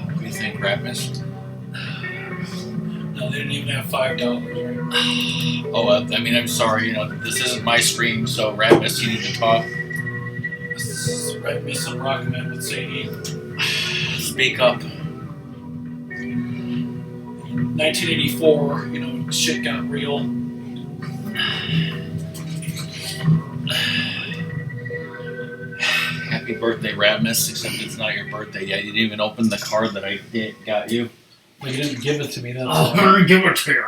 What do you think, Ratmus? No, they didn't even have $5. Oh, I mean, I'm sorry. This isn't my stream, so Ratmus, you need to talk. Ratmus and Rockman would say, Speak up. 1984, shit got real. Happy birthday, Ratmus, except it's not your birthday yet. You didn't even open the card that I got you. Well, you didn't give it to me. That's I'm going to give it to you.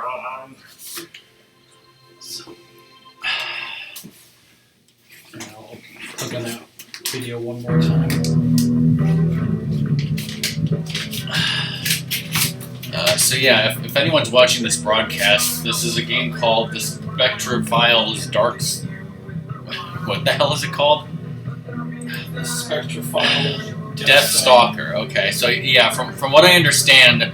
I'll click on that video one more time. So yeah, if anyone's watching this broadcast, this is a game called the Spectre Files Darks. What the hell is it called? The Spectre Files Deathstalker. Okay, so yeah, from what I understand,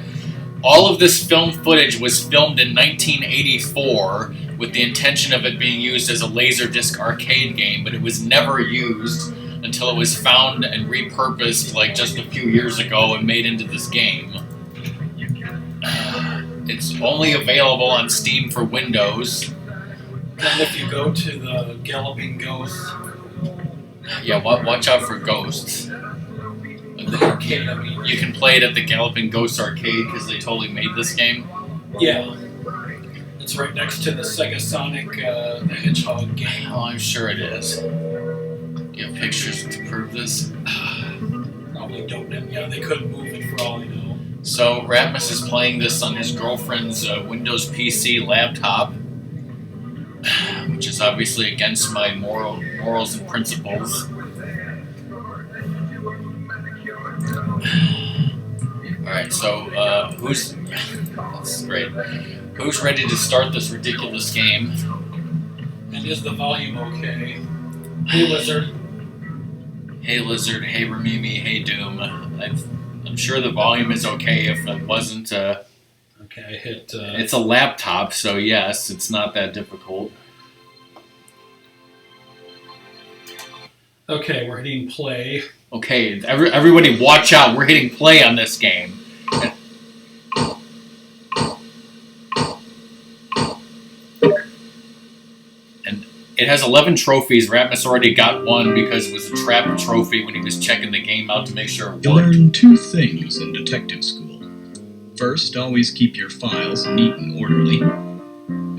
all of this film footage was filmed in 1984 with the intention of it being used as a Laserdisc arcade game, but it was never used until it was found and repurposed like just a few years ago and made into this game. It's only available on Steam for Windows. And if you go to the Galloping Ghost... Yeah, watch out for ghosts. The arcade, I mean. You can play it at the Galloping Ghost arcade because they totally made this game. Yeah. It's right next to the Sega Sonic the Hedgehog game. Oh, I'm sure it is. You have pictures to prove this? Probably don't. Yeah, they couldn't move it for all you know. So, Ratmus is playing this on his girlfriend's Windows PC laptop, which is obviously against my morals and principles. Alright, so, that's great. Who's ready to start this ridiculous game? And is the volume okay? Hey, Lizard. Hey, Lizard. Hey, Ramimi. Hey, Doom. I'm sure the volume is okay if it wasn't. Okay, I hit... It's a laptop, so yes, it's not that difficult. Okay, we're hitting play. Okay, everybody watch out. We're hitting play on this game. And it has 11 trophies. Ratmus already got one because it was a trap trophy when he was checking the game out to make sure it worked. You learn two things in detective school. First, always keep your files neat and orderly.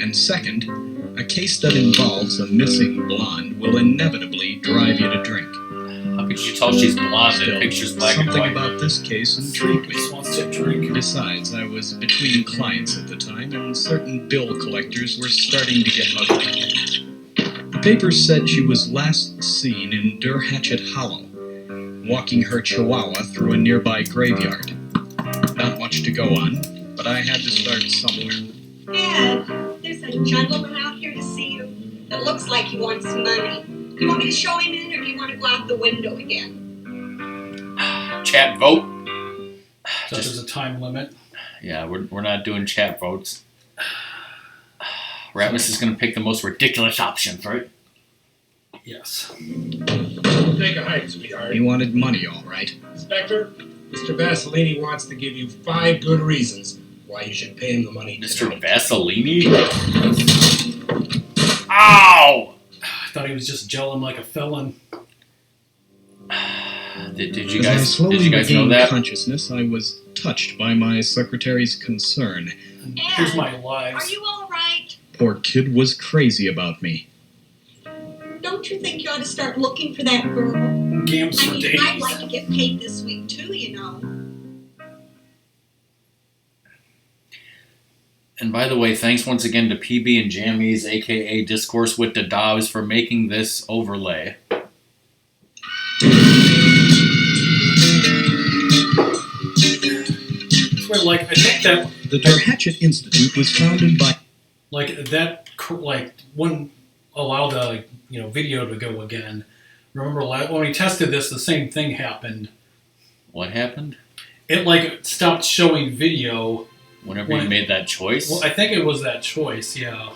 And second, a case that involves a missing blonde will inevitably drive you to drink. How could you tell she's blonde Still, and pictures black and something white? about this case intrigued me. Just wants to drink. Besides, I was between clients at the time, and certain bill collectors were starting to get ugly. The papers said she was last seen in Hatchet Hollow, walking her chihuahua through a nearby graveyard. Not much to go on, but I had to start somewhere. Ed, there's a gentleman out here to see you that looks like he wants money. Do you want me to show him in, or do you want to go out the window again? Chat vote. So there's a time limit. Yeah, we're not doing chat votes. Ratmus is going to pick the most ridiculous options, right? Yes. Take a hike, sweetheart. He wanted money, all right. Spectre, Mr. Vasilini wants to give you 5 good reasons why you should pay him the money Mr. tonight. Vasilini? Ow! I thought he was just gelling like a felon. Did you As I guys slowly know regained that? consciousness, I was touched by my secretary's concern. And here's my Are lives. you all right? Poor kid was crazy about me. Don't you think you ought to start looking for that girl? Games I for mean, days. I'd like to get paid this week too, you know. And by the way, thanks once again to PB and Jammies, aka Discourse with the Dobbs, for making this overlay. Well, like, I think that, The Der Hatchet Institute was founded by... wouldn't allow the, video to go again. Remember, when we tested this, the same thing happened. What happened? It, stopped showing video. Whenever you made that choice? Well, I think it was that choice, yeah.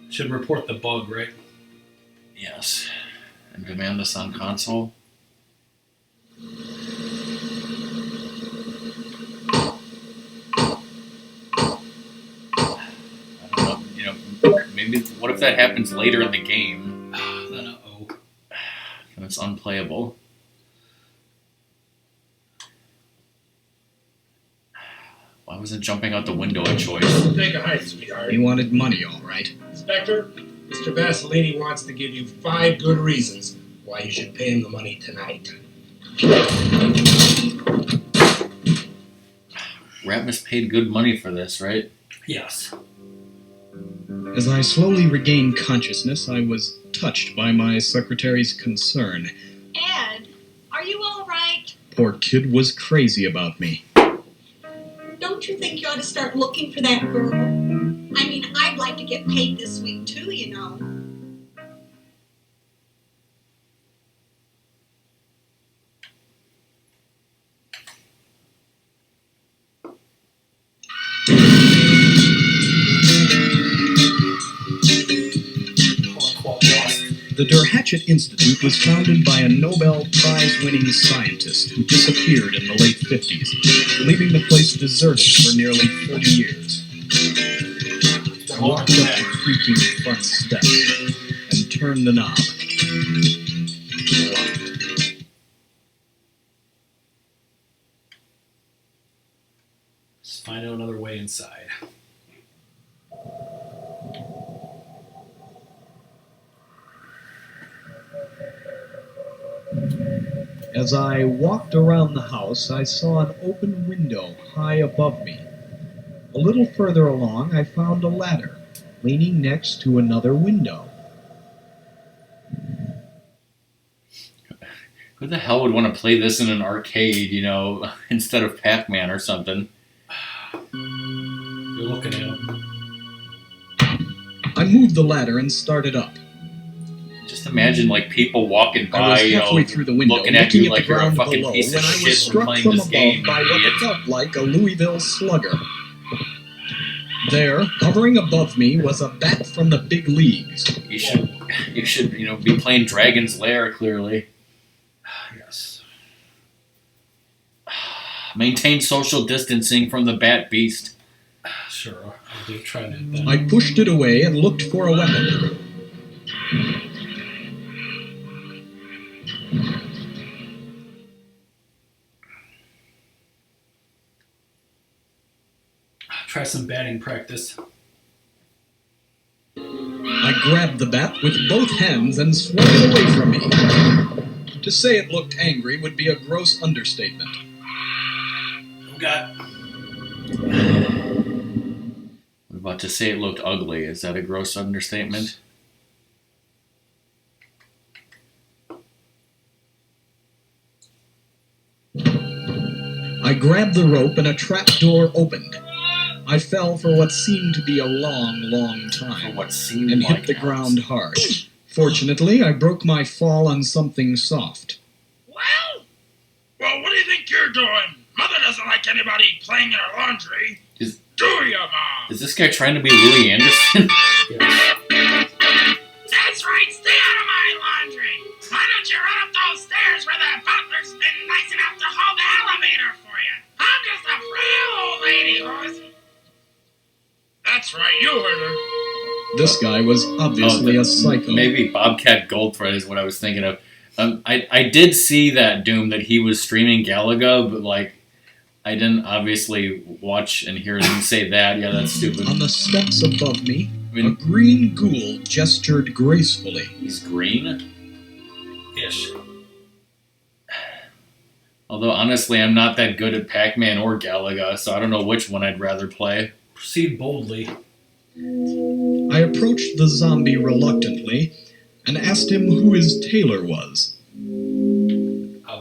Should report the bug, right? Yes. And demand this on console? I don't know, maybe, what if that happens later in the game? Then uh-oh. And it's unplayable. Why wasn't jumping out the window a choice? Take a hike, sweetheart. He wanted money, all right. Spectre, Mr. Vasilini wants to give you 5 good reasons why you should pay him the money tonight. Ratmus paid good money for this, right? Yes. As I slowly regained consciousness, I was touched by my secretary's concern. Ed, are you all right? Poor kid was crazy about me. Don't you think you ought to start looking for that girl? I mean, I'd like to get paid this week too, you know. The Der Hatchet Institute was founded by a Nobel Prize-winning scientist who disappeared in the late 50s, leaving the place deserted for nearly 30 years. I walked up the creaking front steps and turned the knob. Locked. Let's find out another way inside. As I walked around the house, I saw an open window high above me. A little further along, I found a ladder, leaning next to another window. Who the hell would want to play this in an arcade, instead of Pac-Man or something? You're looking at him. I moved the ladder and started up. Just imagine, people walking I by, was halfway through the window, looking at you the like you're a ground fucking below, piece of when I shit was for struck playing from this above game, by you what idiot. felt like a Louisville slugger. There, hovering above me, was a bat from the big leagues. You should, be playing Dragon's Lair, clearly. Yes. Maintain social distancing from the bat beast. Sure, I'll do try that. I pushed it away and looked for a weapon. Try some batting practice. I grabbed the bat with both hands and swung it away from me. To say it looked angry would be a gross understatement. Oh God. I'm about to say it looked ugly. Is that a gross understatement? I grabbed the rope and a trap door opened. I fell for what seemed to be a long, long For time what seemed and like hit the hours. ground hard. Fortunately, I broke my fall on something soft. Well, what do you think you're doing? Mother doesn't like anybody playing in her laundry. Do you, Mom? Is this guy trying to be Louis Anderson? Yes. That's right, stay out of my laundry. Why don't you downstairs where the butler's been nice enough to hold the elevator for you. I'm just a frail old lady who's... That's right, you heard her. This guy was obviously a psycho. Maybe Bobcat Goldthread is what I was thinking of. I did see that Doom that he was streaming Galaga, but like I didn't obviously watch and hear him say that. Yeah, that's stupid. On the steps above me, a green ghoul gestured gracefully. He's green? Ish. Although honestly, I'm not that good at Pac-Man or Galaga, so I don't know which one I'd rather play. Proceed boldly. I approached the zombie reluctantly and asked him who his tailor was.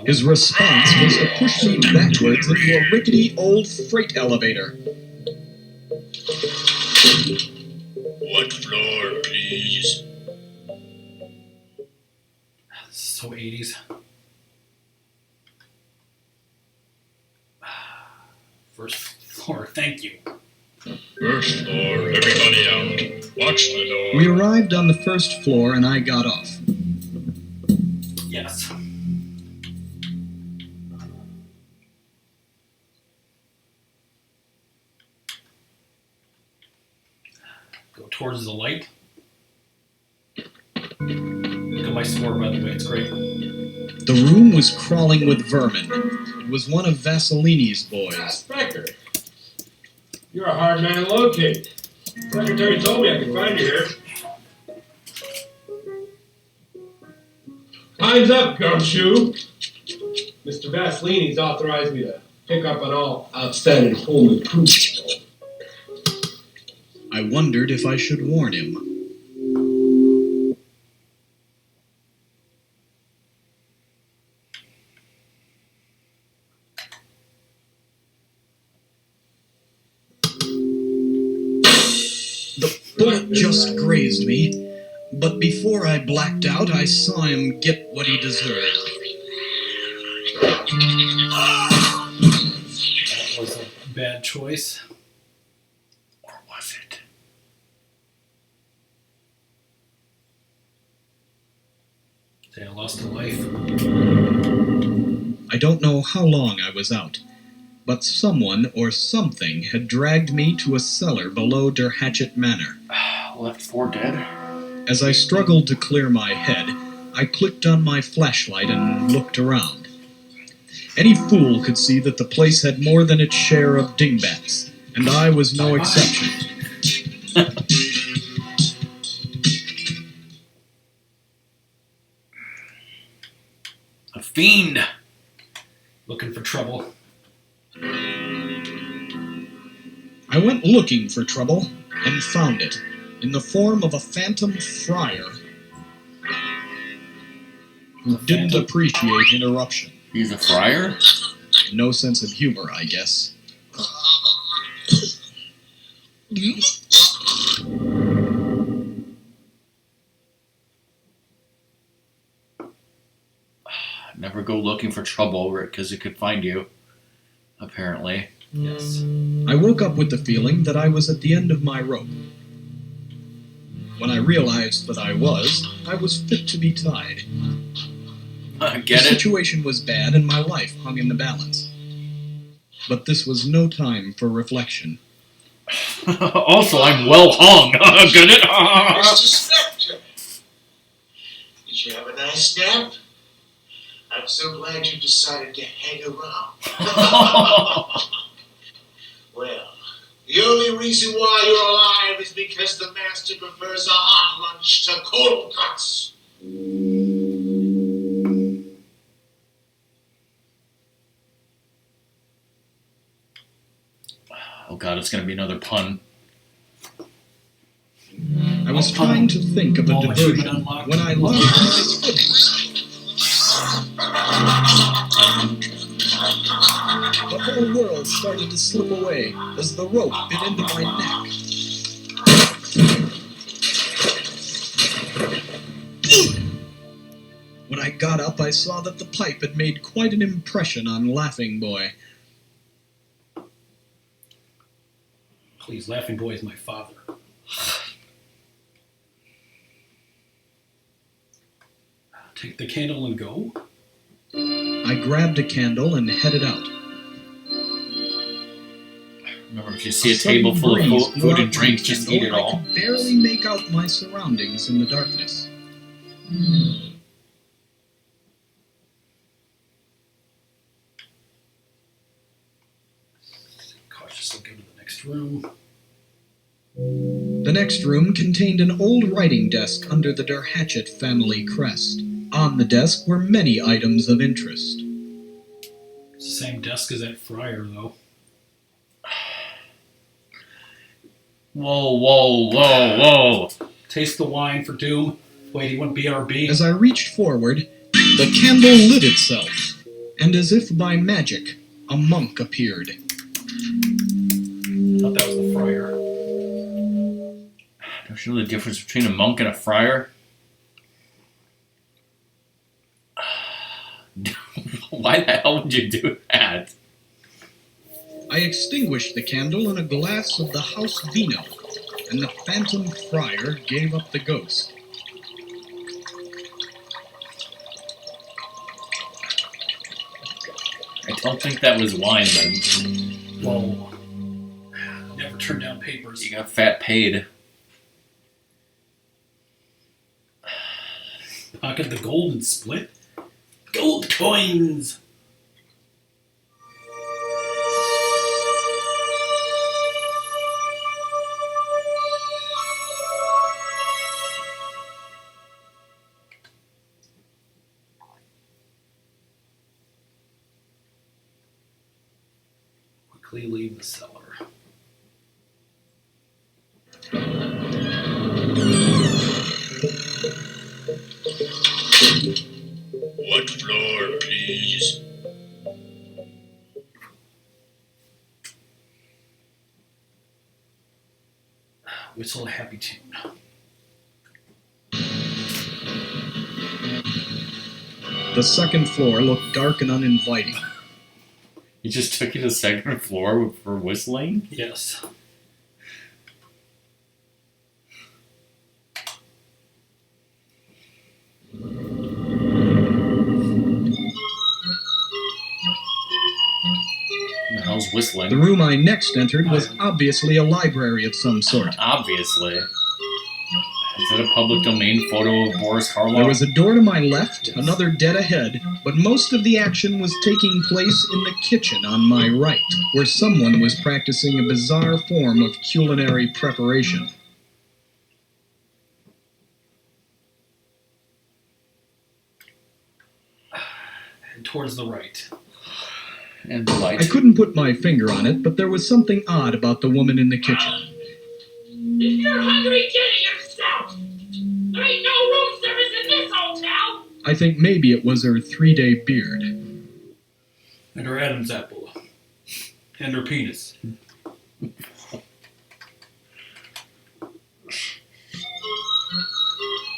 His response was to push me backwards into a rickety old freight elevator. What floor, please? So 80s. First floor, thank you. First floor, everybody out. Watch the door. We arrived on the first floor and I got off. Yes. Go towards the light. Look at my score, by the way, it's great. The room was crawling with vermin. It was one of Vasilini's boys. Spectre, you're a hard man to locate. Secretary told me I could find you here. Time's up, Gumshoe. Mr. Vasilini's authorized me to pick up on all outstanding home improvements. I wondered if I should warn him. The bullet just grazed me, but before I blacked out, I saw him get what he deserved. That was a bad choice. Or was it? Say I lost a life. I don't know how long I was out, but someone or something had dragged me to a cellar below Der Hatchet Manor. Left 4 dead? As I struggled to clear my head, I clicked on my flashlight and looked around. Any fool could see that the place had more than its share of dingbats, and I was no exception. A fiend! Looking for trouble. I went looking for trouble and found it in the form of a phantom friar who didn't appreciate interruption. He's a friar? No sense of humor, I guess. Never go looking for trouble because it could find you, apparently. Yes. I woke up with the feeling that I was at the end of my rope. When I realized that I was fit to be tied. Get The it? situation was bad and my life hung in the balance. But this was no time for reflection. Also, I'm well hung. Get it? Mr. Spectre, did you have a nice nap? I'm so glad you decided to hang around. Well, the only reason why you're alive is because the master prefers a hot lunch to cold cuts. Oh god, it's gonna be another pun. I was trying to think of a All achievement diversion unlocked. when I lost my footing. The whole world started to slip away as the rope bit into my neck. When I got up, I saw that the pipe had made quite an impression on Laughing Boy. Please, Laughing Boy is my father. Take the candle and go? I grabbed a candle and headed out. Remember, if you see a table full of food and drinks, just eat it all. I could barely make out my surroundings in the darkness. Cautiously go to the next room. The next room contained an old writing desk under the Der Hatchet family crest. On the desk were many items of interest. It's the same desk as that friar, though. Whoa, whoa, whoa, whoa. Taste the wine for Doom. Wait, he went BRB? As I reached forward, the candle lit itself, and as if by magic, a monk appeared. I thought that was the friar. Don't you know the difference between a monk and a friar? Why the hell would you do that? I extinguished the candle in a glass of the house vino, and the phantom friar gave up the ghost. I don't think that was wine, then. Whoa. Never turn down papers. You got fat paid. Pocket the gold and split? Gold coins! Quickly leave the cellar. What floor, please? Whistle a happy tune. The second floor looked dark and uninviting. You just took you to the second floor for whistling? Yes. The hell's whistling? The room I next entered was obviously a library of some sort. Obviously. Is that a public domain photo of Boris Karloff? There was a door to my left, another dead ahead, but most of the action was taking place in the kitchen on my right, where someone was practicing a bizarre form of culinary preparation. And towards the right. And the light. I couldn't put my finger on it, but there was something odd about the woman in the kitchen. If you're hungry, get it yourself! There ain't no room service in this hotel! I think maybe it was her 3-day beard. And her Adam's apple. And her penis.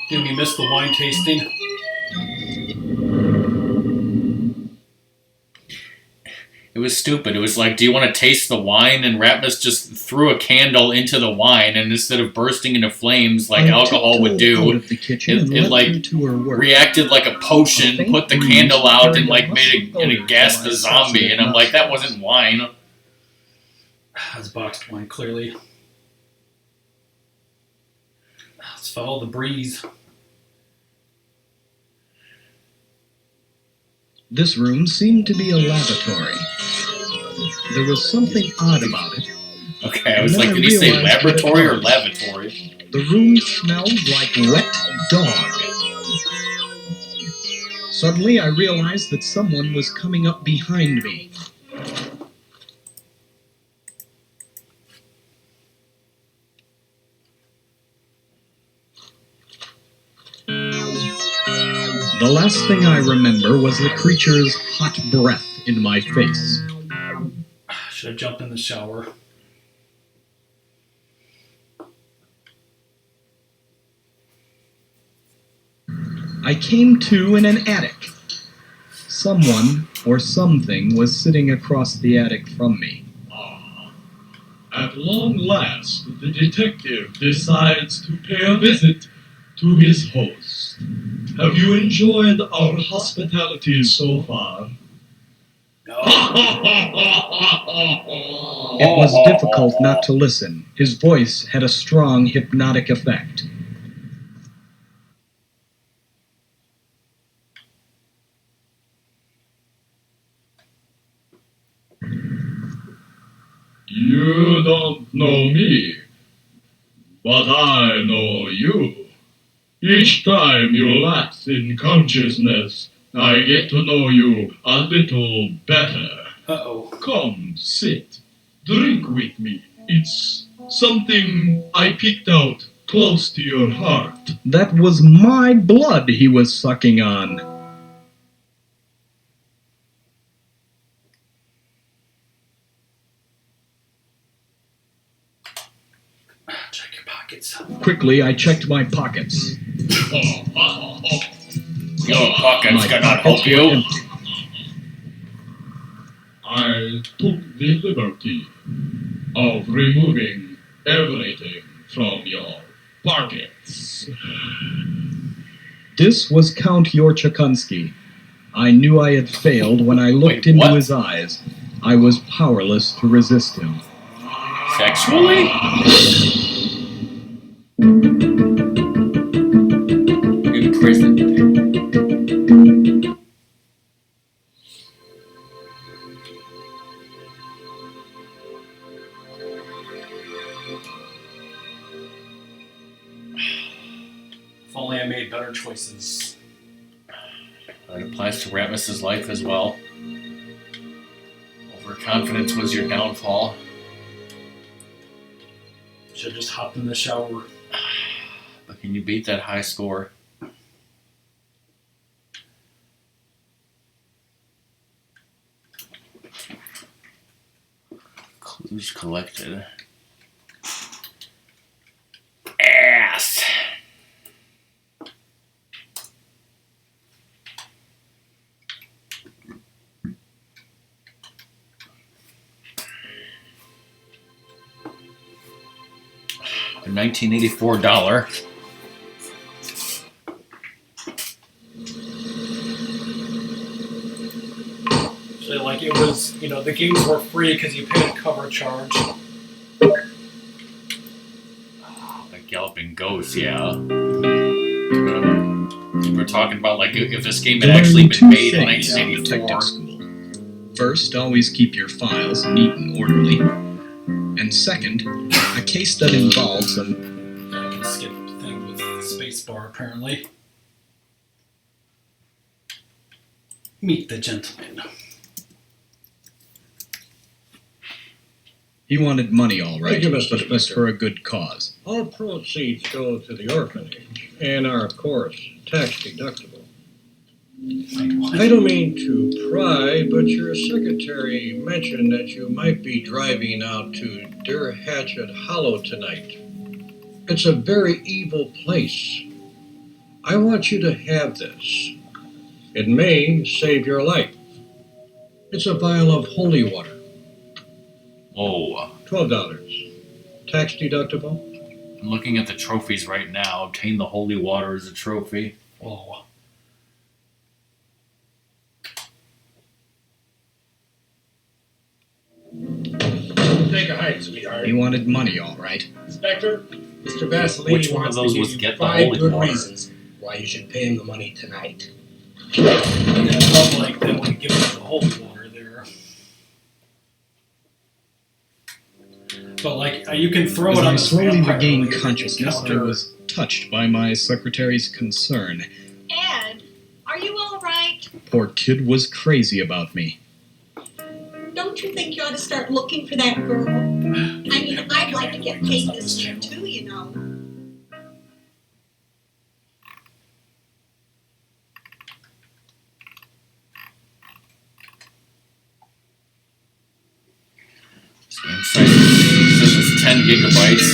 Did we miss the wine tasting? It was stupid. It was like, do you want to taste the wine? And Ratmus just threw a candle into the wine, and instead of bursting into flames like alcohol would do, it like reacted like a potion, put the candle out, and like made it gassed a zombie. And I'm like, that wasn't wine. That's boxed wine, clearly. Let's follow the breeze. This room seemed to be a lavatory. There was something odd about it. Okay, I was like, did he say laboratory or lavatory? The room smelled like wet dog. Suddenly, I realized that someone was coming up behind me. The last thing I remember was the creature's hot breath in my face. Should have jumped in the shower. I came to in an attic. Someone or something was sitting across the attic from me. At long last, the detective decides to pay a visit to his host. Have you enjoyed our hospitality so far? It was difficult not to listen. His voice had a strong hypnotic effect. You don't know me, but I know you. Each time you lapse in consciousness, I get to know you a little better. Uh-oh. Come, sit. Drink with me. It's something I picked out close to your heart. That was my blood he was sucking on. Check your pockets. Quickly, I checked my pockets. Your pockets My cannot pockets help were you. empty. I took the liberty of removing everything from your pockets. This was Count Yorchakunsky. I knew I had failed when I looked Wait, into what? his eyes. I was powerless to resist him. Sexually? Imprisoned. If only I made better choices. That applies to Ratmus's life as well. Overconfidence was your downfall. Should have just hopped in the shower. But can you beat that high score? Clues collected. Ass! A $1984. So, like, it was, the games were free because you paid a cover charge. Like Galloping Ghost, yeah. We're talking about, like, if this game had actually been made in Things in 1984. detective school. First, always keep your files neat and orderly. And second, a case that involves I can skip the thing with the spacebar, apparently. Meet the gentleman. He wanted money, all right. Thank you, Mr. But it was Spectre. for a good cause. All proceeds go to the orphanage and are, of course, tax deductible. I don't mean to pry, but your secretary mentioned that you might be driving out to Der Hatchet Hollow tonight. It's a very evil place. I want you to have this. It may save your life. It's a vial of holy water. Oh, $12. Tax deductible? I'm looking at the trophies right now. Obtain the holy water as a trophy. Oh. Take a hike, sweetheart. He wanted money, all right. Spectre, Mr. Vaseline Which one of wants those to was give you get the 5 holy good water? reasons why you should pay him the money tonight. Yeah, it felt like they would give us the holy water there. But, like, you can throw As it on I this slowly vampire regained later, consciousness, I counter- was touched by my secretary's concern. Ed, are you all right? Poor kid was crazy about me. Don't you think you ought to start looking for that girl? I mean, I'd like to get paid this year too, you know. This game says it's 10 gigabytes.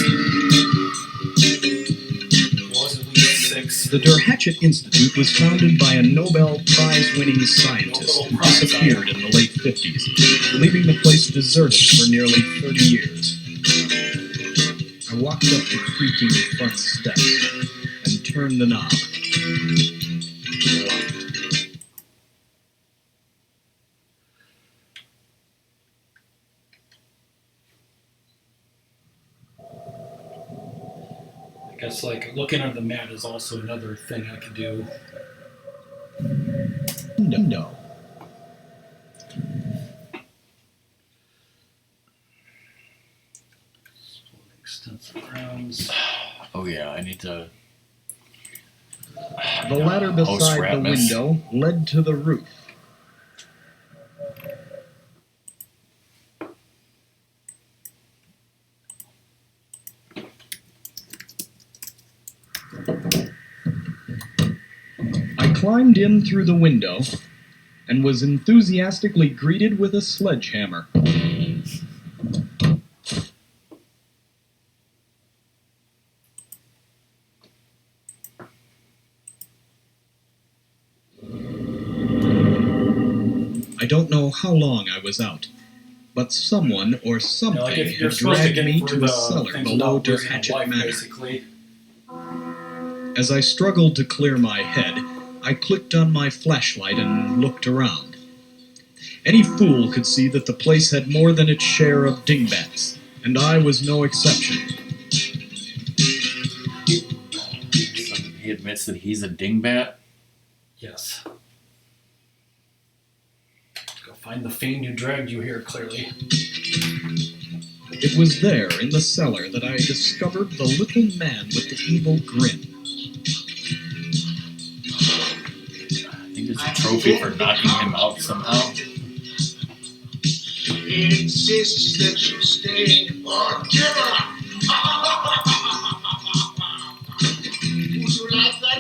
It was at least 6. The Der Hatchet Institute was founded by a Nobel Prize-winning scientist who disappeared in the late 50s, leaving the place deserted for nearly 30 years. I walked up the creaking front steps and turned the knob. I guess like looking under the mat is also another thing I could do. No. Extensive grounds. Oh yeah, I need to. The ladder beside the Ratmus. window led to the roof. I climbed in through the window and was enthusiastically greeted with a sledgehammer. I don't know how long I was out, but someone or something Like if you're had supposed to dragged get me through to the a cellar things below without losing Derhatchet life, Manor. basically. As I struggled to clear my head, I clicked on my flashlight and looked around. Any fool could see that the place had more than its share of dingbats, and I was no exception. He admits that he's a dingbat. Yes. Go find the fiend who dragged you here, clearly. It was there, in the cellar, that I discovered the little man with the evil grin. I think it's a trophy for knocking him out somehow. It insists that you stay or give up. Would you like that?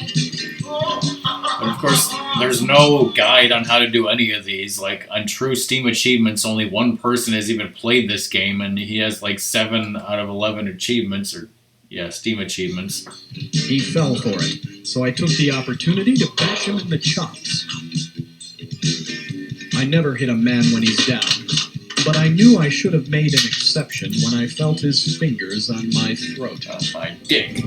But of course, there's no guide on how to do any of these. Like, on True Steam Achievements, only one person has even played this game, and he has like 7 out of 11 achievements, or, yeah, Steam Achievements. He fell for it, so I took the opportunity to bash him in the chops. I never hit a man when he's down, but I knew I should have made an exception when I felt his fingers on my throat. On my dick.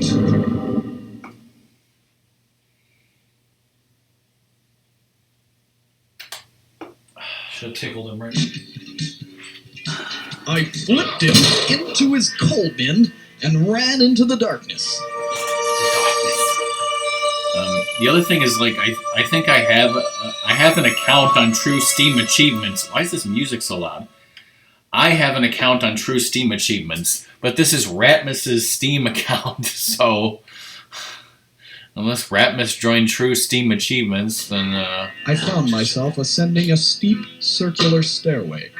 Should have tickled him right. I flipped him into his coal bin and ran into the darkness. The other thing is, like, I think I have an account on True Steam Achievements. Why is this music so loud? I have an account on True Steam Achievements, but this is Ratmus's Steam account, so unless Ratmus joined True Steam Achievements, then I found myself ascending a steep, circular stairway.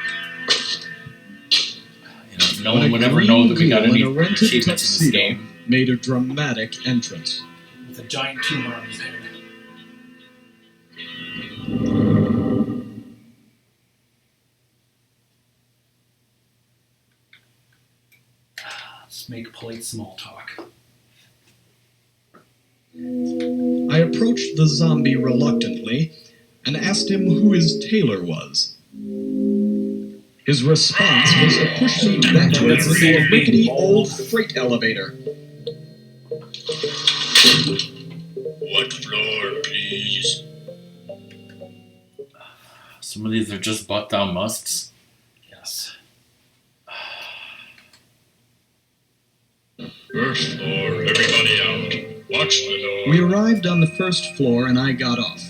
no one would ever know that we got any a rented achievements in this tuxedo game. made a dramatic entrance. With a giant tumor on his head. Let's make polite small talk. I approached the zombie reluctantly and asked him who his tailor was. His response was to push me backwards into a rickety old freight elevator. What floor, please? Some of these are just butt-down musts. Yes. First floor, everybody out. Watch the door. We arrived on the first floor and I got off.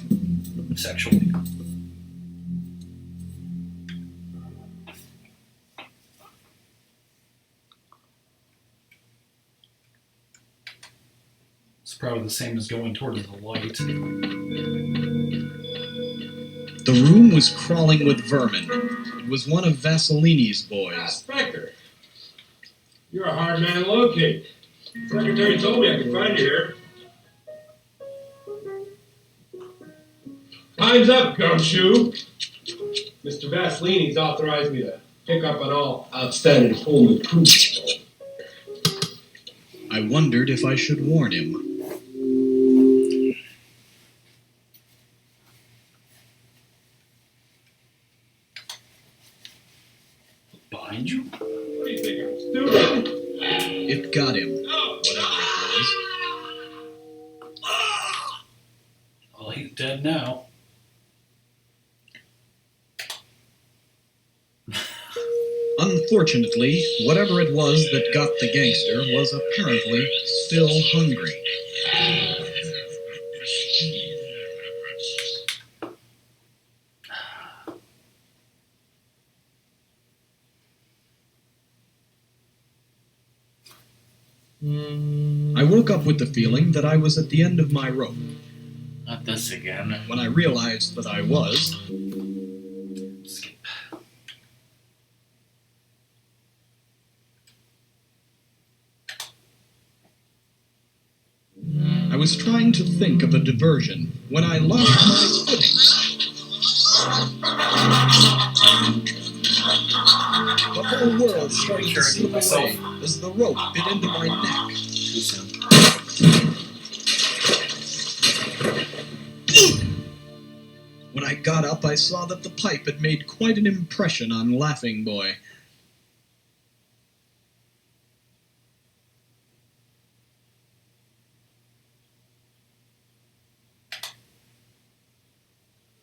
Sexually. It's probably the same as going towards the light. The room was crawling with vermin. It was one of Vasilini's boys. Spectre, you're a hard man to locate. Secretary told me I could find you here. Time's up, Gumshoe. Mr. Vasilini's authorized me to pick up on all outstanding home improvements. I wondered if I should warn him. Behind you? What do you think, I'm stupid? It got him, No. whatever it was. Well, he's dead now. Unfortunately, whatever it was that got the gangster was apparently still hungry. I woke up with the feeling that I was at the end of my rope. Not this again. When I realized that I was, I was trying to think of a diversion when I lost my footing. The whole world started to slip away as the rope bit into my neck. Too soon. When I got up, I saw that the pipe had made quite an impression on Laughing Boy.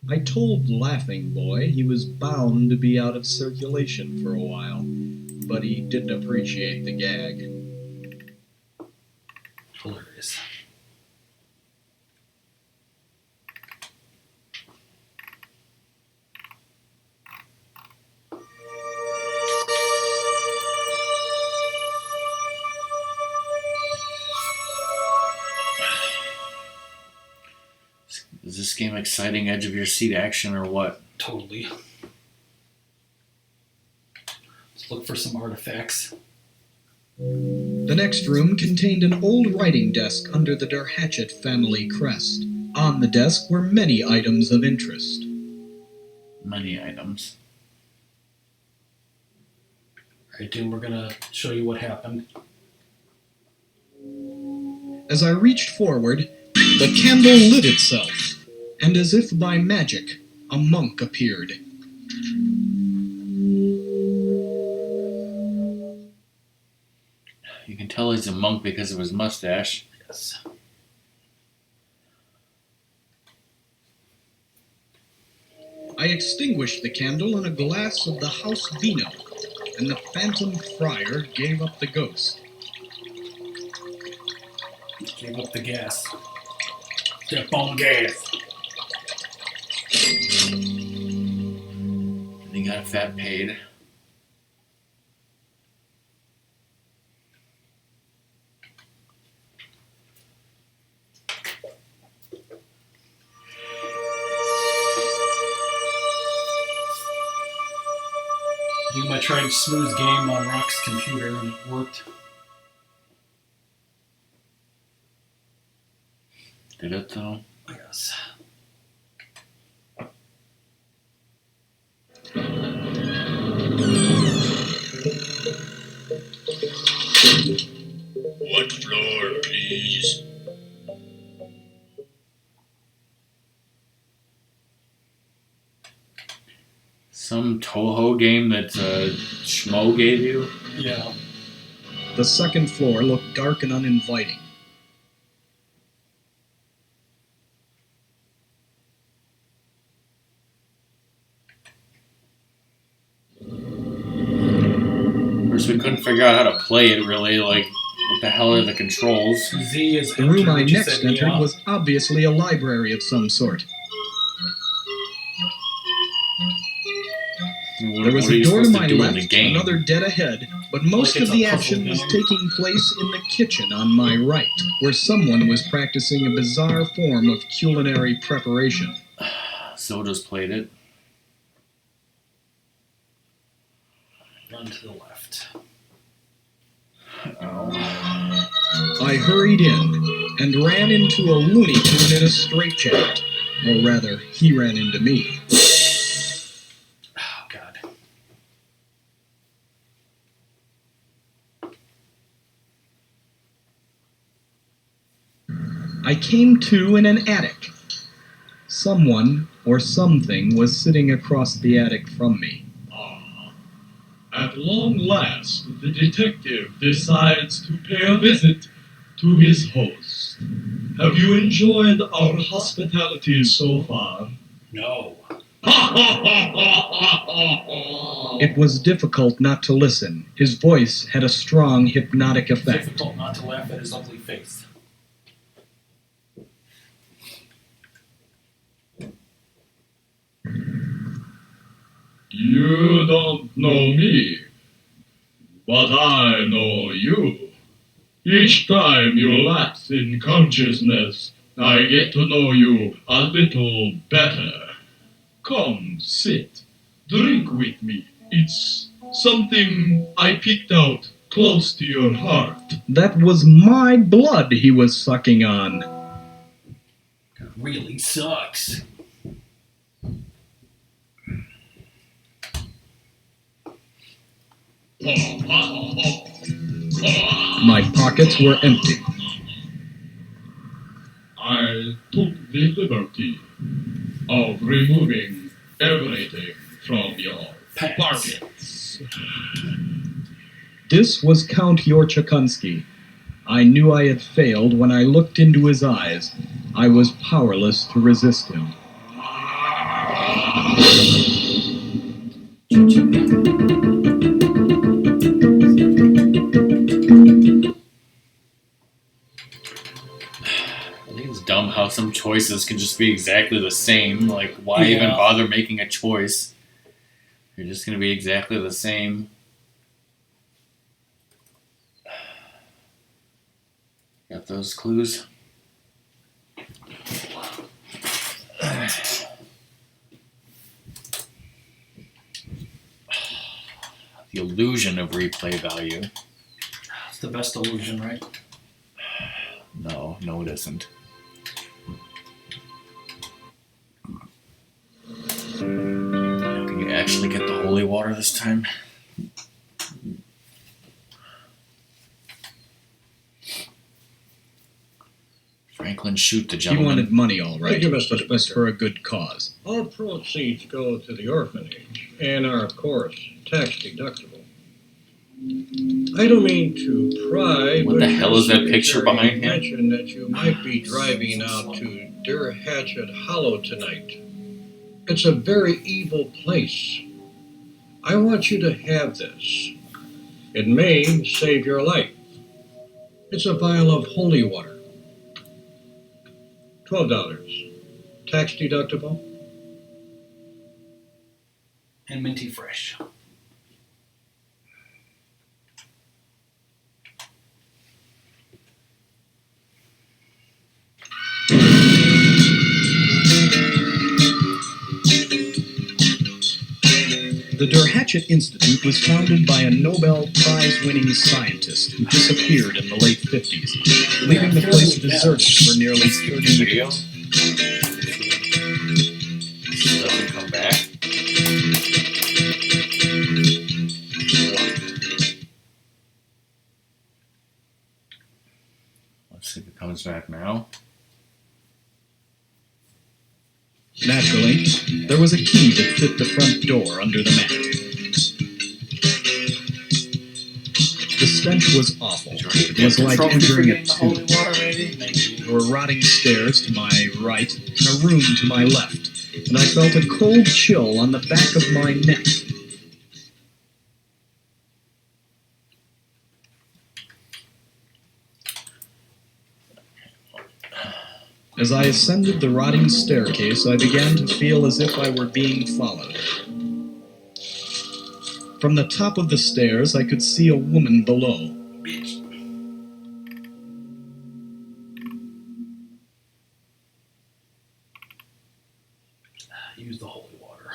I told Laughing Boy he was bound to be out of circulation for a while, but he didn't appreciate the gag. Hilarious. Is this game exciting, edge of your seat action, or what? Totally. Let's look for some artifacts. The next room contained an old writing desk under the Der Hatchet family crest. On the desk were many items of interest. Many items. Alright, Doom, we're gonna show you what happened. As I reached forward, the candle lit itself, and as if by magic, a monk appeared. You can tell he's a monk because of his mustache. Yes. I extinguished the candle in a glass of the house vino, and the phantom friar gave up the ghost. Gave up the gas. Step on gas. And he got fat paid. Doom, I tried smooth game on Rock's computer and it worked. Did it though? Yes. What floor, please? Some Touhou game that Schmo gave you? Yeah. The second floor looked dark and uninviting. Of course, we couldn't figure out how to play it really. Like, what the hell are the controls? Z is The room I which is next at entered Neon. was obviously a library of some sort. There was What are a you door to supposed my do in left, the game? another dead ahead, but most Like of it's the a puzzle action was game. taking place in the kitchen on my right, where someone was practicing a bizarre form of culinary preparation. Soda's played it. Run to the left. Oh. I hurried in and ran into a Looney Tune in a straitjacket. Or rather, he ran into me. Oh, God. I came to in an attic. Someone or something was sitting across the attic from me. At long last, the detective decides to pay a visit to his host. Have you enjoyed our hospitality so far? No. It was difficult not to listen. His voice had a strong hypnotic effect. Difficult not to laugh at his ugly face. You don't know me, but I know you. Each time you lapse in consciousness, I get to know you a little better. Come, sit. Drink with me. It's something I picked out close to your heart. That was my blood he was sucking on. Really sucks. My pockets were empty. I took the liberty of removing everything from your pockets. This was Count Yorchakunsky. I knew I had failed when I looked into his eyes. I was powerless to resist him. It's dumb how some choices can just be exactly the same. Like, why even bother making a choice? You're just going to be exactly the same. Got those clues? The illusion of replay value. It's the best illusion, right? No, it isn't. Can you actually get the holy water this time? Franklin, shoot the He gentleman. wanted money, all right, Thank you, Mr. but it was Spectre. for a good cause. All proceeds go to the orphanage and are, of course, tax deductible. I don't mean to pry, What but the hell is that your picture secretary behind him? mentioned that you might be driving out to Der Hatchet Hollow tonight. It's a very evil place. I want you to have this. It may save your life. It's a vial of holy water. $12. Tax deductible. And minty fresh. The Der Hatchet Institute was founded by a Nobel Prize-winning scientist who disappeared in the late 50s, leaving the place deserted for nearly 30 years. Doesn't come back. Let's see if it comes back now. Naturally, there was a key that fit the front door under the mat. The stench was awful. It was like entering a tomb. There were rotting stairs to my right and a room to my left, and I felt a cold chill on the back of my neck. As I ascended the rotting staircase, I began to feel as if I were being followed. From the top of the stairs, I could see a woman below. Use the holy water.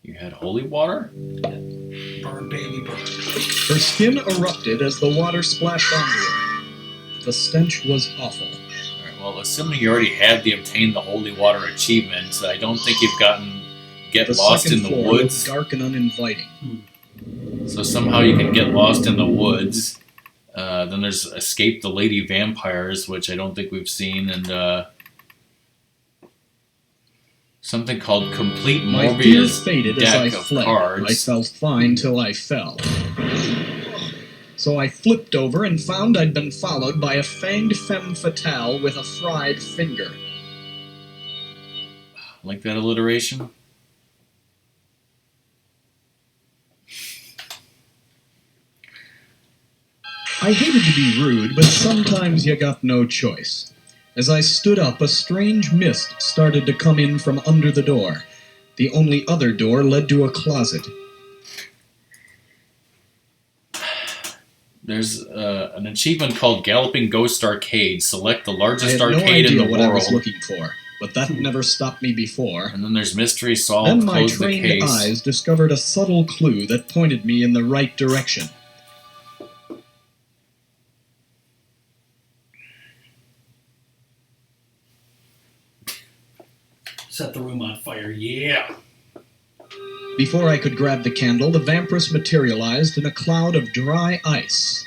You had holy water? Burn, baby, burn. Her skin erupted as the water splashed onto her. The stench was awful. Alright, well, assuming you already had the obtain the holy water achievement, I don't think you've gotten get The lost second in the floor woods. looked dark and uninviting. So somehow you can get lost in the woods. Then there's Escape the Lady Vampires, which I don't think we've seen, and something called Complete My fears Morbius faded as I Deck of fled. Cards. I felt fine till I fell. So I flipped over and found I'd been followed by a fanged femme fatale with a fried finger. like that alliteration. I hated to be rude, but sometimes you got no choice. As I stood up, a strange mist started to come in from under the door. The only other door led to a closet. There's an achievement called Galloping Ghost Arcade. Select the largest I had no arcade in idea the what I was world. looking for, but that never stopped me before. And then there's Mystery Solved. Then my Close the trained case. eyes discovered a subtle clue that pointed me in the right direction. Set the room on fire, yeah. Before I could grab the candle, the vampiress materialized in a cloud of dry ice.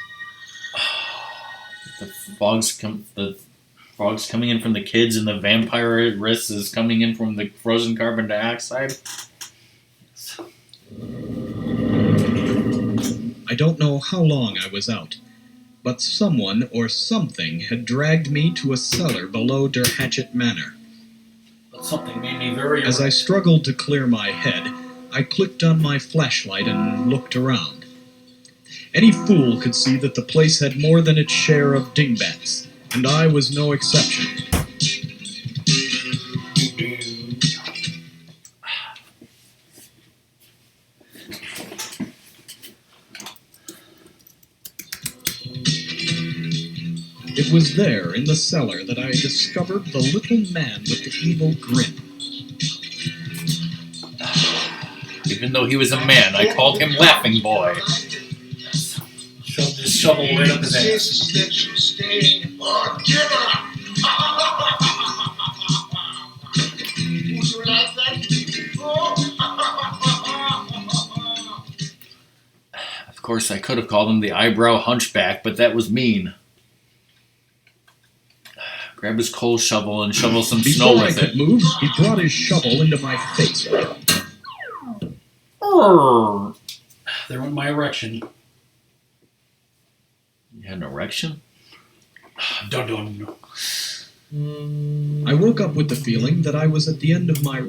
The fog's coming in from the kids, and the vampiress is coming in from the frozen carbon dioxide. I don't know how long I was out, but someone or something had dragged me to a cellar below Der Hatchet Manor. But something made me very... As I struggled to clear my head, I clicked on my flashlight and looked around. Any fool could see that the place had more than its share of dingbats, and I was no exception. It was there, in the cellar, that I discovered the little man with the evil grin. Even though he was a man, I called him Laughing Boy. Shoved his shovel right up his ass. That you stay for dinner. Would you like that? Of course, I could have called him the Eyebrow Hunchback, but that was mean. Grab his coal shovel and shovel some snow Before I with could it. move, he brought his shovel into my face. There went my erection. You had an erection? Dun-dun. I woke up with the feeling that I was at the end of my...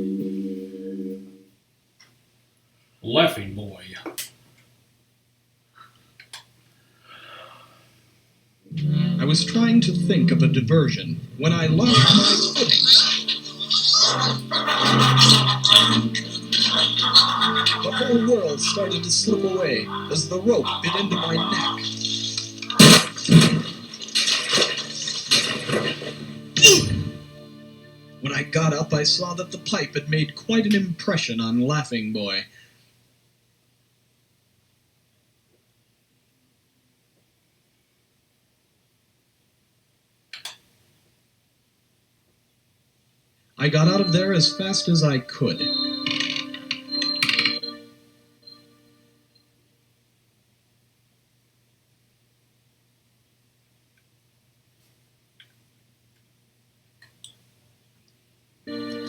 Laughing Boy. I was trying to think of a diversion when I lost my footing. The whole world started to slip away as the rope bit into my neck. When I got up, I saw that the pipe had made quite an impression on Laughing Boy. I got out of there as fast as I could.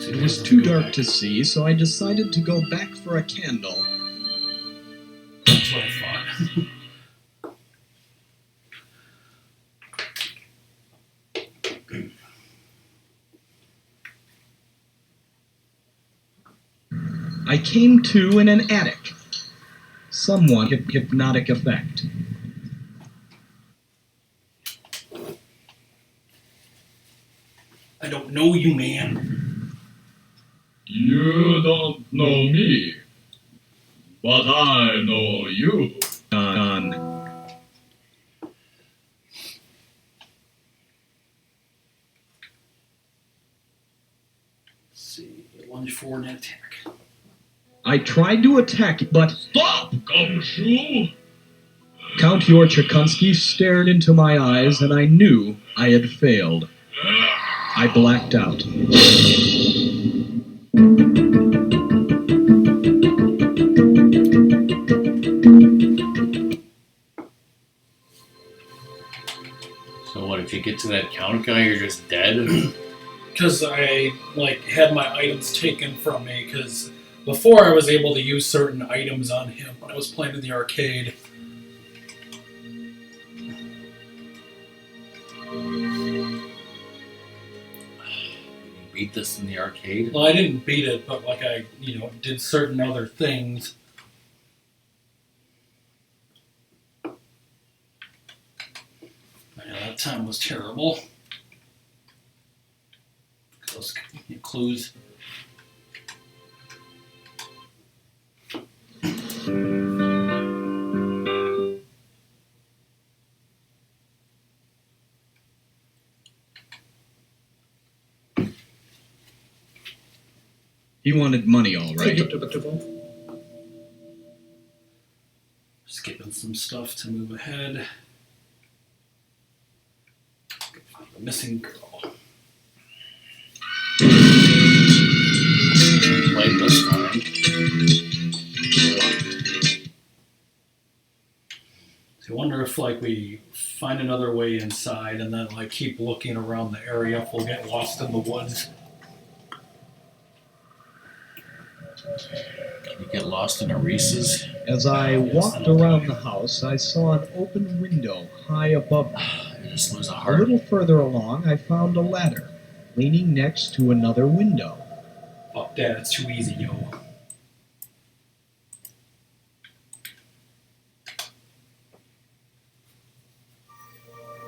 It was too dark to see, so I decided to go back for a candle. That's what I thought. I came to in an attic. Somewhat hypnotic effect. I don't know you, man. You don't know me, but I know you. Let's see. Lunge forward and attack. I tried to attack, but Stop, Gumshoe! Count Yorchakunsky stared into my eyes, and I knew I had failed. I blacked out. So what, if you get to that count guy, you're just dead? Because I had my items taken from me. Because before I was able to use certain items on him when I was playing in the arcade. beat this in the arcade? Well, I didn't beat it, but like I, did certain other things. Yeah, that time was terrible. Those clues. He wanted money, all right. Skipping some stuff to move ahead. Find the missing girl. Played this time. So I wonder if we find another way inside and then keep looking around the area if we'll get lost in the woods. Can you get lost in a Reese's? As I walked around the house, I saw an open window high above me. You just lose a A heart. little further along, I found a ladder, leaning next to another window. Fuck that, it's too easy, yo.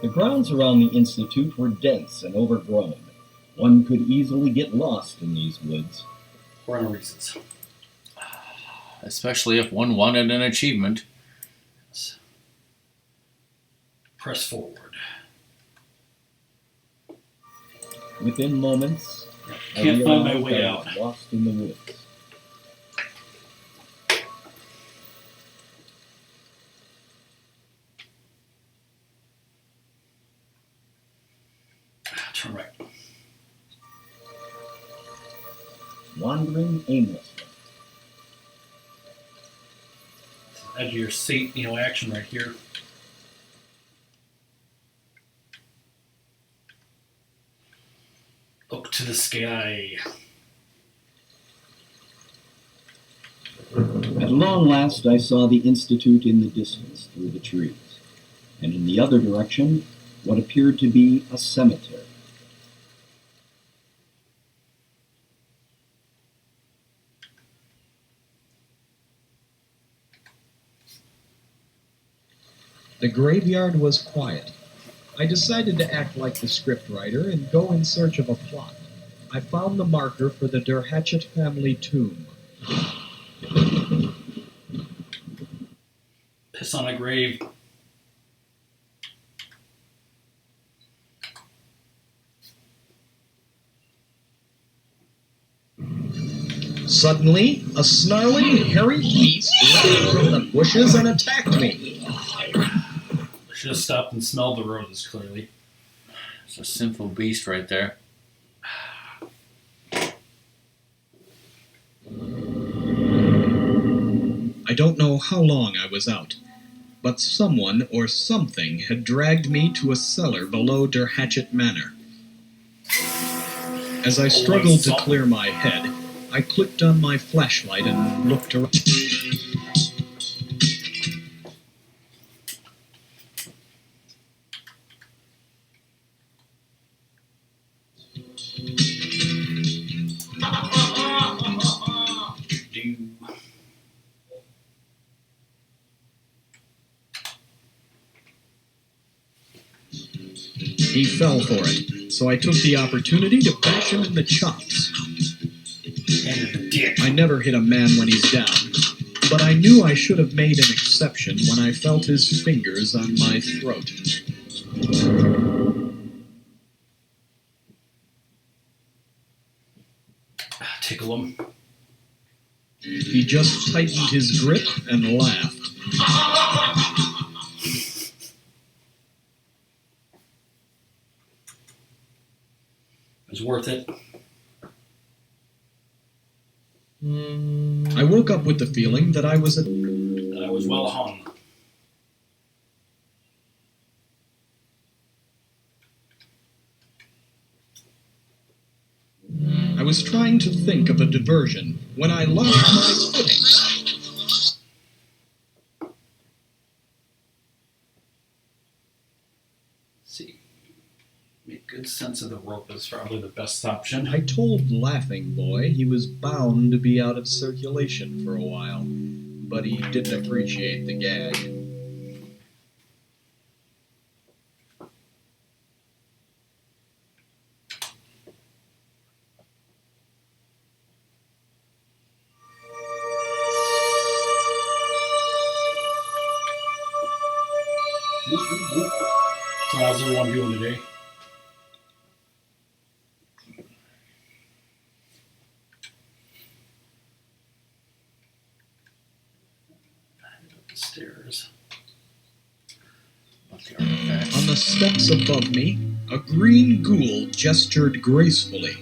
The grounds around the Institute were dense and overgrown. One could easily get lost in these woods. We're on Reese's. Especially if one wanted an achievement. Press forward. Within moments, I Can't find my realized way I out. was lost in the woods. Turn right. Wandering aimlessly. Edge of your seat, action right here. Look to the sky. At long last, I saw the Institute in the distance through the trees, and in the other direction, what appeared to be a cemetery. The graveyard was quiet. I decided to act like the scriptwriter and go in search of a plot. I found the marker for the Derhatchet family tomb. Piss on a grave. Suddenly, a snarling, hairy beast leapt from the bushes and attacked me. Should have stopped and smelled the roses, clearly. It's a sinful beast right there. I don't know how long I was out, but someone or something had dragged me to a cellar below Derhatchet Manor. As I struggled to clear my head, I clicked on my flashlight and looked around. He fell for it, so I took the opportunity to bash him in the chops. I never hit a man when he's down, but I knew I should have made an exception when I felt his fingers on my throat. Tickle him. He just tightened his grip and laughed. It was worth it. I woke up with the feeling that I was well hung. I was trying to think of a diversion when I lost my footing. See, make good good sense of the rope is probably the best option. I told Laughing Boy he was bound to be out of circulation for a while, but he didn't appreciate the gag. So how's everyone doing today? Up the stairs. Up the artifacts. On the steps above me, a green ghoul gestured gracefully.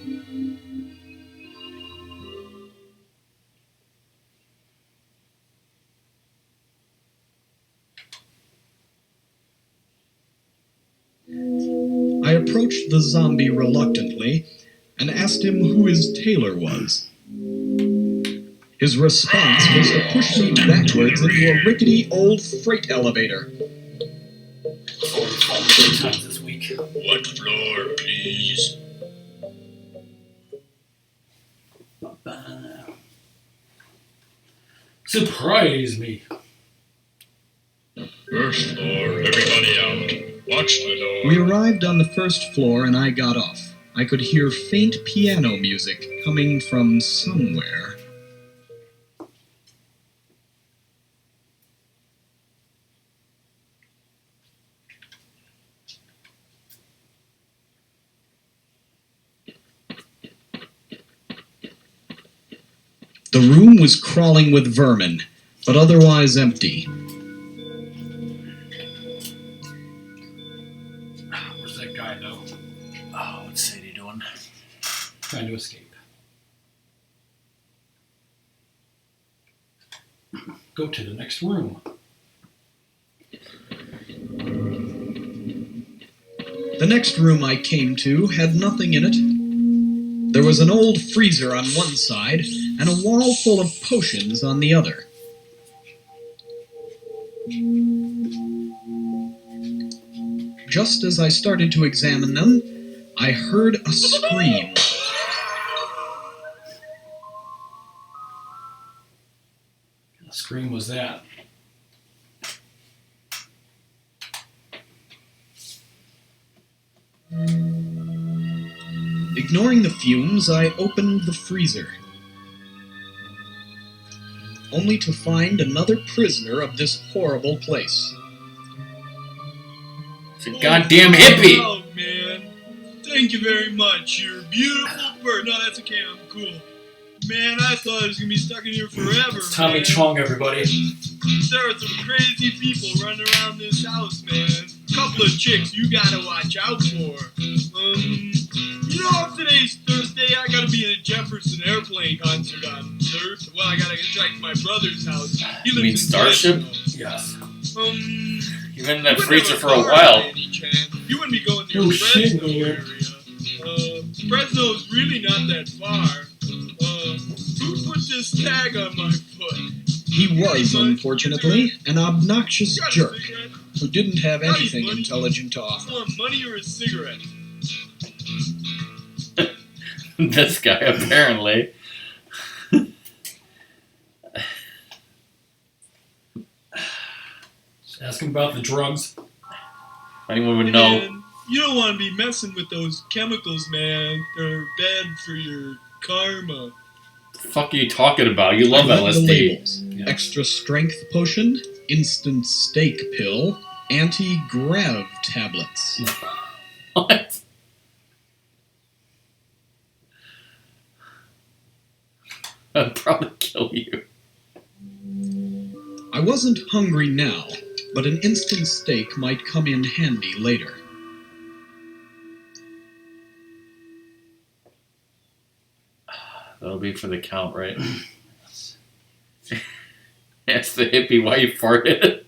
I approached the zombie reluctantly and asked him who his tailor was. His response was to push me backwards into a rickety old freight elevator. 3 times this week. What floor, please? Surprise me. First floor, everybody out. Watch the door. We arrived on the first floor and I got off. I could hear faint piano music coming from somewhere. The room was crawling with vermin, but otherwise empty. Where's that guy, though? Oh, what's Sadie doing? Trying to escape. Go to the next room. The next room I came to had nothing in it. There was an old freezer on one side and a wall full of potions on the other. Just as I started to examine them, I heard a scream. What the scream was that? Ignoring the fumes, I opened the freezer, only to find another prisoner of this horrible place. It's a goddamn hippie! Oh, man. Thank you very much. You're a beautiful bird. No, that's okay. I'm cool. Man, I thought I was going to be stuck in here forever, It's Tommy man. Chong, everybody. There are some crazy people running around this house, man. Couple of chicks you gotta watch out for. You know, if today's Thursday, I gotta be in a Jefferson Airplane concert on Thursday. Well, I gotta get back to my brother's house. He lives You mean in Starship? Fresno. Yes. You've been in that You freezer wouldn't for have a car while. by any chance. You wouldn't be going near Oh, shit, Fresno man. area. Fresno's really not that far. Who put this tag on my foot? He was, unfortunately, an obnoxious Got a jerk cigarette? who didn't have Got any anything money? intelligent to You offer. want money or a cigarette? This guy, apparently. Ask him about the drugs. Anyone would Hey, know. man, you don't want to be messing with those chemicals, man. They're bad for your karma. What the fuck are you talking about? You love I read the LSD. labels. Yeah. Extra strength potion, instant steak pill, anti-grav tablets. What? I'd probably kill you. I wasn't hungry now, but an instant steak might come in handy later. That'll be for the count, right? That's the hippie why you farted.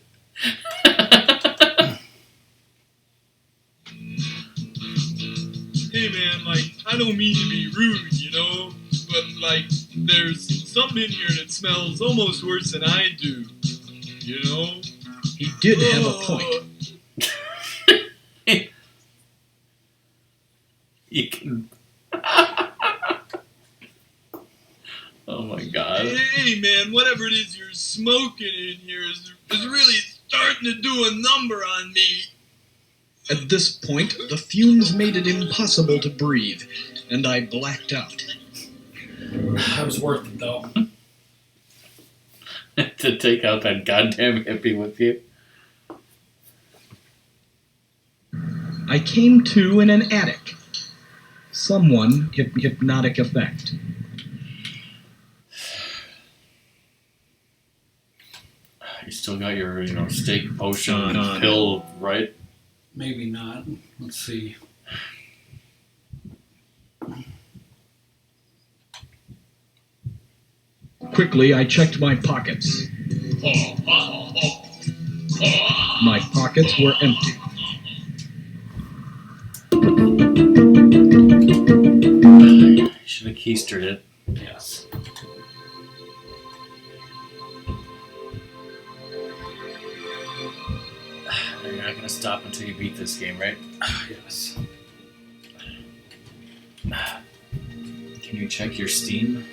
Hey, man, like, I don't mean to be rude, you know? But, like, there's something in here that smells almost worse than I do. You know? He did have a point. say, man, whatever it is you're smoking in here is really starting to do a number on me. At this point, the fumes made it impossible to breathe, and I blacked out. That was worth it, though. To take out that goddamn hippie with you. I came to in an attic. Someone hypnotic effect. You still got your, steak potion pill, right? Maybe not. Let's see. Quickly, I checked my pockets. My pockets were empty. Should have keistered it. Yes. You're not going to stop until you beat this game, right? Yes. Can you check your Steam?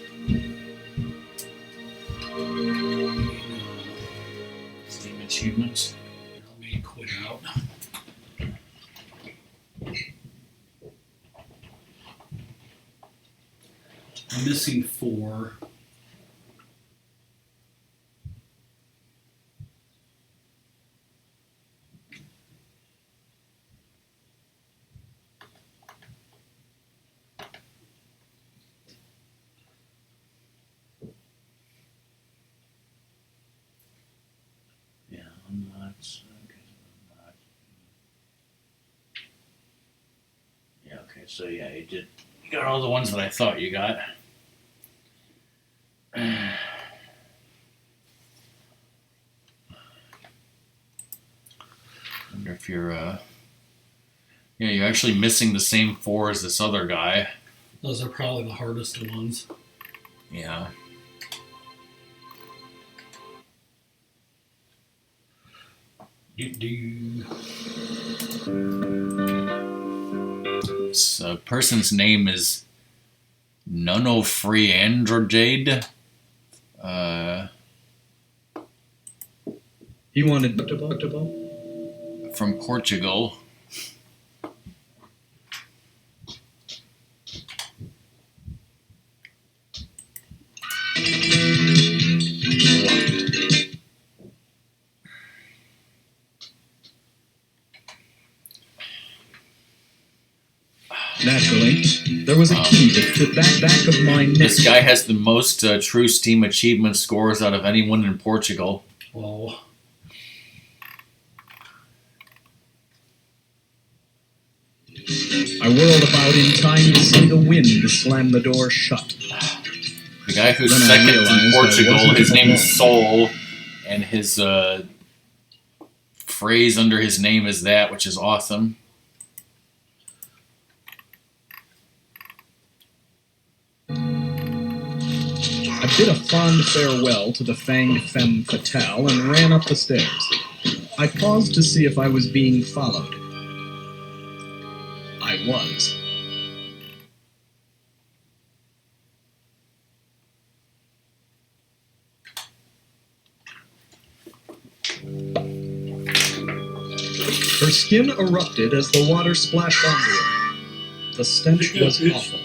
Steam achievements? Let me quit out. I'm missing 4. Yeah, unlocked. Okay, unlocked. Yeah, okay, so yeah, you did. You got all the ones that I thought you got. Wonder if you're, yeah, you're actually missing the same 4 as this other guy. Those are probably the hardest ones. Yeah. This person's name is Nuno Free Androjade. He wanted from Portugal. Naturally, there was a key that fit back of my neck. This guy has the most true Steam achievement scores out of anyone in Portugal. Whoa. I whirled about in time to see the wind slam the door shut. The guy who's Then I second in realized Portugal, I his wasn't name is alone. Sol, and his phrase under his name is that, which is awesome. I bid a fond farewell to the fanged femme fatale and ran up the stairs. I paused to see if I was being followed. I was. Her skin erupted as the water splashed onto her. The stench was awful.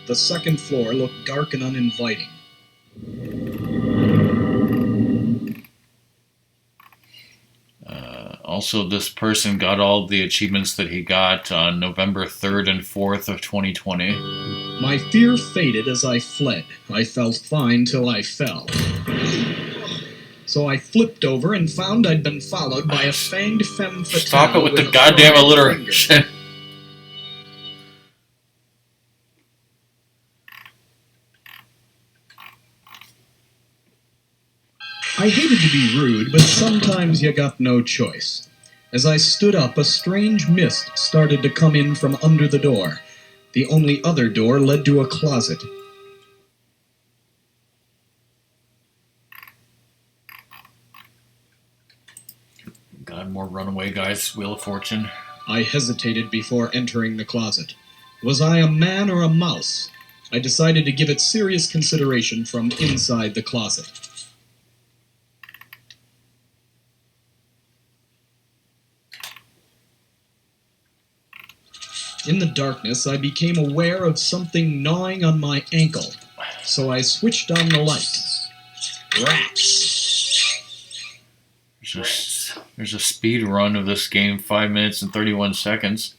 The second floor looked dark and uninviting. Also, this person got all the achievements that he got on November 3rd and 4th of 2020. My fear faded as I fled. I felt fine till I fell. So I flipped over and found I'd been followed by a fanged femme fatale. Stop it with the a goddamn fried alliteration. I hated to be rude, but sometimes you got no choice. As I stood up, a strange mist started to come in from under the door. The only other door led to a closet. God, more runaway guys, Wheel of Fortune. I hesitated before entering the closet. Was I a man or a mouse? I decided to give it serious consideration from inside the closet. In the darkness, I became aware of something gnawing on my ankle, so I switched on the light. Rats! There's a speed run of this game, 5 minutes and 31 seconds.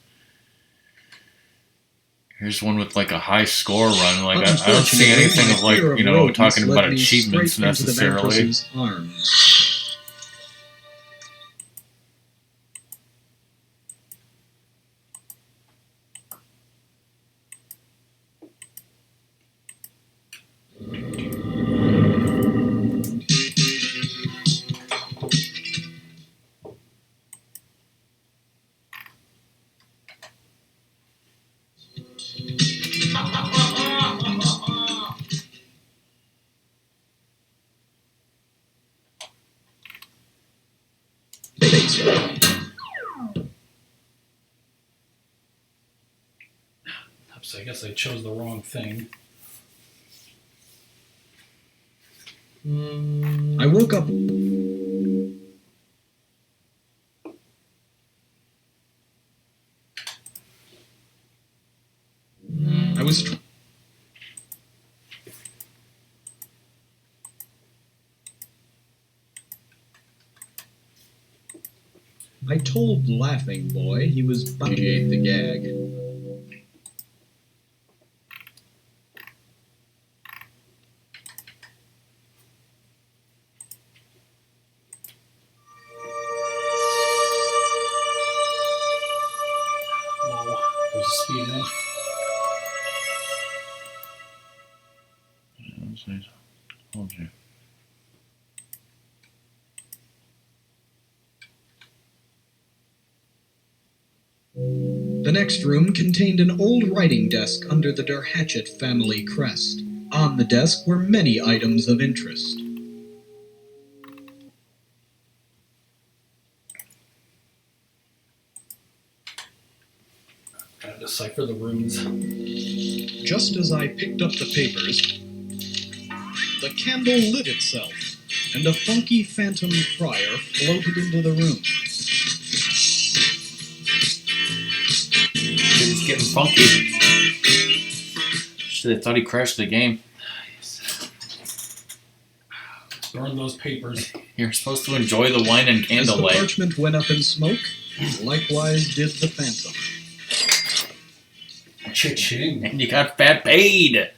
Here's one with like a high score run. Like I don't see anything of like, you know, talking about achievements necessarily. So I guess I chose the wrong thing. I woke up. I was. I told Laughing Boy he was appreciate the gag. The next room contained an old writing desk under the Der Hatchet family crest. On the desk were many items of interest. Gotta decipher the runes. Just as I picked up the papers, the candle lit itself, and a funky phantom friar floated into the room. It's getting funky. Shit, I thought he crashed the game. Burn those papers. You're supposed to enjoy the wine and candlelight. As the parchment went up in smoke, likewise did the phantom. Cha-ching. And you got fat paid.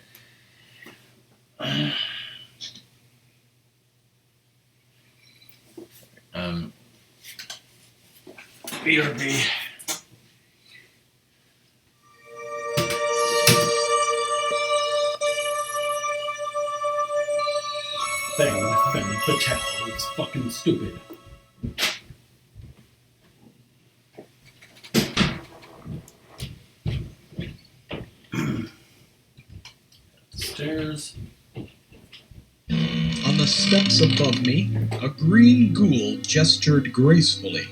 BRB. Femme Fatale. It's fucking stupid. Stairs. On the steps above me, a green ghoul gestured gracefully.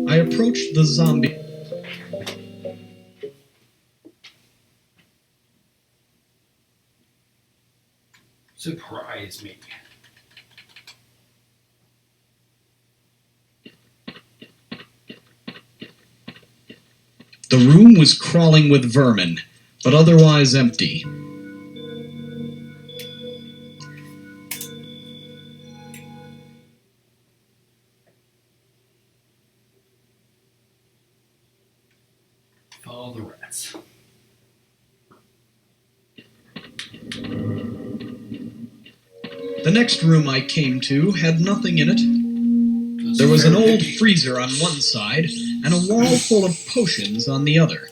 I approached the zombie. Surprise me. The room was crawling with vermin, but otherwise empty. Follow the rats. The next room I came to had nothing in it. There was an old freezer on one side and a wall full of potions on the other.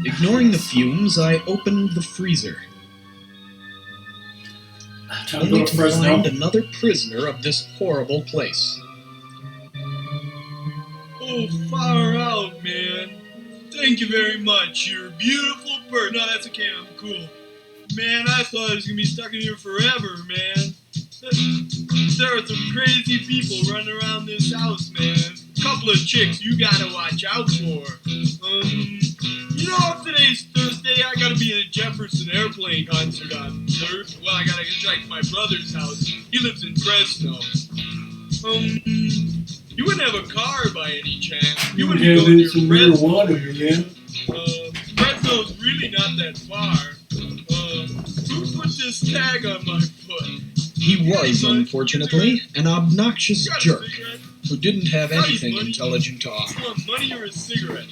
Ignoring the fumes, I opened the freezer. Time to only go to to Fresno. find another prisoner of this horrible place. Oh, far out, man. Thank you very much. You're a beautiful bird. No, that's okay. I'm cool. Man, I thought I was going to be stuck in here forever, man. There are some crazy people running around this house, man. Couple of chicks you gotta watch out for. You know, if today's Thursday, I gotta be at a Jefferson Airplane concert on Thursday. Well, I gotta hitchhike to my brother's house. He lives in Fresno. You wouldn't have a car by any chance. You wouldn't go to some Fresno. marijuana, man. Fresno's really not that far. Who put this tag on my foot? He was, unfortunately, an obnoxious jerk who didn't have anything intelligent to offer. You want money or a cigarette?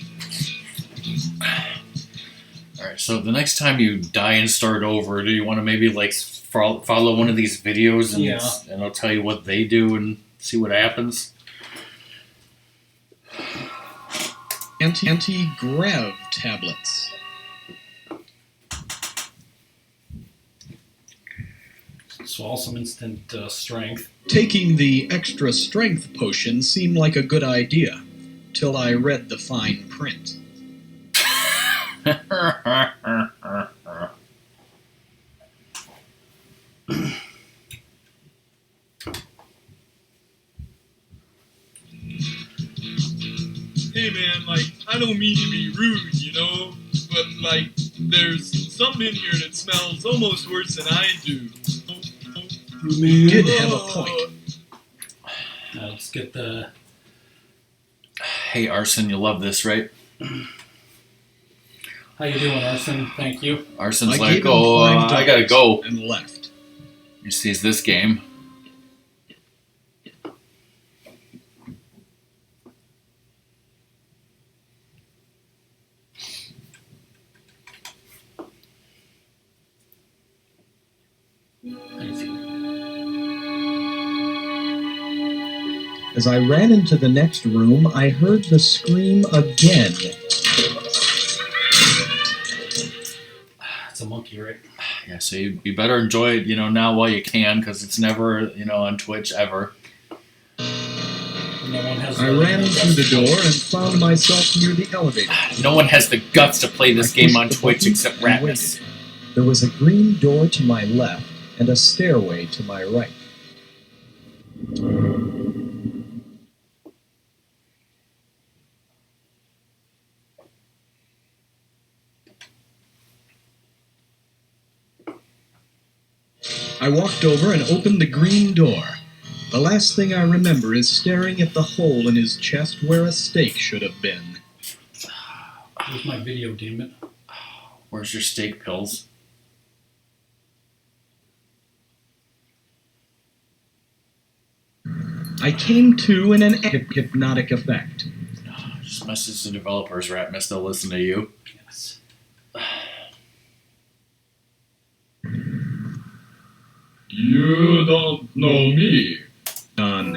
Alright, so the next time you die and start over, do you want to maybe like follow one of these videos and I'll tell you what they do and see what happens? Anti-grav tablets. Swallow some instant strength. Taking the extra strength potion seemed like a good idea, till I read the fine print. Hey man, like, I don't mean to be rude, you know, but like, there's something in here that smells almost worse than I do. You did have a point. Let's get the... Hey Arson, you love this, right? How you doing, Arson? Thank you. Arson's I like, gave him oh, $5 I gotta go. And left. He sees this game. As I ran into the next room, I heard the scream again. It's a monkey, right? Yeah, so you better enjoy it, now while you can, because it's never, on Twitch ever. No one has I ran through the door and found myself near the elevator. No one has the guts to play this game on Twitch except Ratmus. There was a green door to my left and a stairway to my right. I walked over and opened the green door. The last thing I remember is staring at the hole in his chest where a steak should have been. Where's my video, damn it? Where's your steak pills? I came to in an hypnotic effect. Just message the developers, Ratmus, they'll listen to you. Yes. You don't know me. Done.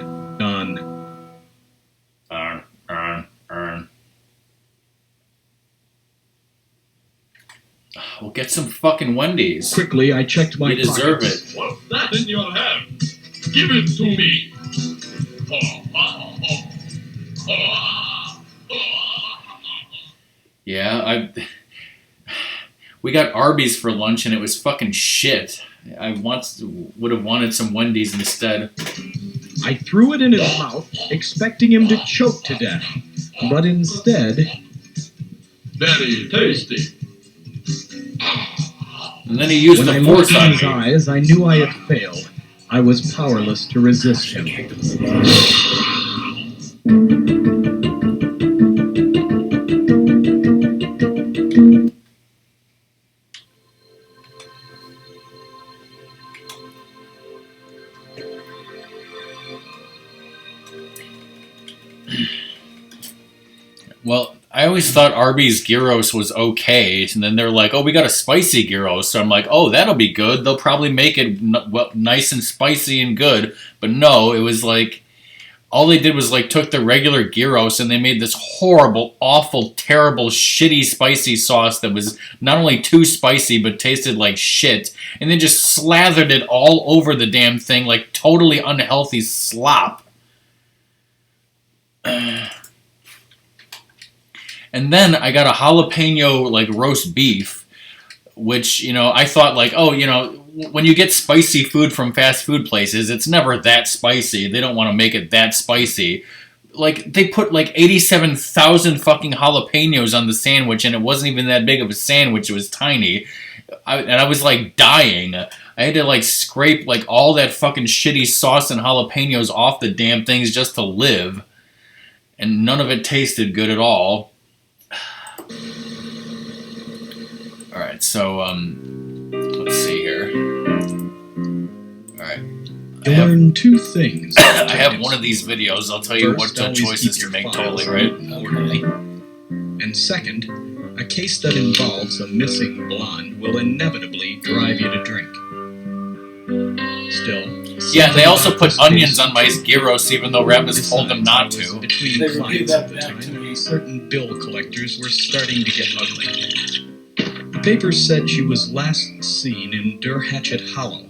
We'll get some fucking Wendy's. Quickly, I checked my You deserve pockets. it. What's that in your hand? Give it to me. Yeah, we got Arby's for lunch and it was fucking shit. I would have wanted some Wendy's instead. I threw it in his mouth, expecting him to choke to death. But instead... Very tasty. And then he used when the I force looked in on his me. eyes, I knew I had failed. I was powerless to resist him. Well, I always thought Arby's gyros was okay, and then they're like, "Oh, we got a spicy gyros," so I'm like, "Oh, that'll be good. They'll probably make it nice and spicy and good." But no, it was like all they did was like took the regular gyros and they made this horrible, awful, terrible, shitty spicy sauce that was not only too spicy but tasted like shit, and then just slathered it all over the damn thing like totally unhealthy slop. And then I got a jalapeno like roast beef, which, you know, I thought like, oh, you know, when you get spicy food from fast food places, it's never that spicy. They don't want to make it that spicy. Like, they put like 87,000 fucking jalapenos on the sandwich, and it wasn't even that big of a sandwich. It was tiny. And I was like dying. I had to like scrape like all that fucking shitty sauce and jalapenos off the damn things just to live. And none of it tasted good at all. Alright, so, let's see here. Alright. You learn two things. I have one of these videos. I'll tell you what choices to make totally, right? Okay. And second, a case that involves a missing blonde will inevitably drive you to drink. Still. Yeah, they also put onions on my gyros even though Ratmus told them not to. Between They clients repeat at the that back to time, me. certain bill collectors were starting to get ugly. The paper said she was last seen in Hatchet Hollow,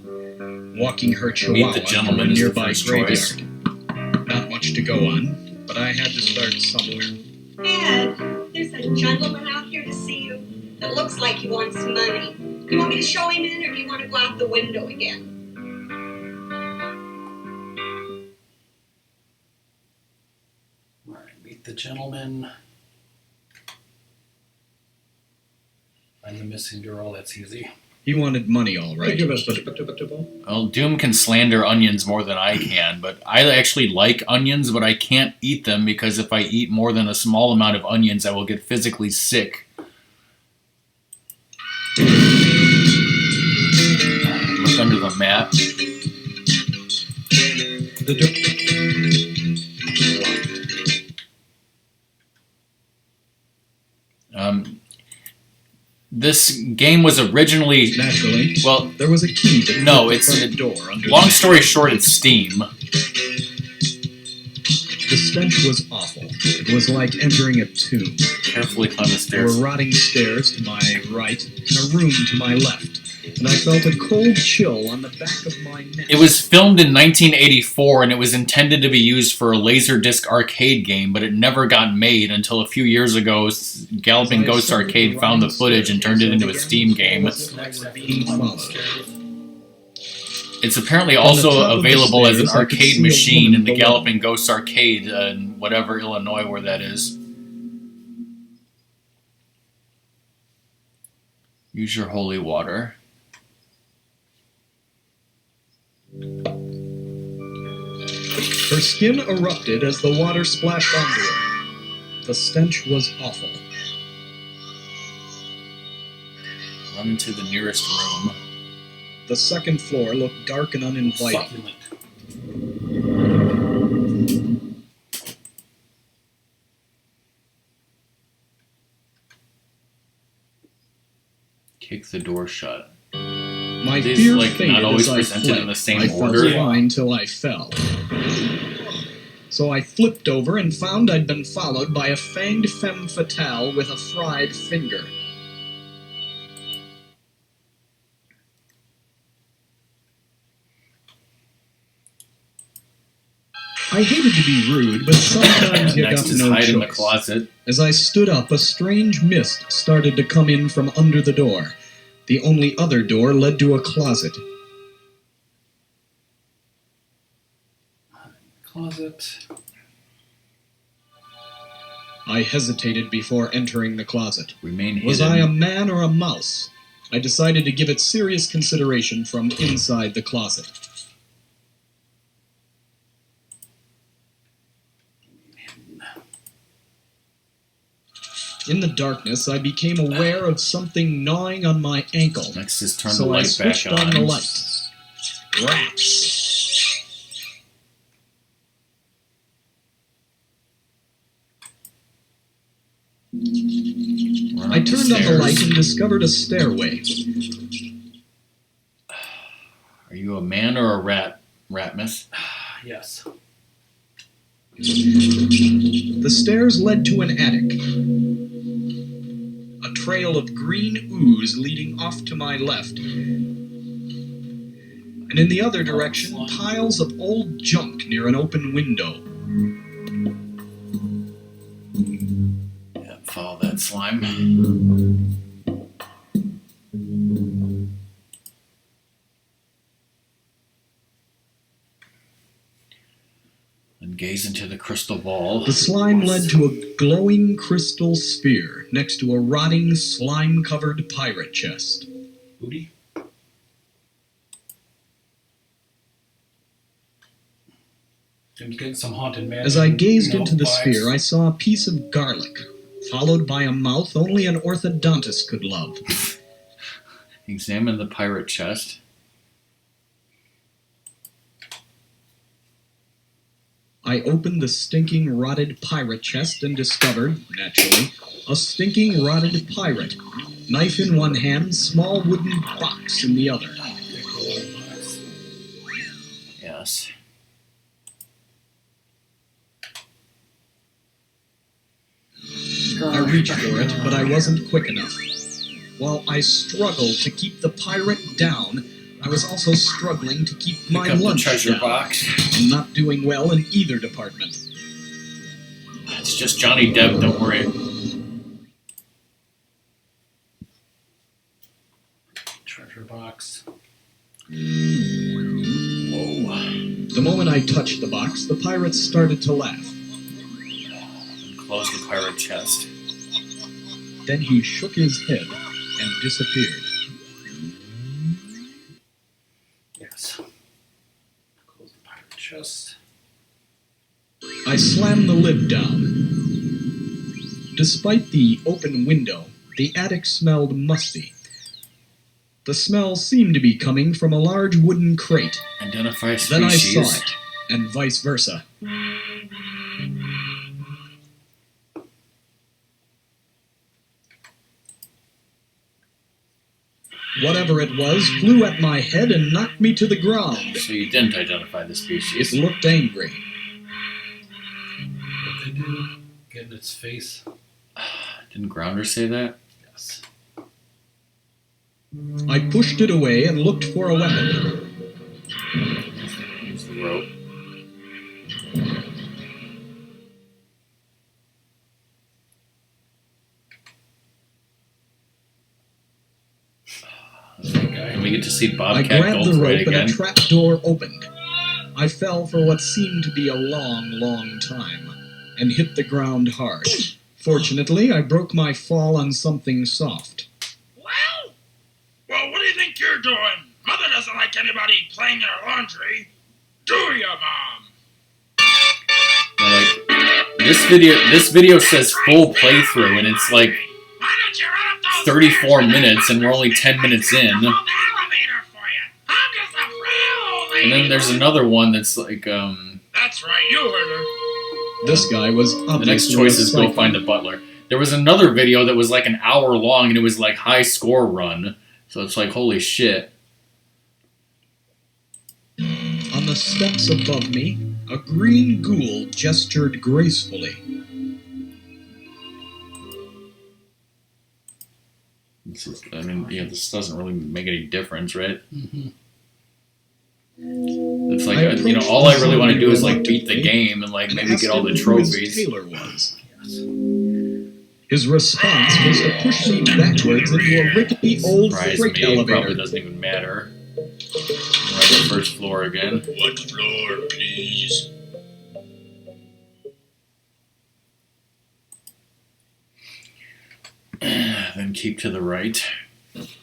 walking her chihuahua Meet the to a Gentleman is the nearby first choice. graveyard. Not much to go on, but I had to start somewhere. Ed, there's a gentleman out here to see you that looks like he wants money. You want me to show him in, or do you want to go out the window again? Alright, meet the gentleman. Find the missing girl, that's easy. He wanted money, all right. Well, Doom can slander onions more than I can, but I actually like onions, but I can't eat them because if I eat more than a small amount of onions, I will get physically sick. Look under the mat. This game was originally... Naturally, well, there was a key to no, the it's... front door under long the story short, it's Steam. The stench was awful. It was like entering a tomb. Carefully climb the There stairs. were rotting stairs to my right and a room to my left, and I felt a cold chill on the back of my neck. It was filmed in 1984 and it was intended to be used for a Laserdisc arcade game, but it never got made until a few years ago. Galloping Ghost Arcade found the footage and turned it into a Steam game. It's apparently also available as an arcade machine in the Galloping Ghost Arcade in whatever Illinois where that is. Use your holy water. Her skin erupted as the water splashed onto her. The stench was awful. Run into the nearest room. The second floor looked dark and uninviting. Succulent. Kick the door shut. My These, fear like, faded not always as I presented flipped. in the same I felt order. fine till I fell. So I flipped over and found I'd been followed by a fanged femme fatale with a fried finger. I hated to be rude, but sometimes you Next got is no hide in the choice. closet. As I stood up, a strange mist started to come in from under the door. The only other door led to a closet. Closet. I hesitated before entering the closet. Remain hidden. Was I a man or a mouse? I decided to give it serious consideration from inside the closet. In the darkness, I became aware of something gnawing on my ankle. Next is turn So the I light back switched on the on. light. Rats. Run I up turned on the stairs. light and discovered a stairway. Are you a man or a rat, Ratmus? Yes. The stairs led to an attic. A trail of green ooze leading off to my left. And in the other direction, piles of old junk near an open window. Yeah, follow that slime. And gaze into the crystal ball. The slime led to a glowing crystal sphere next to a rotting, slime-covered pirate chest. Booty. Tim's getting some haunted man. As I gazed into the sphere, I saw a piece of garlic, followed by a mouth only an orthodontist could love. Examine the pirate chest. I opened the stinking, rotted pirate chest and discovered, naturally, a stinking, rotted pirate. Knife in one hand, small wooden box in the other. Yes. I reached for it, but I wasn't quick enough. While I struggled to keep the pirate down, I was also struggling to keep my Pick up lunch the treasure down. box. I'm not doing well in either department. It's just Johnny Depp, don't worry. Treasure box. Whoa. The moment I touched the box, the pirate started to laugh. Close the pirate chest. Then he shook his head and disappeared. Yes. Close the pirate chest. I slammed the lid down. Despite the open window, the attic smelled musty. The smell seemed to be coming from a large wooden crate. Identify species. Then I saw it, and vice versa. Whatever it was flew at my head and knocked me to the ground. So you didn't identify the It species. looked angry. What they do? Get in its face. Didn't Grounder say that? Yes. I pushed it away and looked for a weapon. Use the rope. And we get to see I Bobcat grabbed the Goldthwait rope and again. a trap door opened. I fell for what seemed to be a long, long time and hit the ground hard. Fortunately, I broke my fall on something soft. Well, what do you think you're doing? Mother doesn't like anybody playing in her laundry. Do you, Mom? Like, this video says full playthrough, and it's like 34 minutes, and we're only 10 minutes in. And then there's another one that's like, That's right, you heard her. This guy was the obviously next choice is go psycho. find the butler. There was another video that was like an hour long, and it was like high score run. So it's like, holy shit. On the steps above me, a green ghoul gestured gracefully. This is, I mean, yeah, this doesn't really make any difference, right? Mm-hmm. It's like, all I really want to do is like beat the game and like maybe get all the trophies. Taylor was. His response was to push me backwards into a rickety old Surprise freight me, elevator. probably doesn't even matter. We're on the first floor again. What floor, please? Then keep to the right.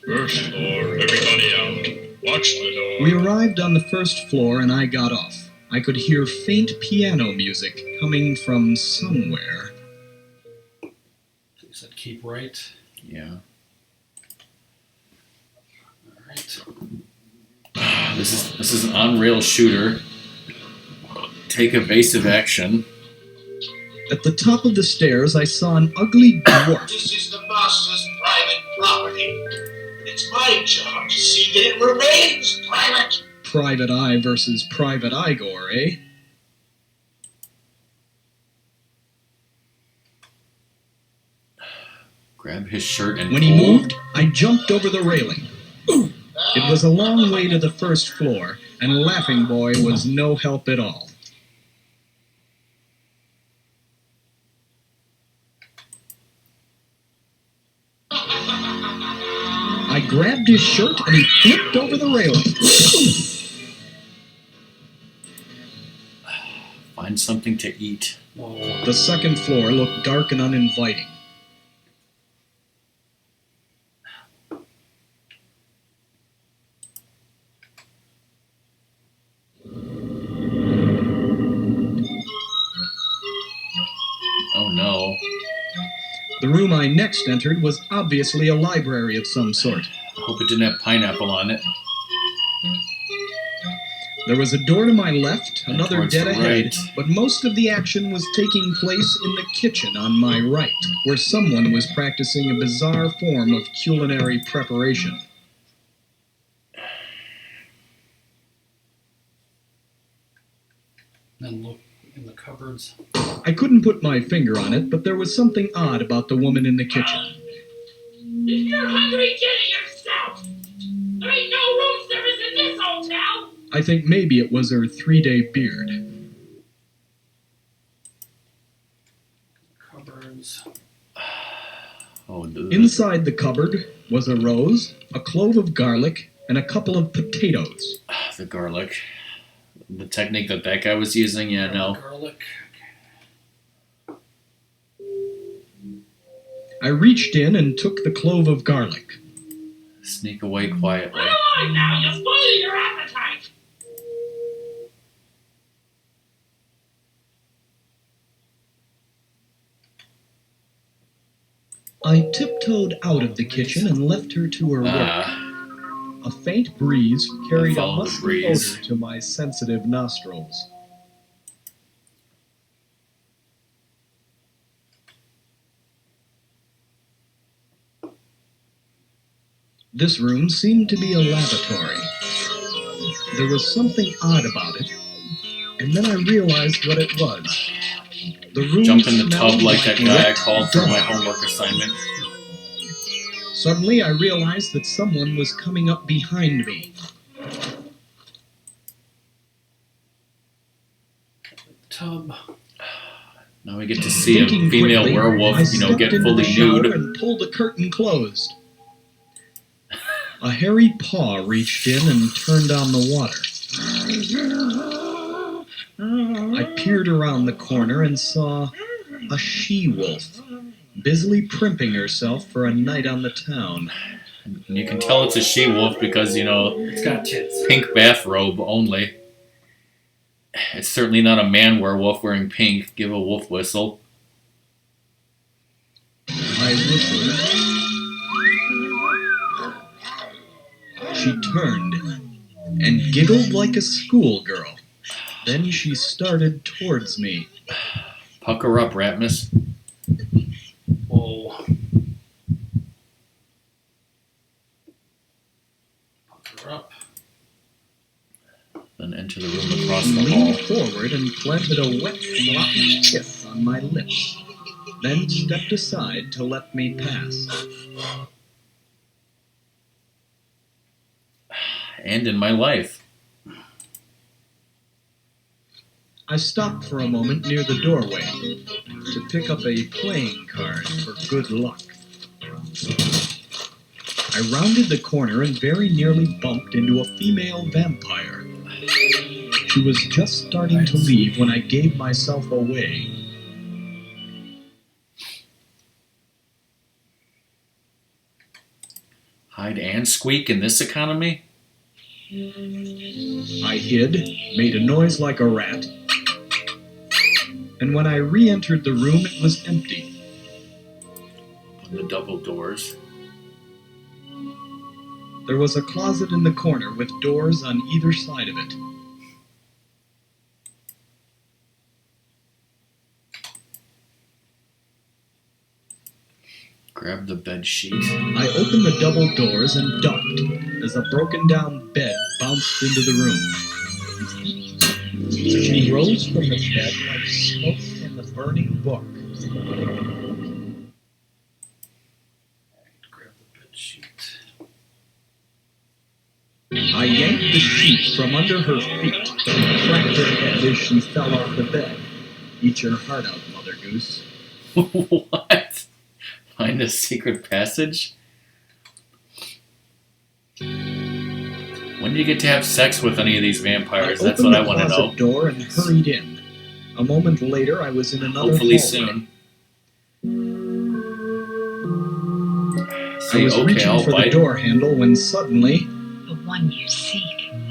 First floor, everybody out. Watch the door. We arrived on the first floor and I got off. I could hear faint piano music coming from somewhere. So you said keep right. Yeah. Alright. This is an on-rail shooter. Take evasive action. At the top of the stairs, I saw an ugly dwarf. This is the boss's private property. And it's my job to see that it remains private. Private Eye versus Private Igor, eh? Grab his shirt and When he moved, I jumped over the railing. It was a long way to the first floor, and Laughing Boy was no help at all. I grabbed his shirt and he flipped over the railing. Find something to eat. The second floor looked dark and uninviting. Oh no. The room I next entered was obviously a library of some sort. I hope it didn't have pineapple on it. There was a door to my left, another towards dead the ahead, right. but most of the action was taking place in the kitchen on my right, where someone was practicing a bizarre form of culinary preparation. Then look in the cupboards. I couldn't put my finger on it, but there was something odd about the woman in the kitchen. If you're hungry, get it yourself. There ain't no room service in this hotel. I think maybe it was her 3-day beard. Cupboards. Oh, Inside the cupboard was a rose, a clove of garlic, and a couple of potatoes. the garlic. The technique that guy was using, yeah, no. Garlic. I reached in and took the clove of garlic. Sneak away quietly. Run along now, you're spoiling your appetite. I tiptoed out of the kitchen and left her to her work. A faint breeze carried a musky odor to my sensitive nostrils. This room seemed to be a lavatory. There was something odd about it, and then I realized what it was. The room Jump in the smelled tub like that guy I wet called for dung. my homework assignment. Suddenly, I realized that someone was coming up behind me. Tub. Now we get to see a Thinking female quickly, werewolf, I get stepped into fully the shower nude. and pulled the curtain closed. A hairy paw reached in and turned on the water. I peered around the corner and saw a she-wolf, busily primping herself for a night on the town. And you can tell it's a she-wolf because, It's got tits. pink bathrobe only. It's certainly not a man werewolf wearing pink. Give a wolf whistle. I whistled. She turned and giggled like a schoolgirl. Then she started towards me. Pucker up, Ratmus. Whoa. Pucker up. Then enter the room across She the leaned hall. forward and planted a wet, sloppy kiss on my lips, then stepped aside to let me pass. And in my life. I stopped for a moment near the doorway to pick up a playing card for good luck. I rounded the corner and very nearly bumped into a female vampire. She was just starting to leave when I gave myself away. Hide and squeak in this economy? I hid, made a noise like a rat, and when I re-entered the room, it was empty. On the double doors. There was a closet in the corner with doors on either side of it. Grab the bed sheet. I opened the double doors and ducked as a broken-down bed bounced into the room. She rose from the bed like smoke from the burning book. From under her feet, cracked her head as she fell off the bed. Eat your heart out, Mother Goose. What? Find a secret passage? When do you get to have sex with any of these vampires? That's what I want to know. I opened the closet door and hurried in. A moment later, I was in another Hopefully hallway. soon. I was reaching for the door handle when suddenly... The one you seek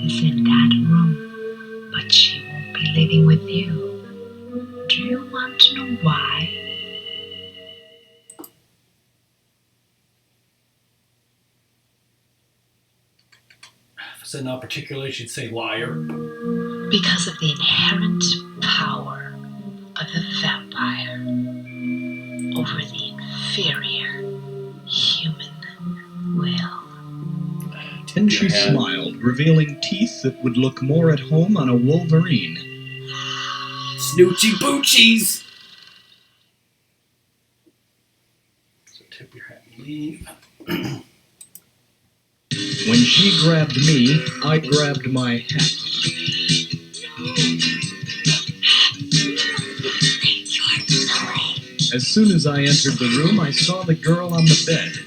is in that room, but she won't be living with you. Do you want to know why? If it's not particularly, she'd say liar. Because of the inherent power of the vampire over the inferior human will. Then she smiled, revealing teeth that would look more at home on a Wolverine. Snoochie Poochies! So tip your hat and leave. When she grabbed me, I grabbed my hat. As soon as I entered the room, I saw the girl on the bed.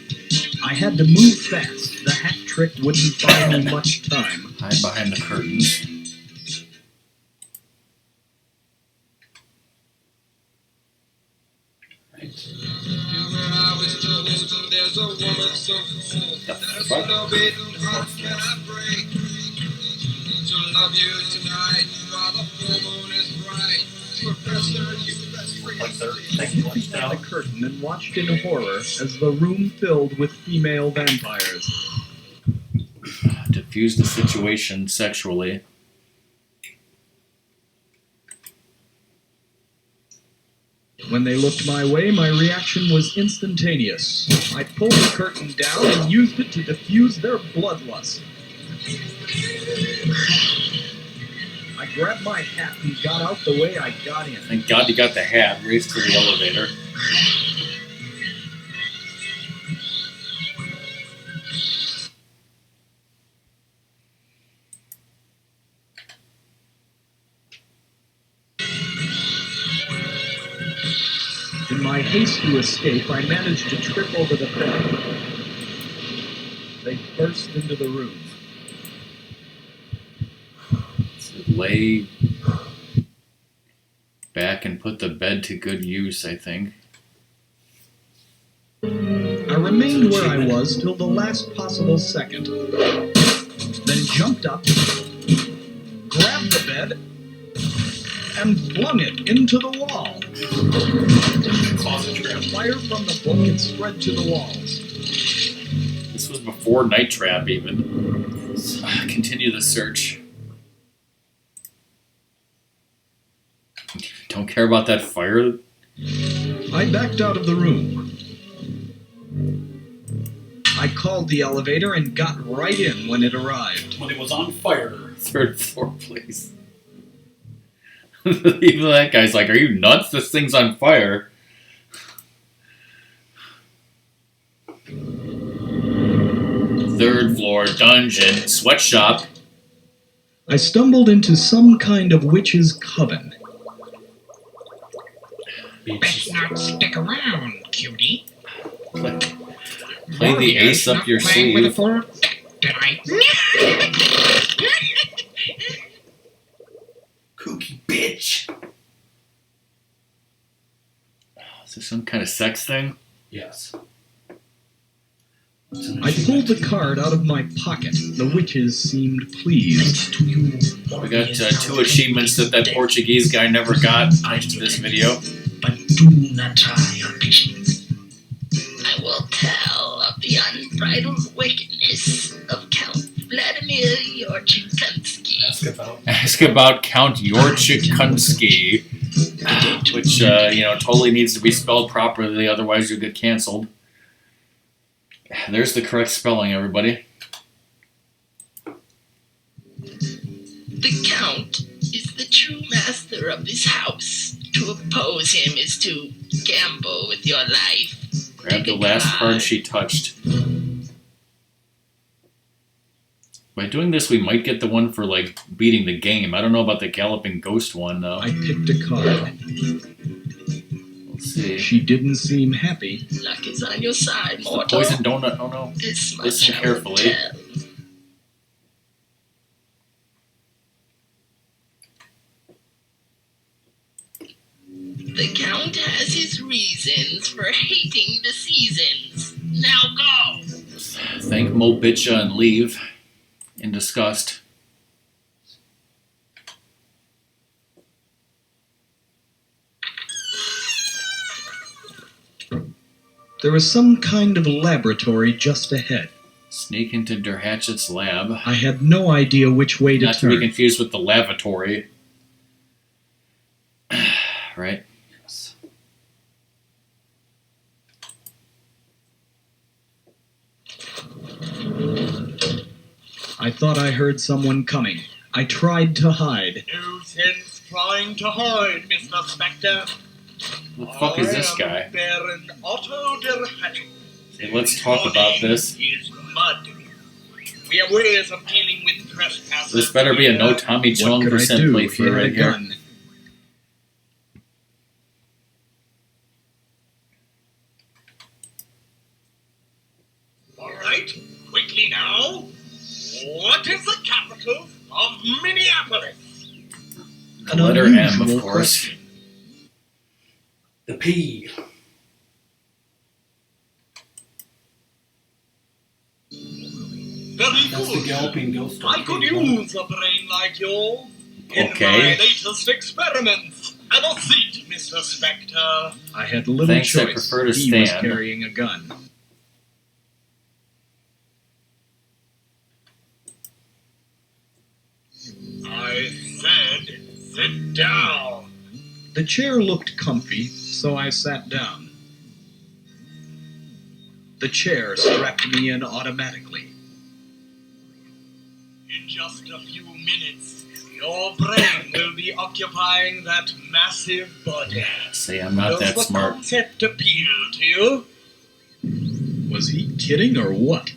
I had to move fast. The hat trick wouldn't buy me much time. Hide behind the curtains. I peeked behind the curtain and watched in horror as the room filled with female vampires. Diffuse the situation sexually. When they looked my way, my reaction was instantaneous. I pulled the curtain down and used it to diffuse their bloodlust. I grabbed my hat and got out the way I got in. Thank God you got the hat. Race to the elevator. In my haste to escape, I managed to trip over the bed. They burst into the room. So lay back and put the bed to good use, I think. I remained where I was till the last possible second. Then jumped up, grabbed the bed, and flung it into the wall. Fire from the book had spread to the walls. This was before Night Trap, even. Continue the search. Don't care about that fire. I backed out of the room. I called the elevator and got right in when it arrived. When it was on fire. Third floor, please. Even that guy's like, are you nuts? This thing's on fire. Third floor, dungeon, sweatshop. I stumbled into some kind of witch's coven. Best not stick around, cutie. Play the ace up your sleeve. With a full deck tonight. Kooky bitch. Is this some kind of sex thing? Yes. I pulled the card out of my pocket. The witches seemed pleased. We got 2 achievements that Portuguese guy never got thanks to this video. But do not try your patience. I will tell of the unbridled wickedness of Count Vladimir Yorchikunsky. Ask about Count Yorchikunsky, which, totally needs to be spelled properly, otherwise you'll get canceled. There's the correct spelling, everybody. The Count is the true master of this house. To oppose him is to gamble with your life. Grab the last card she touched. By doing this, we might get the one for, like, beating the game. I don't know about the Galloping Ghost one, though. I picked a card. Let's see. She didn't seem happy. Luck is on your side, The mortal. poison donut. Oh, no. This much Listen I will carefully. tell. The Count has his reasons for hating the seasons. Now go! Thank Mo Bitcha and leave in disgust. There was some kind of laboratory just ahead. Sneak into Der Hatchet's lab. I had no idea which way to Not to be turn. confused with the lavatory. Right? Yes. I thought I heard someone coming. I tried to hide. No sense trying to hide, Mr. Spectre. Who the fuck is this guy? Baron Otto der Hatchet. Hey, let's talk about this. Is mud. We have ways of dealing with trespassers. This better be a no Tommy What Chung could I percent do? He playthrough had a right here. gun. All right, quickly now. What is the capital of Minneapolis? The letter M, of unusual course. question. The P. Very That's the good. Galloping Ghost. I could use a brain like yours in Okay. my latest experiments. Have a seat, Mr. Spectre. I had little Thanks, I choice. prefer to He was stand. carrying a gun. I said, sit down. The chair looked comfy, so I sat down. The chair strapped me in automatically. In just a few minutes, your brain will be occupying that massive body. Say I'm not Does that the smart. concept appeal to you? Was he kidding or what?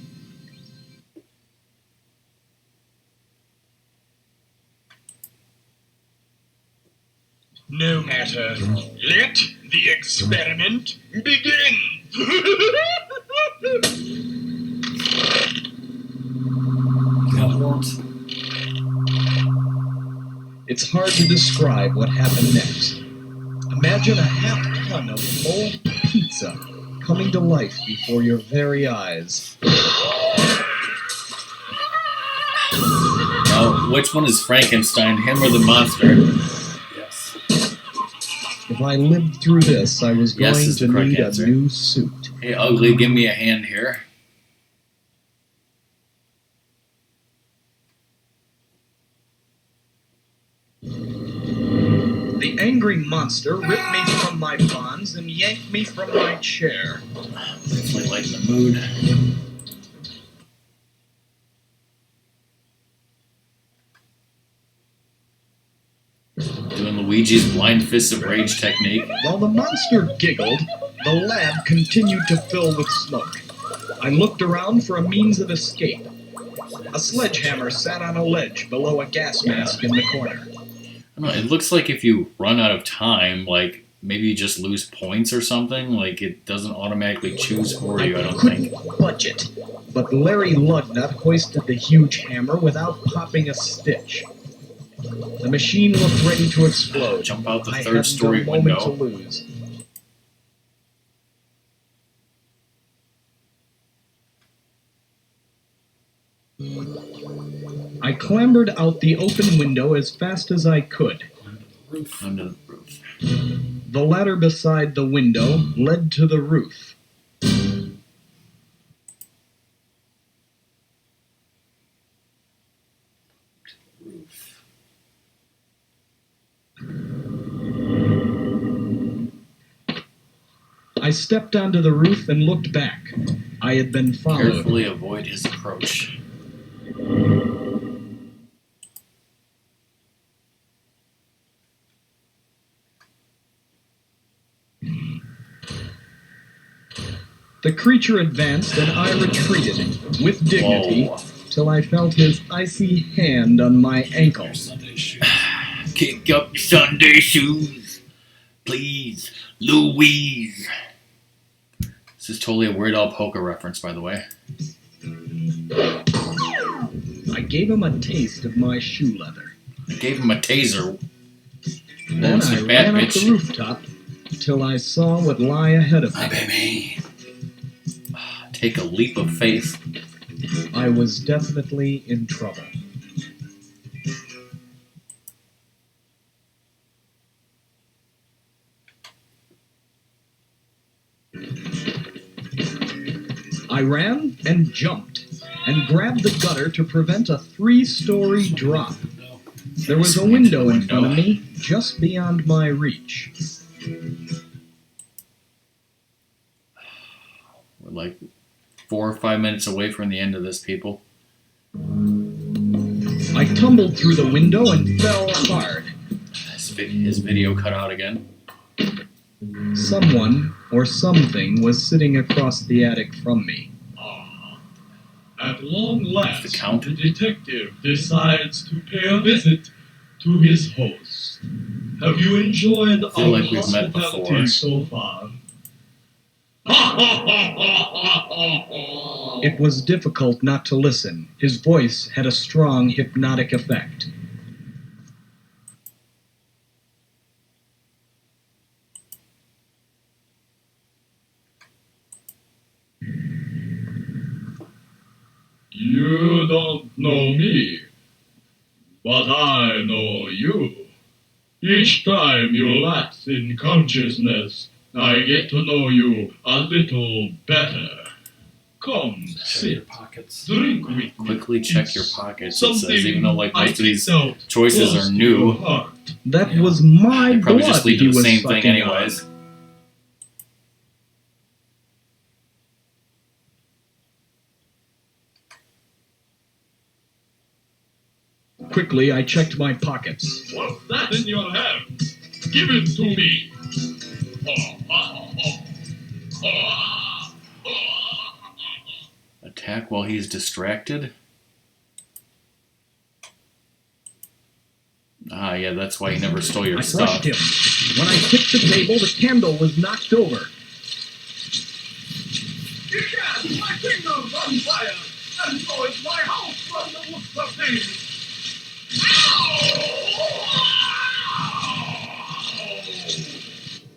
No matter. Let the experiment begin. Got warrants. It's hard to describe what happened next. Imagine a half ton of old pizza coming to life before your very eyes. Now, which one is Frankenstein, him or the monster? Yes. If I lived through this, I was Yes going is to the correct need answer. a new suit. Hey, Ugly, give me a hand here. The angry monster ripped me from my bonds and yanked me from my chair. Definitely lighten the mood. Doing Luigi's blind fists of rage technique. While the monster giggled, the lab continued to fill with smoke. I looked around for a means of escape. A sledgehammer sat on a ledge below a gas mask in the corner. I don't know, it looks like if you run out of time, like maybe you just lose points or something. Like it doesn't automatically choose for you, I don't couldn't think. budge it, but Larry Lugnut hoisted the huge hammer without popping a stitch. The machine looked ready to explode. Jump out the I third hadn't story a moment to window. lose. I clambered out the open window as fast as I could. Under the roof. The ladder beside the window led to the roof. I stepped onto the roof and looked back. I had been followed. Carefully avoid his approach. The creature advanced and I retreated, with dignity, Whoa. till I felt his icy hand on my ankle. Sunday shoes. Kick up your Sunday shoes, please, Louise. This is totally a Weird Al Polka reference, by the way. I gave him a taste of my shoe leather. I gave him a taser. Then I ran up the rooftop till I saw what lay ahead of me. My baby. Take a leap of faith. I was definitely in trouble. I ran and jumped and grabbed the gutter to prevent a 3-story drop. There was a window in front of me, just beyond my reach. We're like 4 or 5 minutes away from the end of this, people. I tumbled through the window and fell hard. His video cut out again. Someone or something was sitting across the attic from me. At long last, The Count? the detective decides to pay a visit to his host. Have you enjoyed I feel our like we've met hospitality before. so far? It was difficult not to listen. His voice had a strong hypnotic effect. You don't know me, but I know you. Each time you lapse in consciousness, I get to know you a little better. Come, sit, Pockets. drink with me. Quickly check your pockets. It Something says, even though like I most of these picked out choices close are to your new, heart. That was my they probably blood just lead he to the was same thing sucking anyways. on. Quickly, I checked my pockets. What's that in your hand? Give it to me. Attack while he's distracted? Ah, yeah, that's why he never stole your I stuff. crushed him. When I tipped the table, the candle was knocked over. My fingers on fire, and so is my house from the looks of things.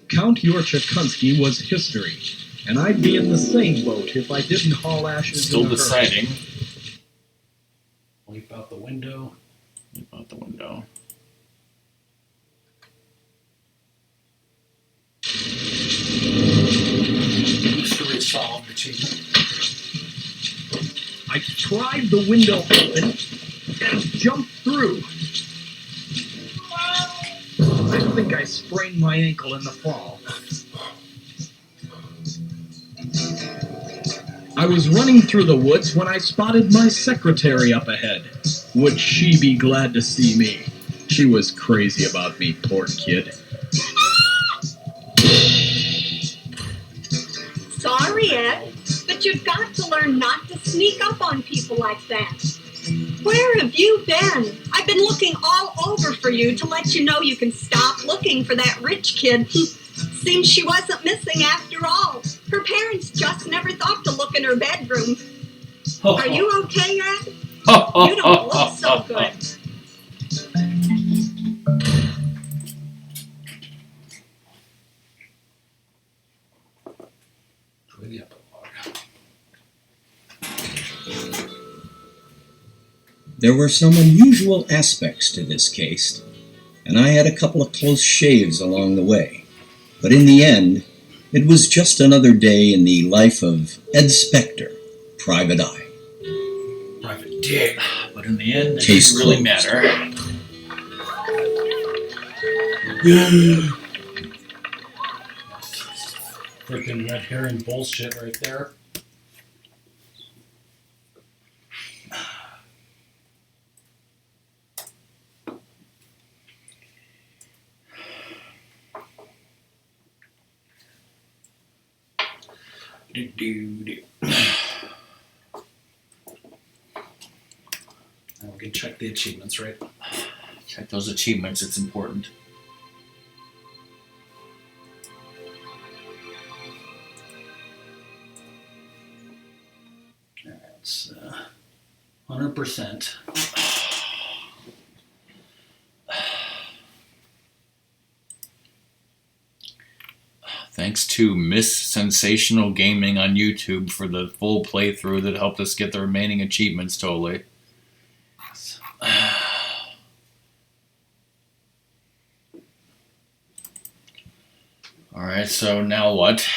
Count Yorchakunsky was history, and I'd be in the same boat if I didn't haul ashes Still in a hurry. deciding. Leap out the window. Leap out the window. Mystery solved achievement. I pried the window open and jumped through. I think I sprained my ankle in the fall. I was running through the woods when I spotted my secretary up ahead. Would she be glad to see me? She was crazy about me, poor kid. Sorry, Ed, but you've got to learn not to sneak up on people like that. Where have you been? I've been looking all over for you to let you know you can stop looking for that rich kid. Seems she wasn't missing after all. Her parents just never thought to look in her bedroom. Are you okay, Ed? You don't look so good. There were some unusual aspects to this case, and I had a couple of close shaves along the way. But in the end, it was just another day in the life of Ed Spectre, Private Eye. Private Dick. But in the end, it Case doesn't really closed. matter. Freaking red herring bullshit right there. check the achievements, right? Check those achievements, it's important. That's 100%. Thanks to Miss Sensational Gaming on YouTube for the full playthrough that helped us get the remaining achievements totally. Alright, so now what?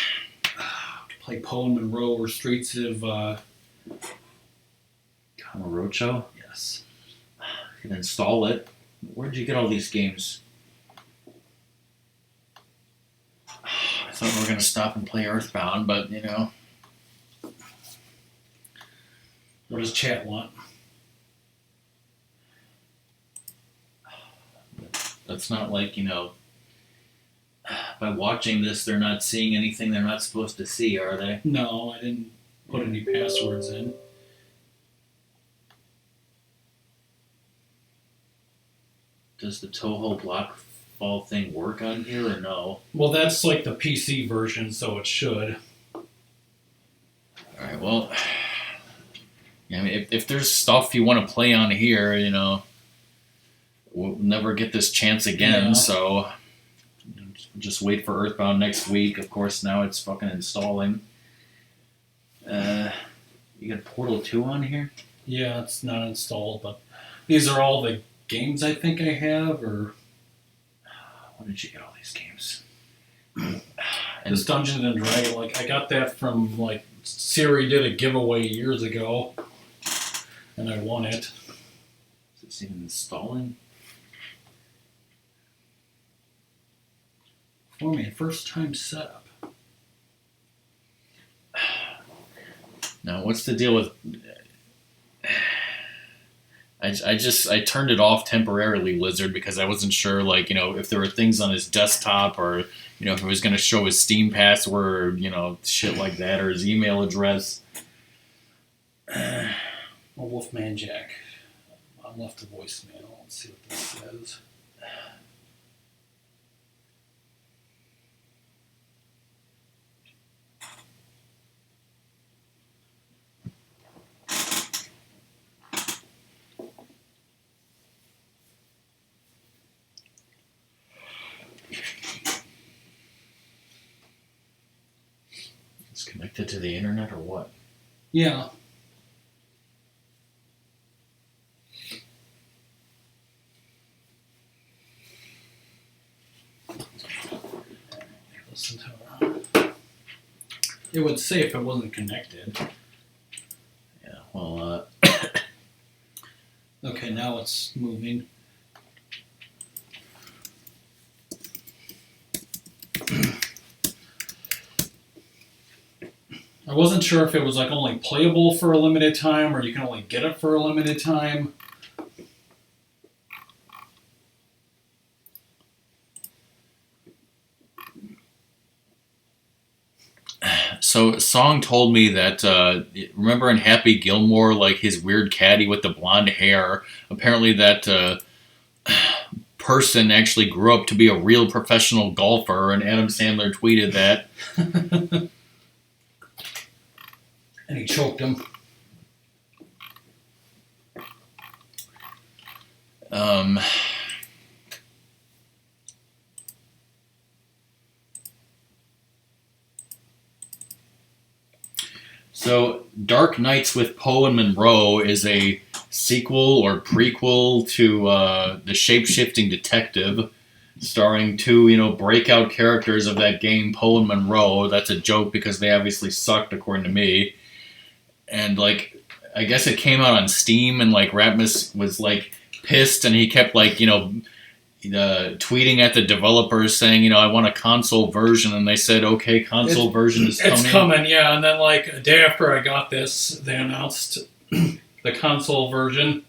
Play Poe and Munro or Streets of Kamurocho? Yes. You can install it. Where'd you get all these games? I thought we were going to stop and play Earthbound, but, you know. What does chat want? That's not like, you know, by watching this, they're not seeing anything they're not supposed to see, are they? No, I didn't put any passwords in. Does the Touhou block fall thing work on here or no? Well, that's like the PC version, so it should. Alright, well, yeah, I mean, if there's stuff you want to play on here, you know, we'll never get this chance again, Yeah. so just wait for Earthbound next week. Of course, now it's fucking installing. You got Portal 2 on here? Yeah, it's not installed, but these are all the games I think I have, or... When did you get all these games? This Dungeons and Dragons, like, I got that from, like, Siri did a giveaway years ago, and I won it. Is this even installing? For me, first time setup. Now, what's the deal with... I turned it off temporarily, Lizard, because I wasn't sure, like, you know, if there were things on his desktop or, you know, if it was going to show his Steam password, you know, shit like that, or his email address. Well, Wolfman Jack. I left a voicemail. Let's see what this says. It's connected to the internet or what? Yeah. Listen to it. It would say if it wasn't connected. Yeah, well, Okay, now it's moving. I wasn't sure if it was like only playable for a limited time or you can only get it for a limited time. So Song told me that, remember in Happy Gilmore, like his weird caddy with the blonde hair, apparently that person actually grew up to be a real professional golfer, and Adam Sandler tweeted that. And he choked him. So, Dark Nights with Poe and Munro is a sequel or prequel to The Shape-Shifting Detective, starring two, you know, breakout characters of that game, Poe and Munro. That's a joke because they obviously sucked, according to me. And, like, I guess it came out on Steam, and, like, Ratmus was, like, pissed, and he kept, like, you know, tweeting at the developers saying, you know, I want a console version, and they said, okay, console version is coming. It's coming, yeah. And then, like, a day after I got this, they announced the console version.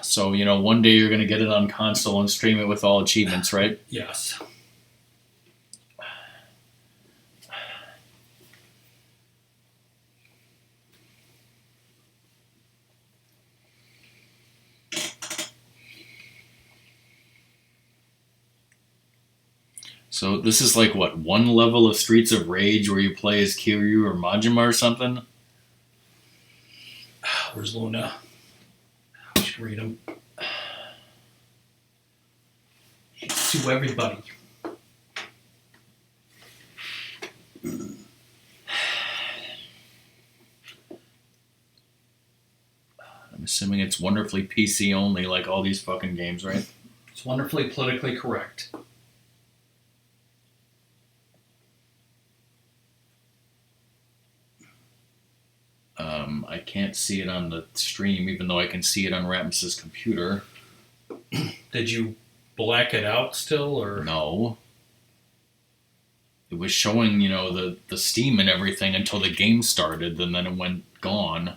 So, you know, one day you're going to get it on console and stream it with all achievements, right? Yes. So this is like, what, one level of Streets of Rage where you play as Kiryu or Majima or something? Where's Luna? We should read them. Sue everybody. I'm assuming it's wonderfully PC only, like all these fucking games, right? It's wonderfully politically correct. I can't see it on the stream, even though I can see it on Ratmus's computer. Did you black it out still, or no? It was showing, you know, the Steam and everything until the game started, and then it went gone.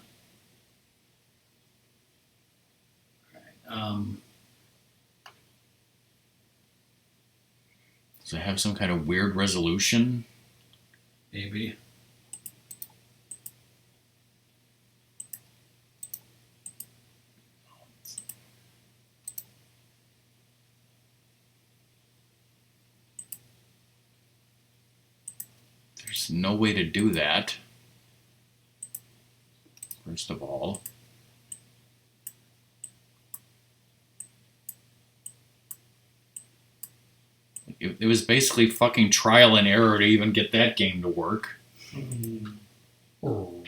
Does it have some kind of weird resolution? Maybe. There's no way to do that. First of all. It was basically fucking trial and error to even get that game to work. Oh.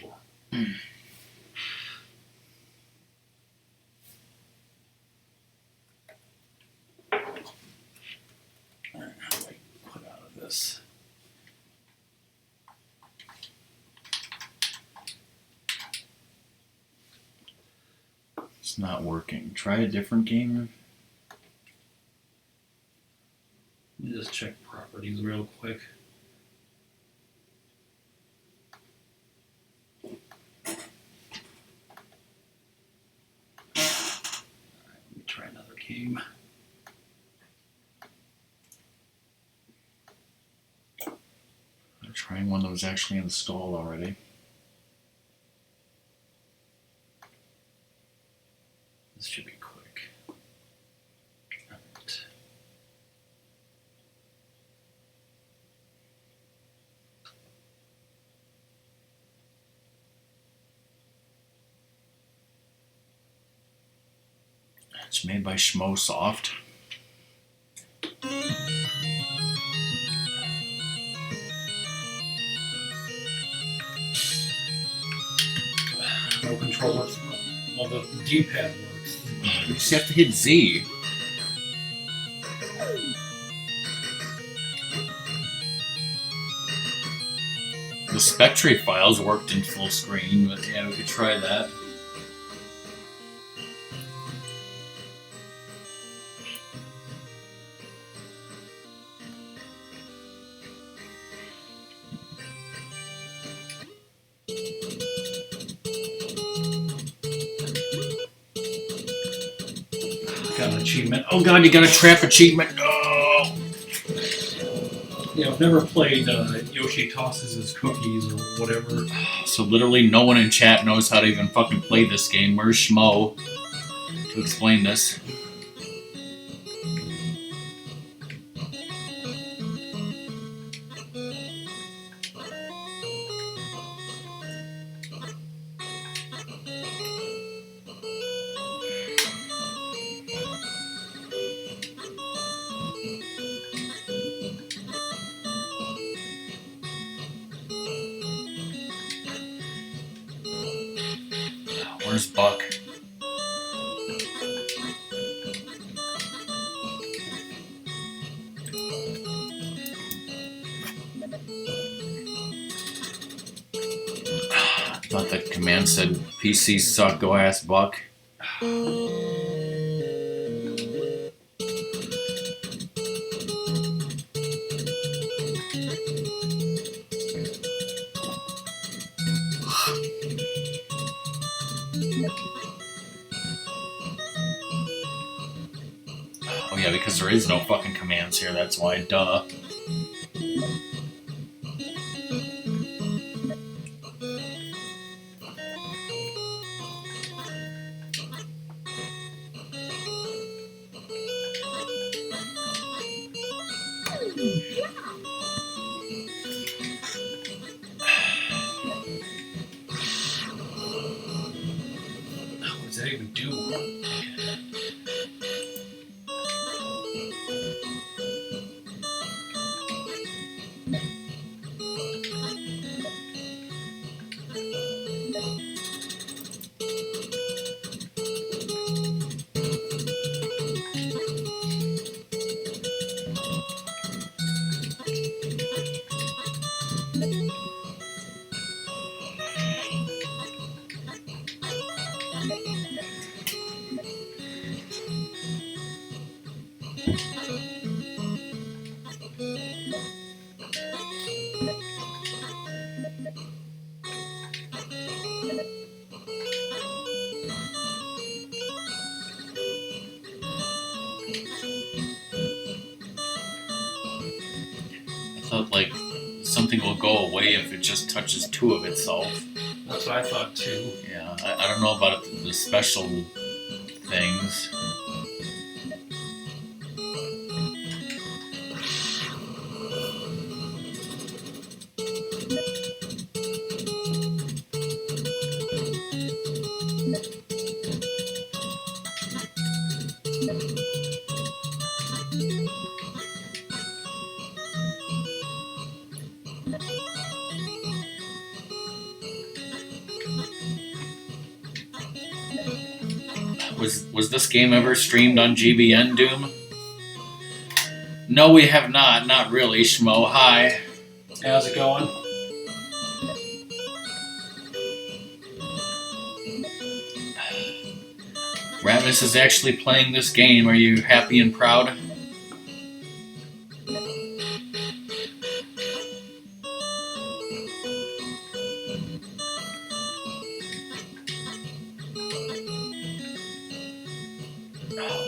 Alright, how do I put out of this? It's not working. Try a different game. Let me just check properties real quick. Alright, let me try another game. I'm trying one that was actually installed already. This should be quick. Alright. It's made by Schmosoft. No controller. Well, the D-pad works. You just have to hit Z. The Spectre files worked in full screen, but yeah, we could try that. Got an achievement. Oh god, you got a trap achievement! Oh! Yeah, I've never played Yoshi Tosses his cookies or whatever. So literally no one in chat knows how to even fucking play this game. Where's Schmo to explain this? Where's Buck? I thought that command said PC suck, go ask Buck. Oh yeah, because there is no fucking commands here, that's why, duh. do. I thought, like, something will go away if it just touches two of itself. That's what I thought too. Yeah, I don't know about the special things. Was this game ever streamed on GBN, Doom? No, we have not. Not really, Schmo. Hi. How's it going? Ratmus is actually playing this game. Are you happy and proud?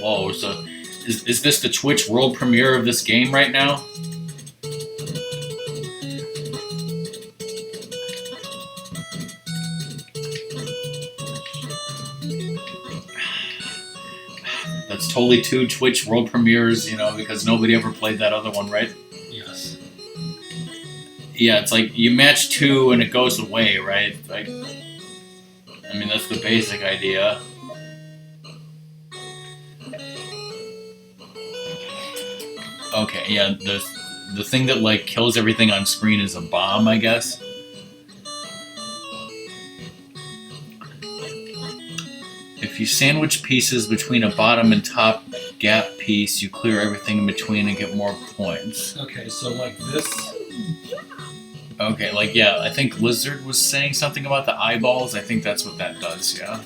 Whoa, so is this the Twitch world premiere of this game right now? That's totally two Twitch world premieres, you know, because nobody ever played that other one, right? Yes. Yeah, it's like you match two and it goes away, right? Like, I mean, that's the basic idea. Okay, yeah, the thing that, like, kills everything on screen is a bomb, I guess. If you sandwich pieces between a bottom and top gap piece, you clear everything in between and get more points. Okay, so like this. Okay, like, yeah, I think Lizard was saying something about the eyeballs. I think that's what that does, yeah.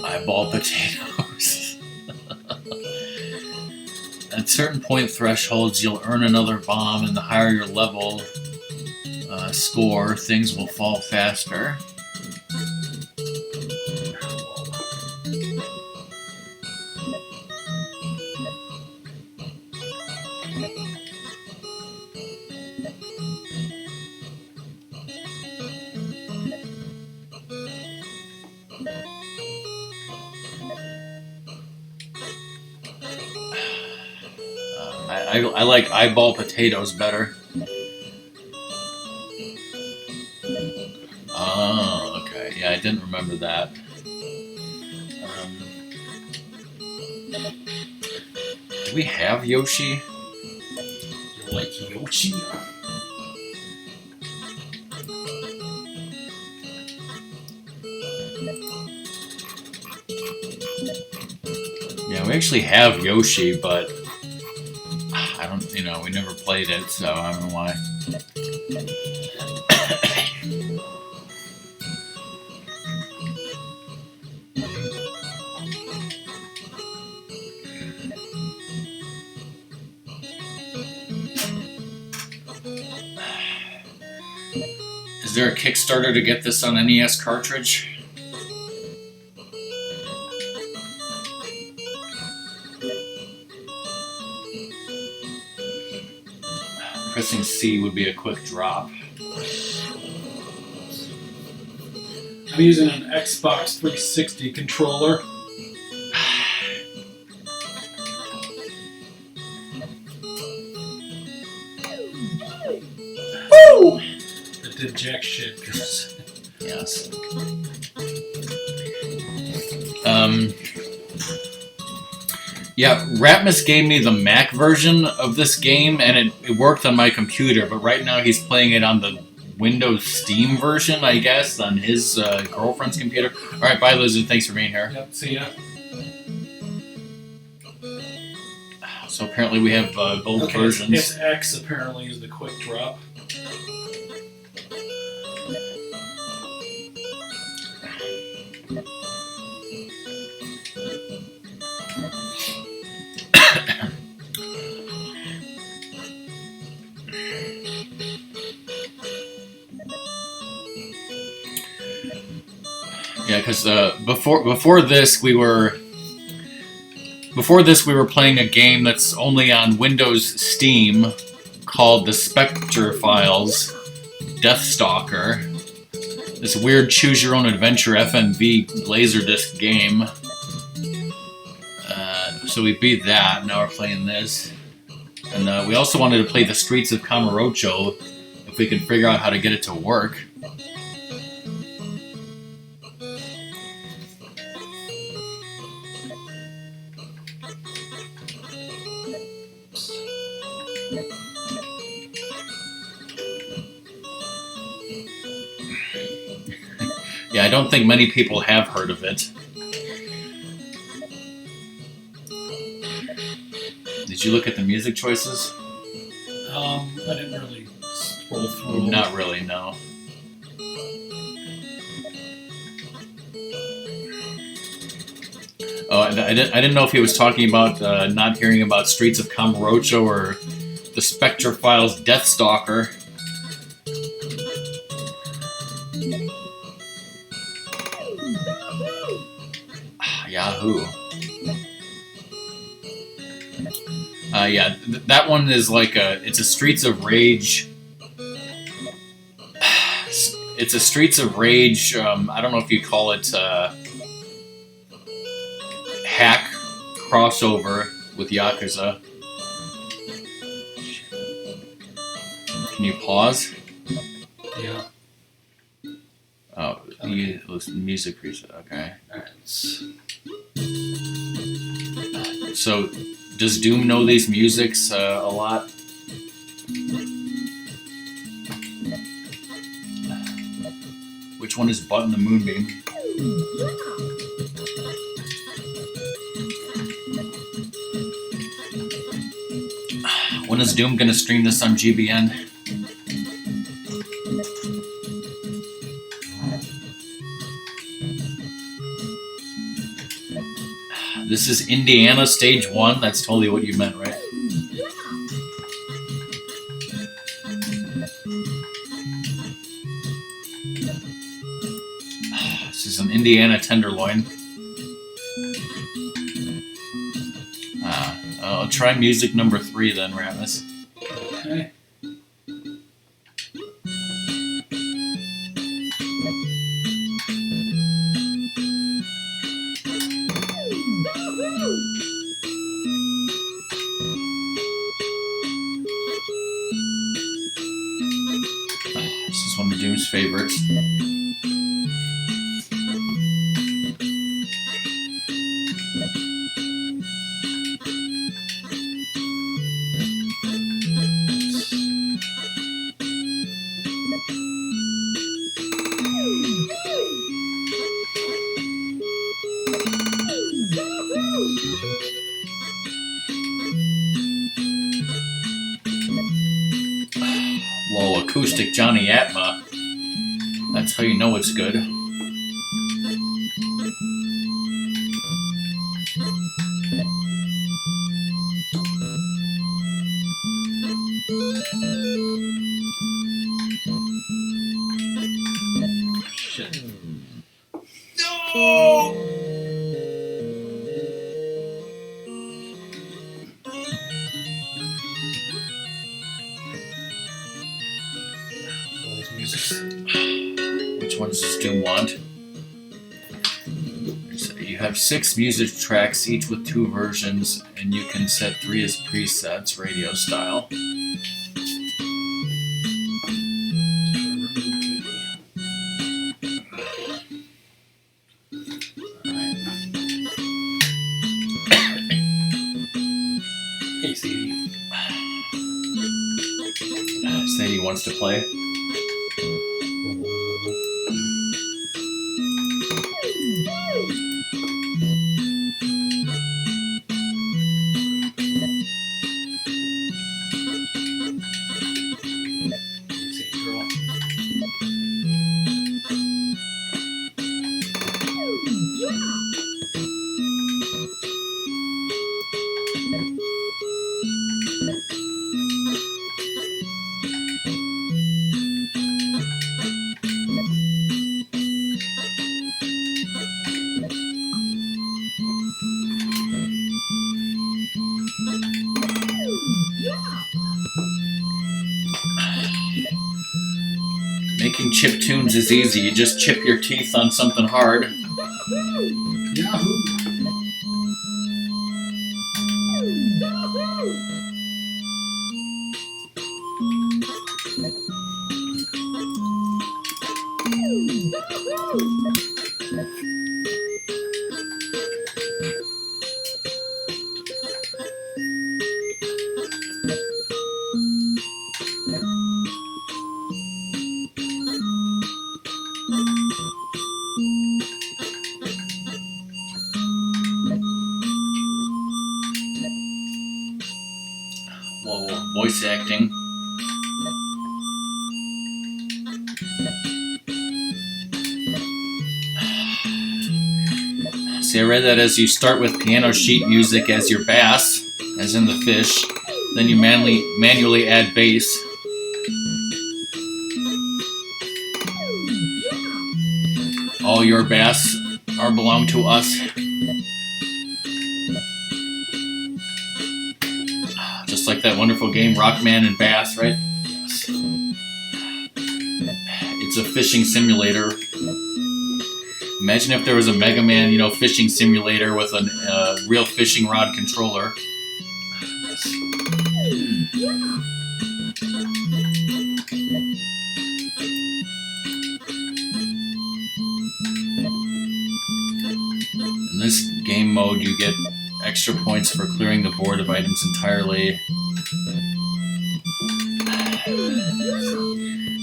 Eyeball potatoes. At certain point thresholds, you'll earn another bomb, and the higher your level score, things will fall faster. I like eyeball potatoes better. Oh, okay. Yeah, I didn't remember that. Do we have Yoshi? You like Yoshi? Yeah, we actually have Yoshi, but I don't, you know, we never played it, so I don't know why. Is there a Kickstarter to get this on NES cartridge? Pressing C would be a quick drop. I'm using an Xbox 360 controller. Woo! That did jack shit. Yes. Yeah, Ratmus gave me the Mac version of this game, and it worked on my computer, but right now he's playing it on the Windows Steam version, I guess, on his girlfriend's computer. Alright, bye, Lizard. Thanks for being here. Yep, see ya. So apparently we have both versions. It's X apparently is the quick drop. Yeah, because before this we were playing a game that's only on Windows Steam called the Spectre Files Deathstalker. This weird choose-your-own-adventure FMV Laserdisc game. So we beat that. Now we're playing this, and we also wanted to play the Streets of Kamurocho if we could figure out how to get it to work. Yeah, I don't think many people have heard of it. Did you look at the music choices? I didn't really scroll through. Not really, no. Oh, I didn't know if he was talking about not hearing about Streets of Kamurocho or the Spectre Files Deathstalker. Yahoo. Yeah, that one is like it's a Streets of Rage. It's a Streets of Rage, I don't know if you call it hack crossover with Yakuza. Can you pause? Yeah. Oh, music preset, okay. So, does Doom know these musics a lot? Which one is Button the Moonbeam? When is Doom gonna stream this on GBN? This is Indiana Stage 1? That's totally what you meant, right? This is an Indiana Tenderloin. I'll try music number 3 then, Ratmus. Okay. This is one of Doom's favorites. Whoa, acoustic Johnny Atma. That's how you know it's good. Which one does this Doom want? So you have 6 music tracks, each with 2 versions, and you can set 3 as presets, radio style. Hey, Sadie. Sadie wants to play. Making chip tunes is easy. You just chip your teeth on something hard. Yahoo! Whoa, voice acting. See, I read that as you start with piano sheet music as your bass, as in the fish, then you manually add bass. All your bass belong to us. Just like that wonderful game, Rockman and Bass, right? Yes. It's a fishing simulator. Imagine if there was a Mega Man, fishing simulator with a real fishing rod controller. In this game mode, you get extra points for clearing the board of items entirely.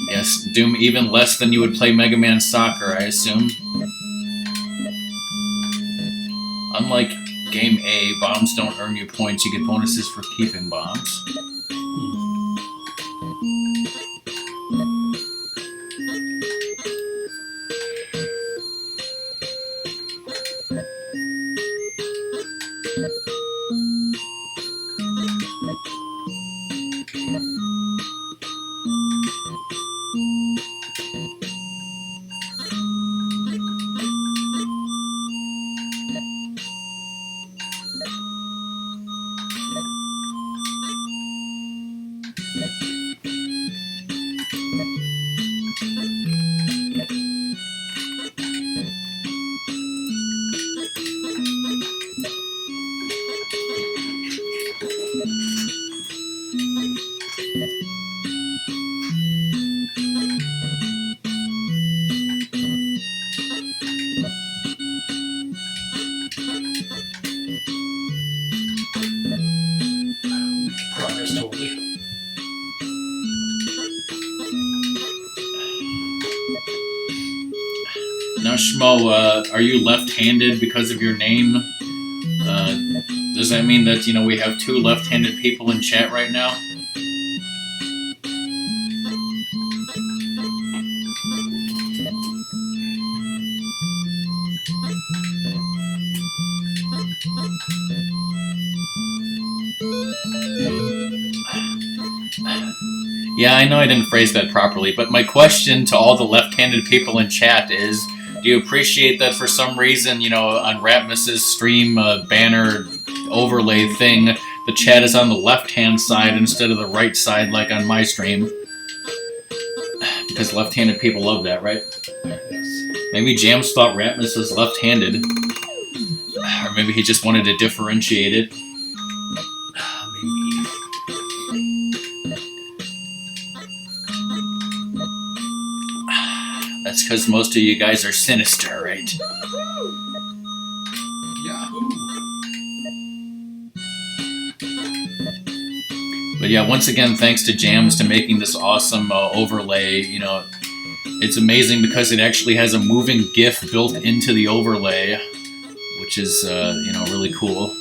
Yes, Doom even less than you would play Mega Man Soccer, I assume. Unlike Game A, bombs don't earn you points, you get bonuses for keeping bombs. Progress totally. Now, Schmo, are you left-handed because of your name? Does that mean that, we have 2 left-handed people in chat right now? Yeah, I know I didn't phrase that properly, but my question to all the left-handed people in chat is, do you appreciate that for some reason, on Ratmus's stream banner overlay thing, the chat is on the left-hand side instead of the right side like on my stream? Because left-handed people love that, right? Yes. Maybe Jams thought Ratmus was left-handed. Or maybe he just wanted to differentiate it. Maybe. That's because most of you guys are sinister, right? Yahoo! But yeah, once again, thanks to Jams to making this awesome overlay. You know, it's amazing because it actually has a moving GIF built into the overlay, which is, you know, really cool.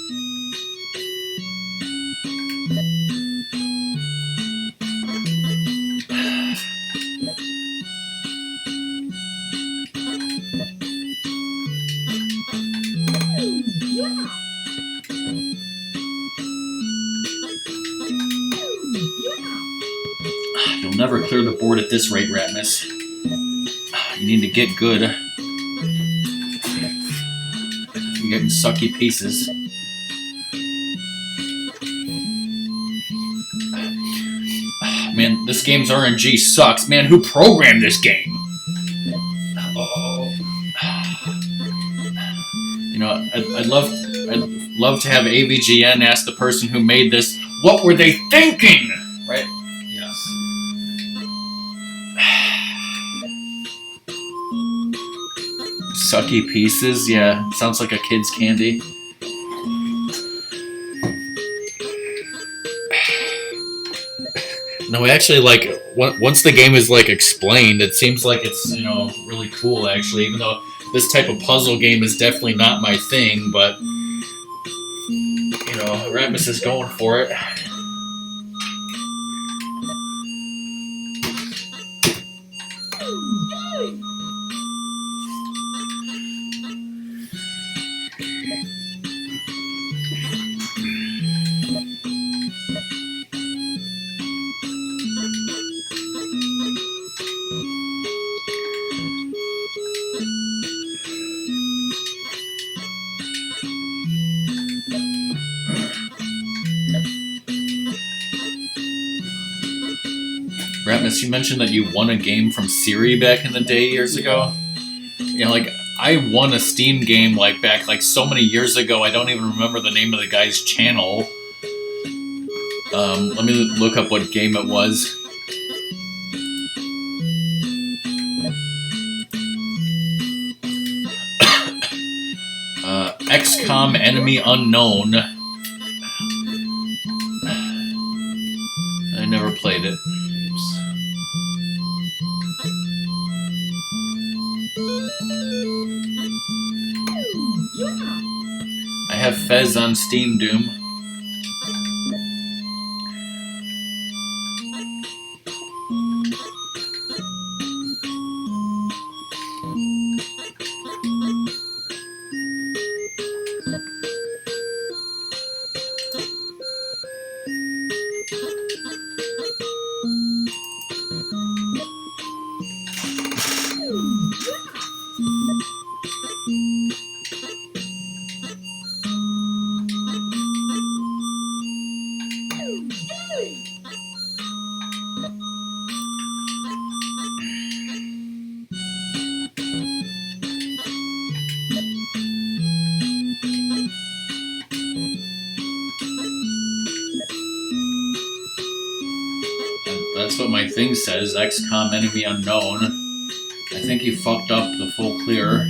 You'll never clear the board at this rate, Ratmus. You need to get good. You're getting sucky pieces. Man, this game's RNG sucks. Man, who programmed this game? You know, I'd love to have AVGN ask the person who made this, what were they thinking? Right? Yes. Sucky pieces? Yeah, sounds like a kid's candy. No, actually, like, once the game is, like, explained, it seems like it's, you know, really cool, actually, even though this type of puzzle game is definitely not my thing, but, you know, Ratmus is going for it. Ratmus, you mentioned that you won a game from Siri back in the day years ago. You know, like, I won a Steam game, like, back, like, so many years ago, I don't even remember the name of the guy's channel. Let me look up what game it was. XCOM Enemy Unknown. I never played it. I have Fez on Steam Doom. That's what my thing says, XCOM Enemy Unknown. I think you fucked up the full clear.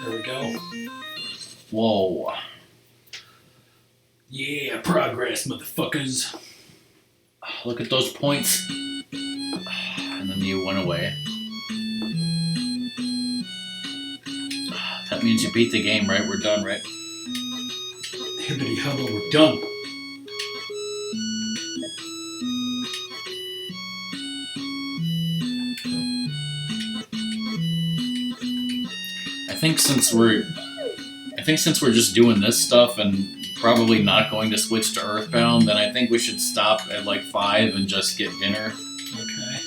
There we go. Whoa. Yeah, progress, motherfuckers. Look at those points. And then you went away. That means you beat the game, right? We're done, right? Hibbity hubba, we're done. I think since we're just doing this stuff and probably not going to switch to Earthbound, then I think we should stop at like 5 and just get dinner. Okay.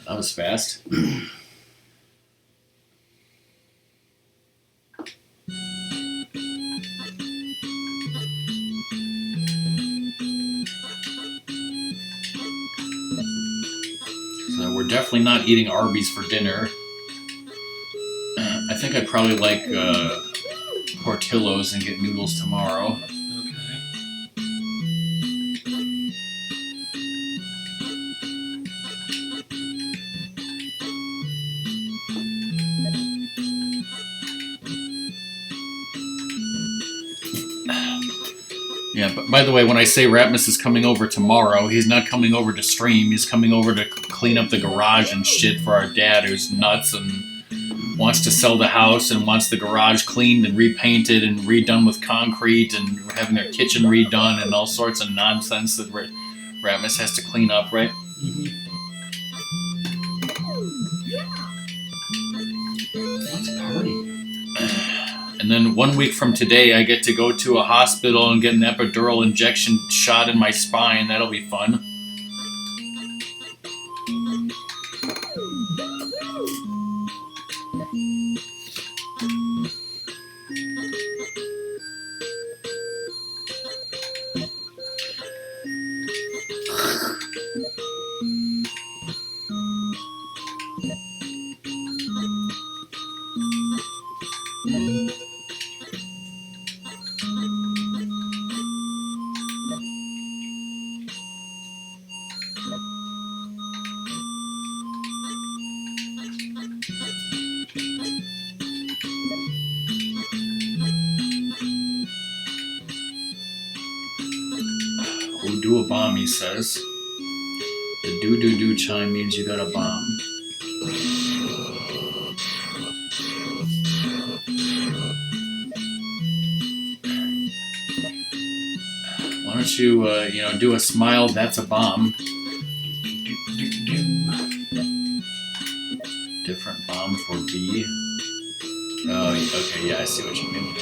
That was fast. we're definitely not eating Arby's for dinner. I think I'd probably like Portillo's and get noodles tomorrow. Yeah, but by the way, when I say Ratmus is coming over tomorrow, he's not coming over to stream. He's coming over to clean up the garage and shit for our dad, who's nuts and wants to sell the house and wants the garage cleaned and repainted and redone with concrete, and we're having their kitchen redone and all sorts of nonsense that Ratmus has to clean up, right? Mm-hmm. Let's party. And then 1 week from today, I get to go to a hospital and get an epidural injection shot in my spine. That'll be fun. Do a bomb, he says. The do-do-do chime means you got a bomb. Why don't you, do a smile, that's a bomb. Different bomb for B. Oh, okay, yeah, I see what you mean.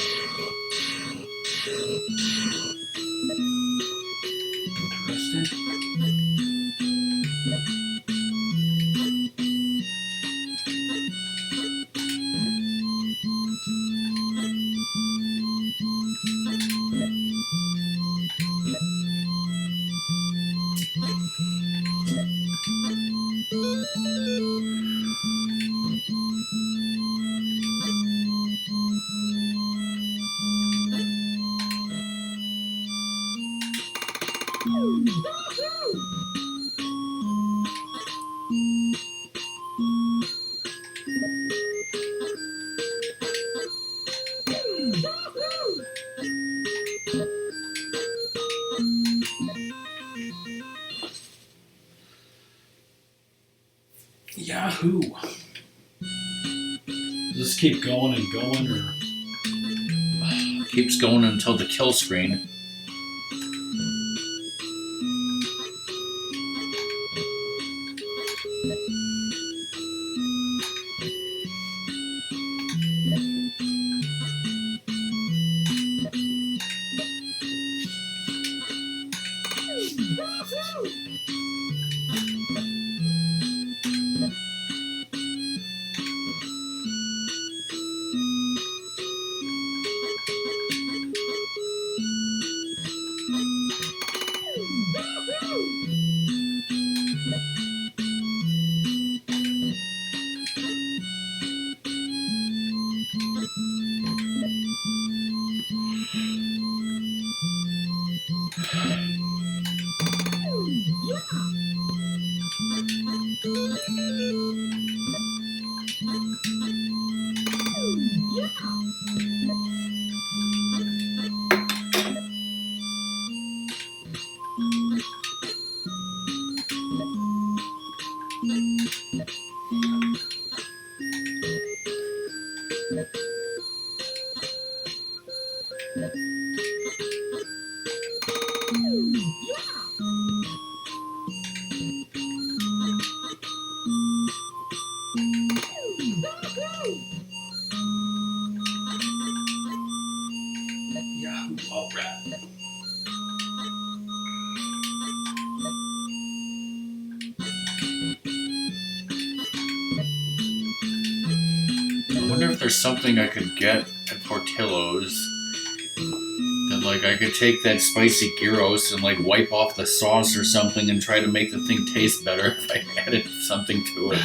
Yahoo! Does this keep going and going, or keeps going until the kill screen? I wonder if there's something I could get at Portillo's that Like, I could take that spicy gyros and, like, wipe off the sauce or something and try to make the thing taste better if I added something to it.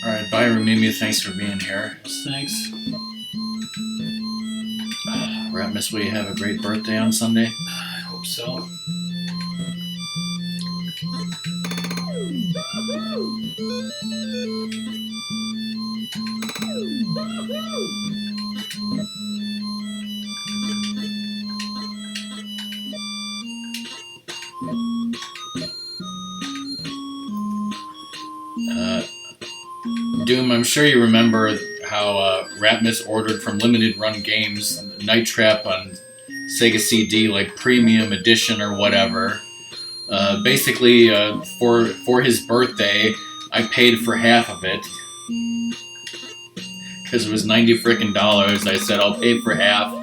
Alright, bye, Ramimia. Thanks for being here. Thanks. Ratmus, will you have a great birthday on Sunday? I hope so. Doom, I'm sure you remember how Ratmus ordered from Limited Run Games Night Trap on Sega CD, like Premium Edition or whatever. Basically, for his birthday, I paid for half of it. Because it was $90 frickin' dollars. I said, I'll pay for half.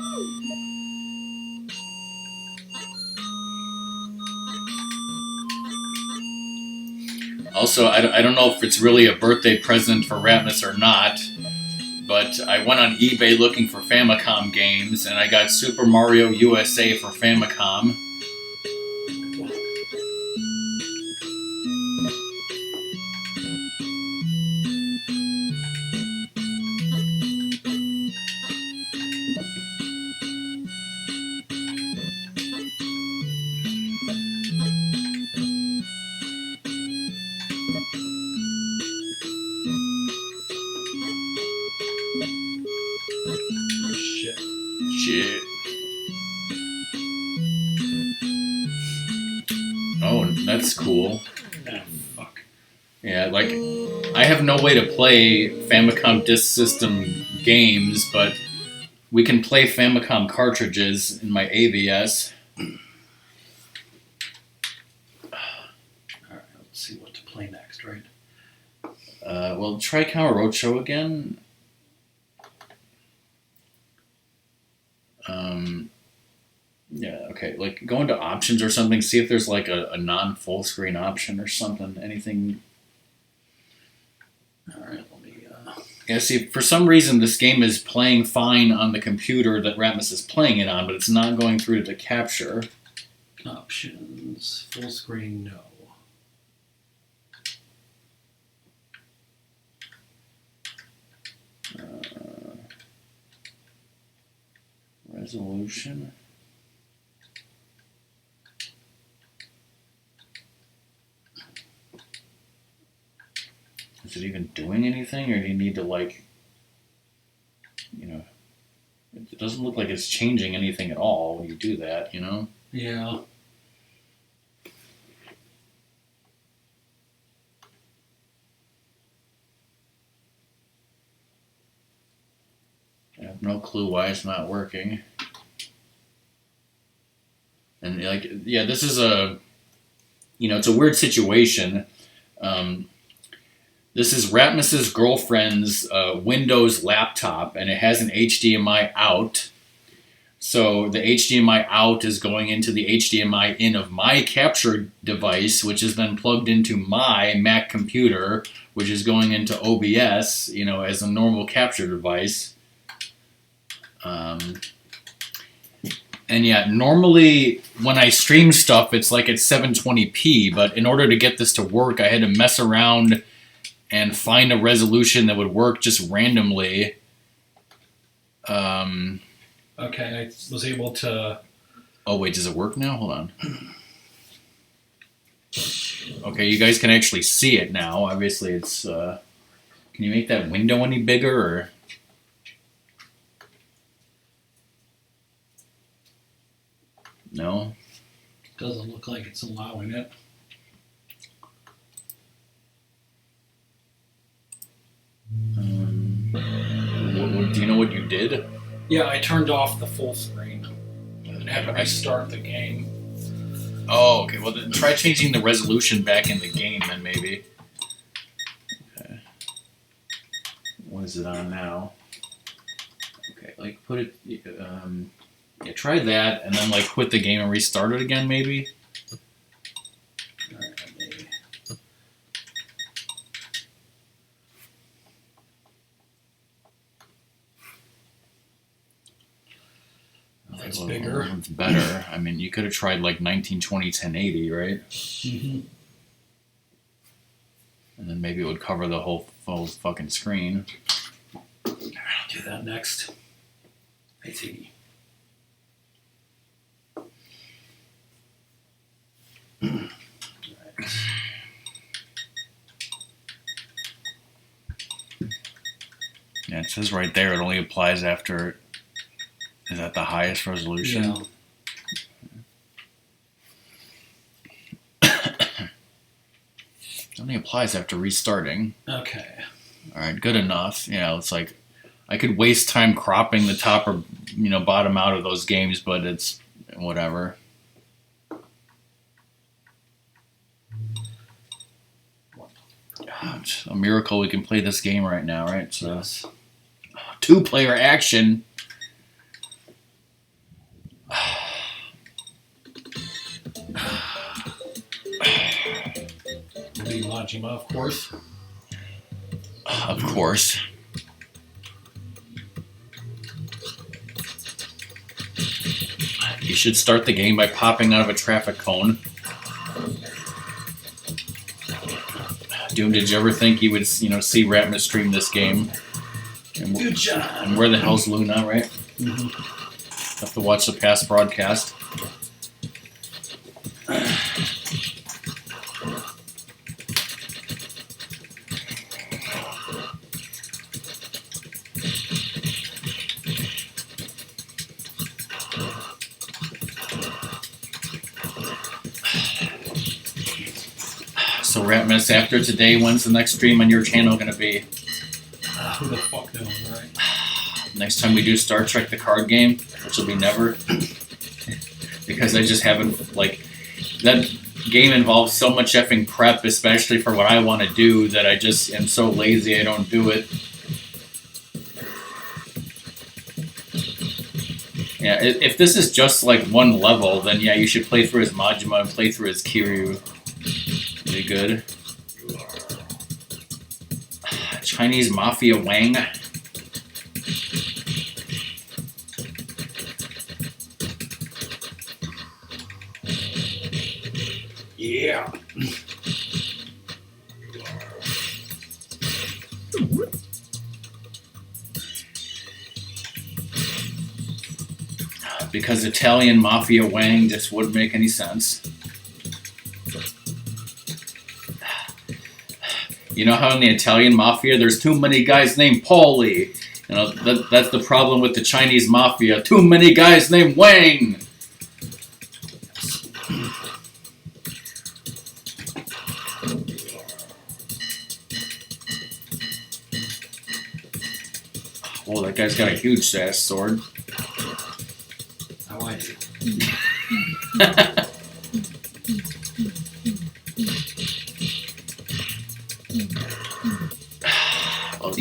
Also, I don't know if it's really a birthday present for Ratmus or not, but I went on eBay looking for Famicom games, and I got Super Mario USA for Famicom. Shit. Oh, that's cool. Ah, fuck. Yeah, like, I have no way to play Famicom Disk System games, but we can play Famicom cartridges in my AVS. Alright, let's see what to play next, right? Well, try Kamurocho again. Yeah, okay, like, go into options or something, see if there's, like, a non-full screen option or something, anything. Alright, let me, Yeah, see, for some reason, this game is playing fine on the computer that Ratmus is playing it on, but it's not going through to capture. options, full screen, no. Resolution. Is it even doing anything, or do you need to, like, you know, it doesn't look like it's changing anything at all when you do that, you know? Yeah. I have no clue why it's not working. And, like, yeah, this is a, you know, it's a weird situation. This is Ratmus's girlfriend's Windows laptop, and it has an HDMI out. So the HDMI out is going into the HDMI in of my capture device, which is then plugged into my Mac computer, which is going into OBS, you know, as a normal capture device. And yeah, normally when I stream stuff, it's like at 720p, but in order to get this to work, I had to mess around and find a resolution that would work just randomly. Okay, I was able to... Oh wait, does it work now? Hold on. Okay, you guys can actually see it now. Obviously it's... Can you make that window any bigger, or... No? Doesn't look like it's allowing it. Do you know what you did? Yeah, I turned off the full screen and had to restart the game. Oh, okay. Well, then try changing the resolution back in the game, then maybe. Okay. What is it on now? Okay, like put it. Yeah, try that, and then like quit the game and restart it again, maybe. All right, maybe. That's bigger. It's better. I mean, you could have tried like 1920 1080, right? Mm-hmm. And then maybe it would cover the whole fucking screen. I'll do that next. I see. Yeah, it says right there it only applies after. Is that the highest resolution? Yeah. It only applies after restarting. Okay. All right, good enough. You know, it's like I could waste time cropping the top or bottom out of those games, but it's whatever. It's a miracle we can play this game right now, right? So, Yes. 2-player action. Lee Majima, of course. Of course. You should start the game by popping out of a traffic cone. Doom, did you ever think you would, see Ratmus stream this game? And Good job. And where the hell's Luna, right? Mm-hmm. Have to watch the past broadcast. So Ratmus, after today, when's the next stream on your channel going to be? Who the fuck knows, right? Next time we do Star Trek the card game, which will be never. Because I just haven't, that game involves so much effing prep, especially for what I want to do, that I just am so lazy I don't do it. Yeah, if this is just one level, then yeah, you should play through as Majima and play through as Kiryu. Be good. Chinese Mafia Wang. Yeah. Because Italian Mafia Wang just wouldn't make any sense. You know how in the Italian Mafia there's too many guys named Paulie? That's the problem with the Chinese Mafia. Too many guys named Wang! Oh, that guy's got a huge ass sword. How I do. Well,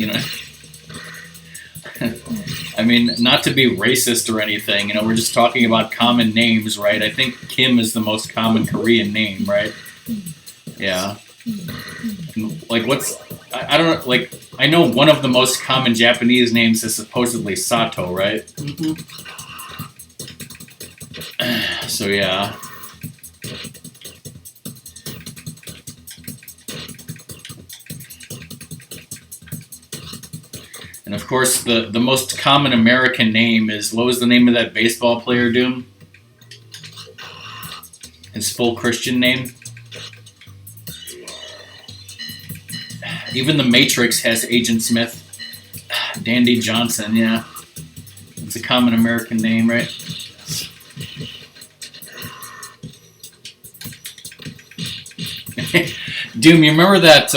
I mean, not to be racist or anything, we're just talking about common names, right? I think Kim is the most common Korean name, right? Yeah. I don't know, I know one of the most common Japanese names is supposedly Sato, right? Mm-hmm. So, yeah. And of course, the most common American name is, what was the name of that baseball player, Doom? His full Christian name? Even the Matrix has Agent Smith. Dandy Johnson, yeah. It's a common American name, right? Doom, you remember that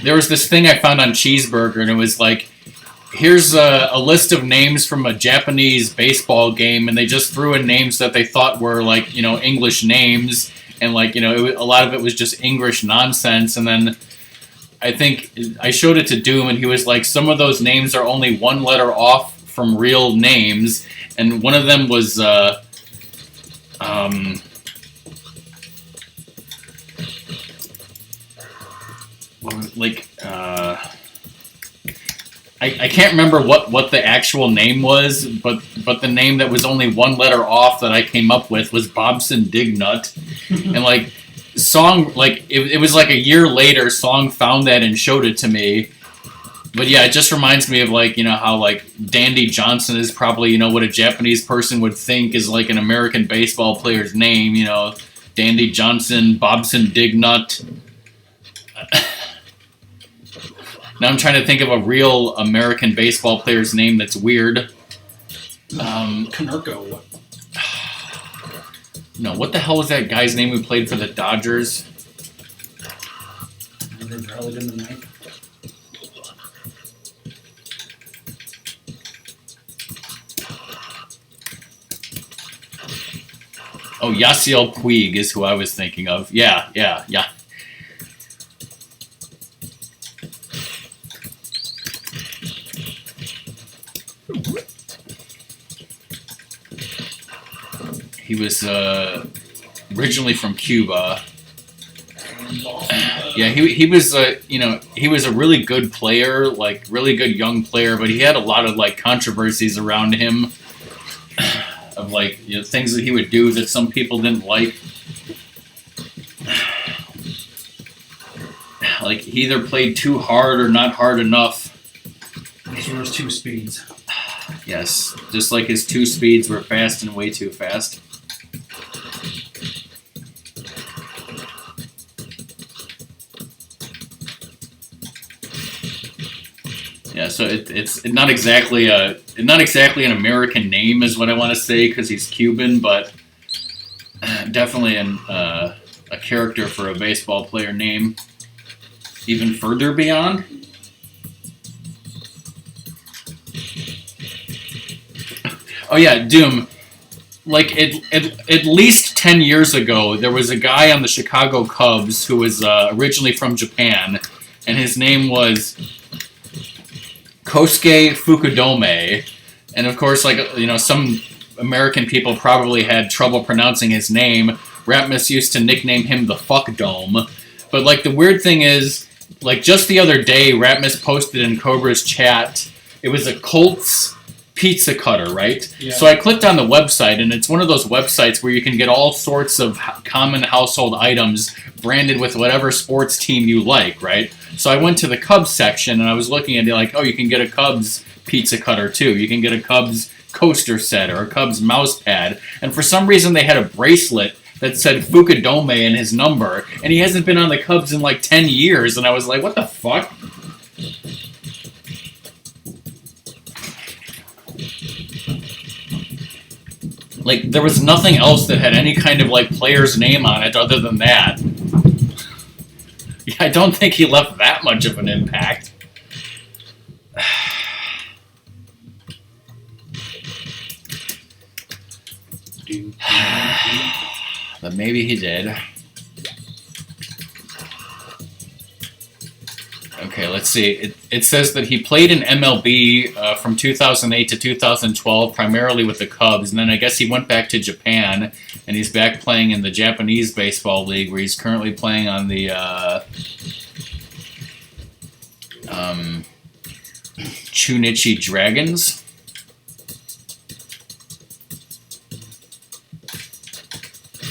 there was this thing I found on Cheeseburger, and it was here's a list of names from a Japanese baseball game, and they just threw in names that they thought were like, you know, English names, and like, you know, a lot of it was just English nonsense. And then I think I showed it to Doom, and he was like, some of those names are only one letter off from real names, and one of them was I can't remember what the actual name was, but the name that was only one letter off that I came up with was Bobson Dignut. And like Song, like it was like a year later, Song found that and showed it to me. But yeah, it just reminds me of like, you know, how like Dandy Johnson is probably, you know, what a Japanese person would think is like an American baseball player's name, you know, Dandy Johnson, Bobson Dignut. Now I'm trying to think of a real American baseball player's name that's weird. Kamurocho. No, what the hell was that guy's name who played for the Dodgers? Rallied in the night. Oh, Yasiel Puig is who I was thinking of. Yeah. He was originally from Cuba. Yeah, he was you know, he was a really good player, like really good young player, but he had a lot of like controversies around him of like, you know, things that he would do that some people didn't like. Like he either played too hard or not hard enough. Those were his two speeds. Yes, just like his two speeds were fast and way too fast. Yeah, so it's not exactly an American name is what I want to say because he's Cuban, but definitely a character for a baseball player name. Even further beyond. Oh yeah, Doom. Like at least 10 years ago, there was a guy on the Chicago Cubs who was originally from Japan, and his name was Kosuke Fukudome, and of course, like, you know, some American people probably had trouble pronouncing his name. Ratmus used to nickname him the Fuck Dome. But like the weird thing is, like just the other day, Ratmus posted in Cobra's chat, it was a Colts pizza cutter, right? Yeah. So I clicked on the website, and it's one of those websites where you can get all sorts of common household items branded with whatever sports team you like, right? So I went to the Cubs section, and I was looking at it like, oh, you can get a Cubs pizza cutter too. You can get a Cubs coaster set or a Cubs mouse pad. And for some reason, they had a bracelet that said Fukudome and his number, and he hasn't been on the Cubs in like 10 years, and I was like, what the fuck? Like, there was nothing else that had any kind of, like, player's name on it other than that. Yeah, I don't think he left that much of an impact. But maybe he did. Okay, let's see. It says that he played in MLB from 2008 to 2012, primarily with the Cubs, and then I guess he went back to Japan, and he's back playing in the Japanese Baseball League, where he's currently playing on the Chunichi Dragons.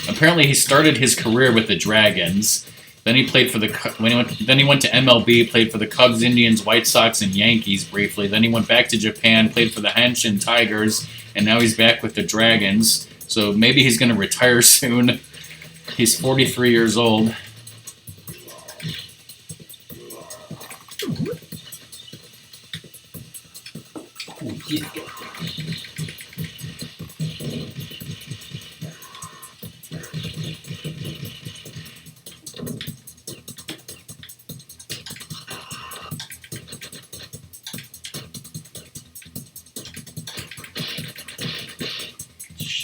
Apparently, he started his career with the Dragons. Then he played for then he went to MLB, played for the Cubs, Indians, White Sox, and Yankees briefly. Then he went back to Japan, played for the Hanshin Tigers, and now he's back with the Dragons. So maybe he's going to retire soon. He's 43 years old.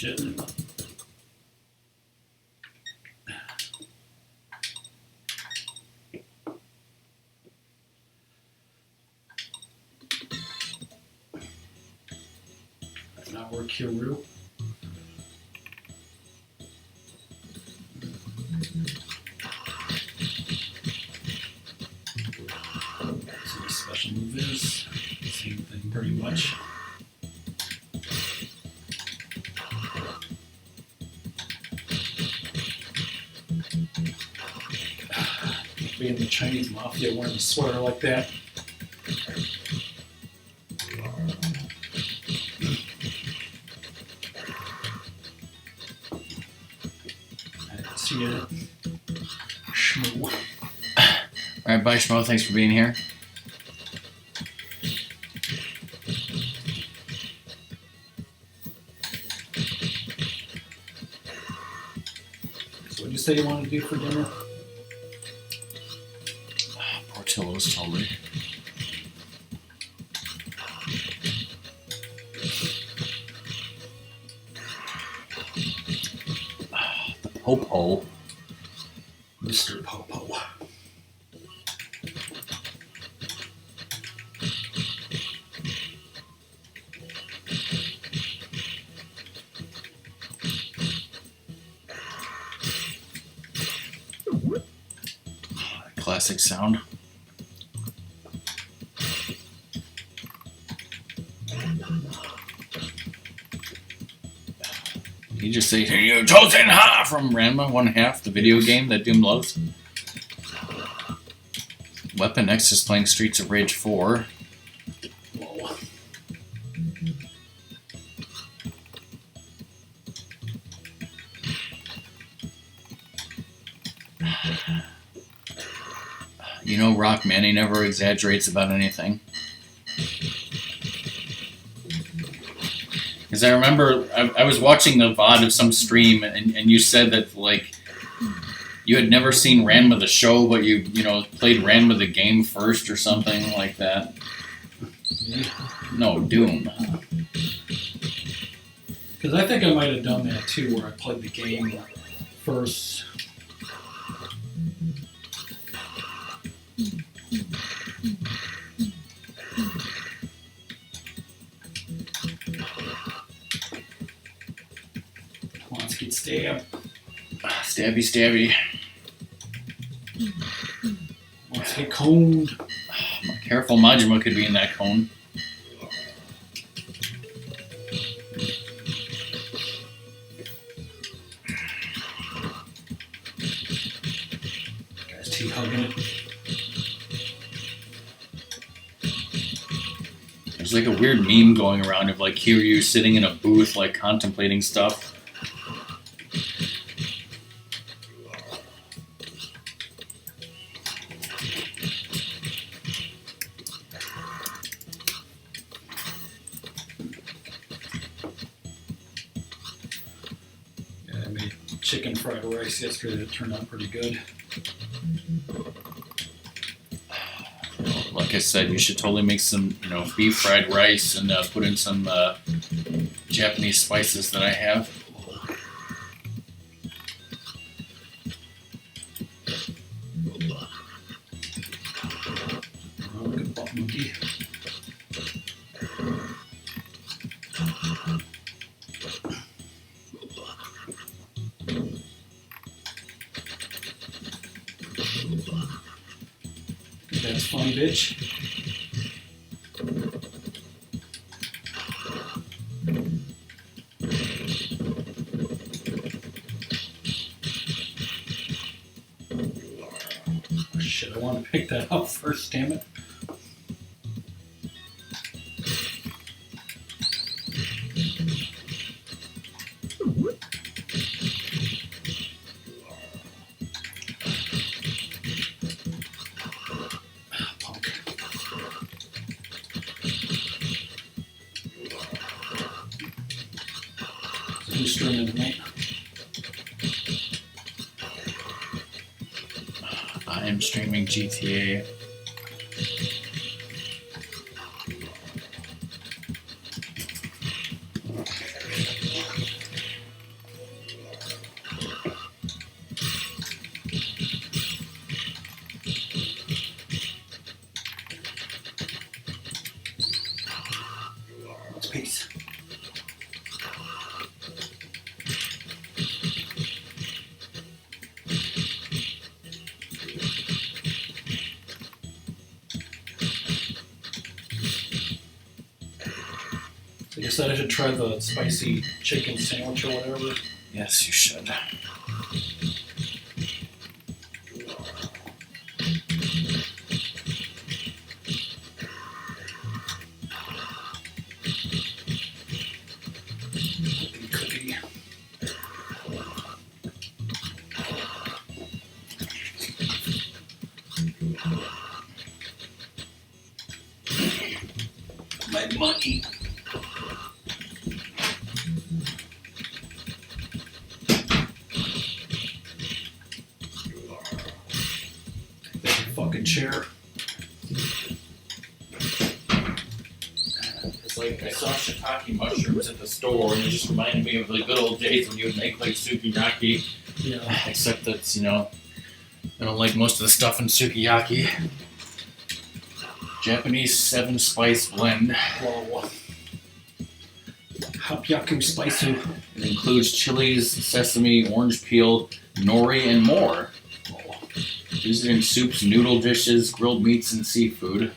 Shit. Not work here, Rue. So the special move is same thing pretty much. Being the Chinese mafia wearing a sweater like that. I didn't see it. Schmoo. Alright, bye Schmo, thanks for being here. So what did you say you wanted to do for dinner? Portillo's totally. The Popo. Mr. Popo. Classic sound. You just say, "Here you chosen ha" from Ranma 1/2, the video game that Doom loves. Weapon X is playing Streets of Rage 4. Whoa. You know Rockman, he never exaggerates about anything. Because I remember I was watching the VOD of some stream, and you said that, like, you had never seen Ranma the show, but you played Ranma the game first or something like that. Me? No, Doom. Because I think I might have done that too, where I played the game first. Let's get stabbed. Stabby, stabby. Let's get coned. Careful, Majima could be in that cone. Guys, T-hugging it. There's like a weird meme going around of like Kiryu sitting in a booth like contemplating stuff. Yeah, I made chicken fried rice yesterday that turned out pretty good. Like I said, you should totally make some, beef fried rice and put in some Japanese spices that I have. Oh, look at Butt Monkey. That's funny, bitch. Oh, shit, I want to pick that up first, damn it. Who's streaming tonight? I am streaming GTA. Peace. So you said I should try the spicy chicken sandwich or whatever? Yes, you should. Cookie. My money. Fucking chair. It's like I saw shiitake mushrooms at the store, and it just reminded me of the good old days when you would make like sukiyaki. Yeah. Except that's, you know, I don't like most of the stuff in sukiyaki. Japanese 7-spice blend. Whoa. Hapyaku spicy. It includes chilies, sesame, orange peel, nori, and more. Used in soups, noodle dishes, grilled meats, and seafood.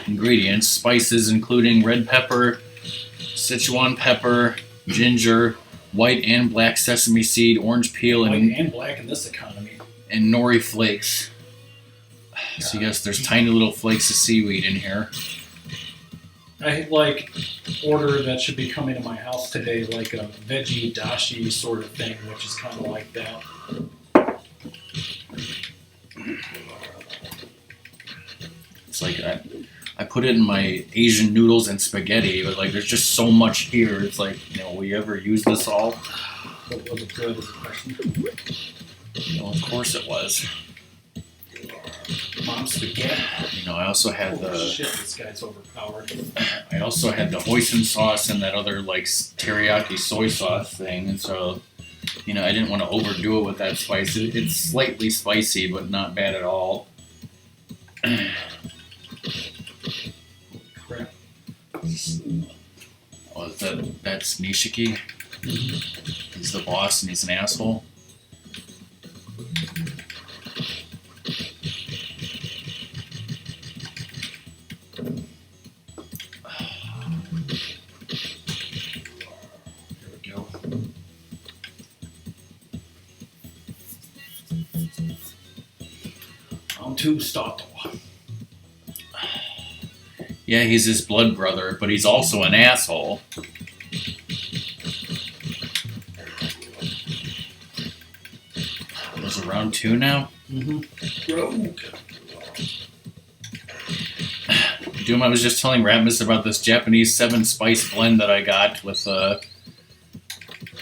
Ingredients: spices including red pepper, Sichuan pepper, ginger, white and black sesame seed, orange peel, White and black in this economy. and nori flakes. So yes, there's tiny little flakes of seaweed in here. I like order that should be coming to my house today, like a veggie dashi sort of thing, which is kind of like that. It's like I put it in my Asian noodles and spaghetti, but like there's just so much here. It's like, you know, will you ever use this all? But was it good is the question. Well, of course it was. Mom's spaghetti. You know, I also had Oh the shit, this guy's overpowered. I also had the hoisin sauce and that other like teriyaki soy sauce thing, and so, you know, I didn't want to overdo it with that spice. It's slightly spicy, but not bad at all. Crap. Oh, that's Nishiki? He's the boss and he's an asshole? There we go. On to Stato. Yeah, he's his blood brother, but he's also an asshole. There's a round 2 now? Mm-hmm. Rogue. Doom, I was just telling Ratmus about this Japanese 7-spice blend that I got with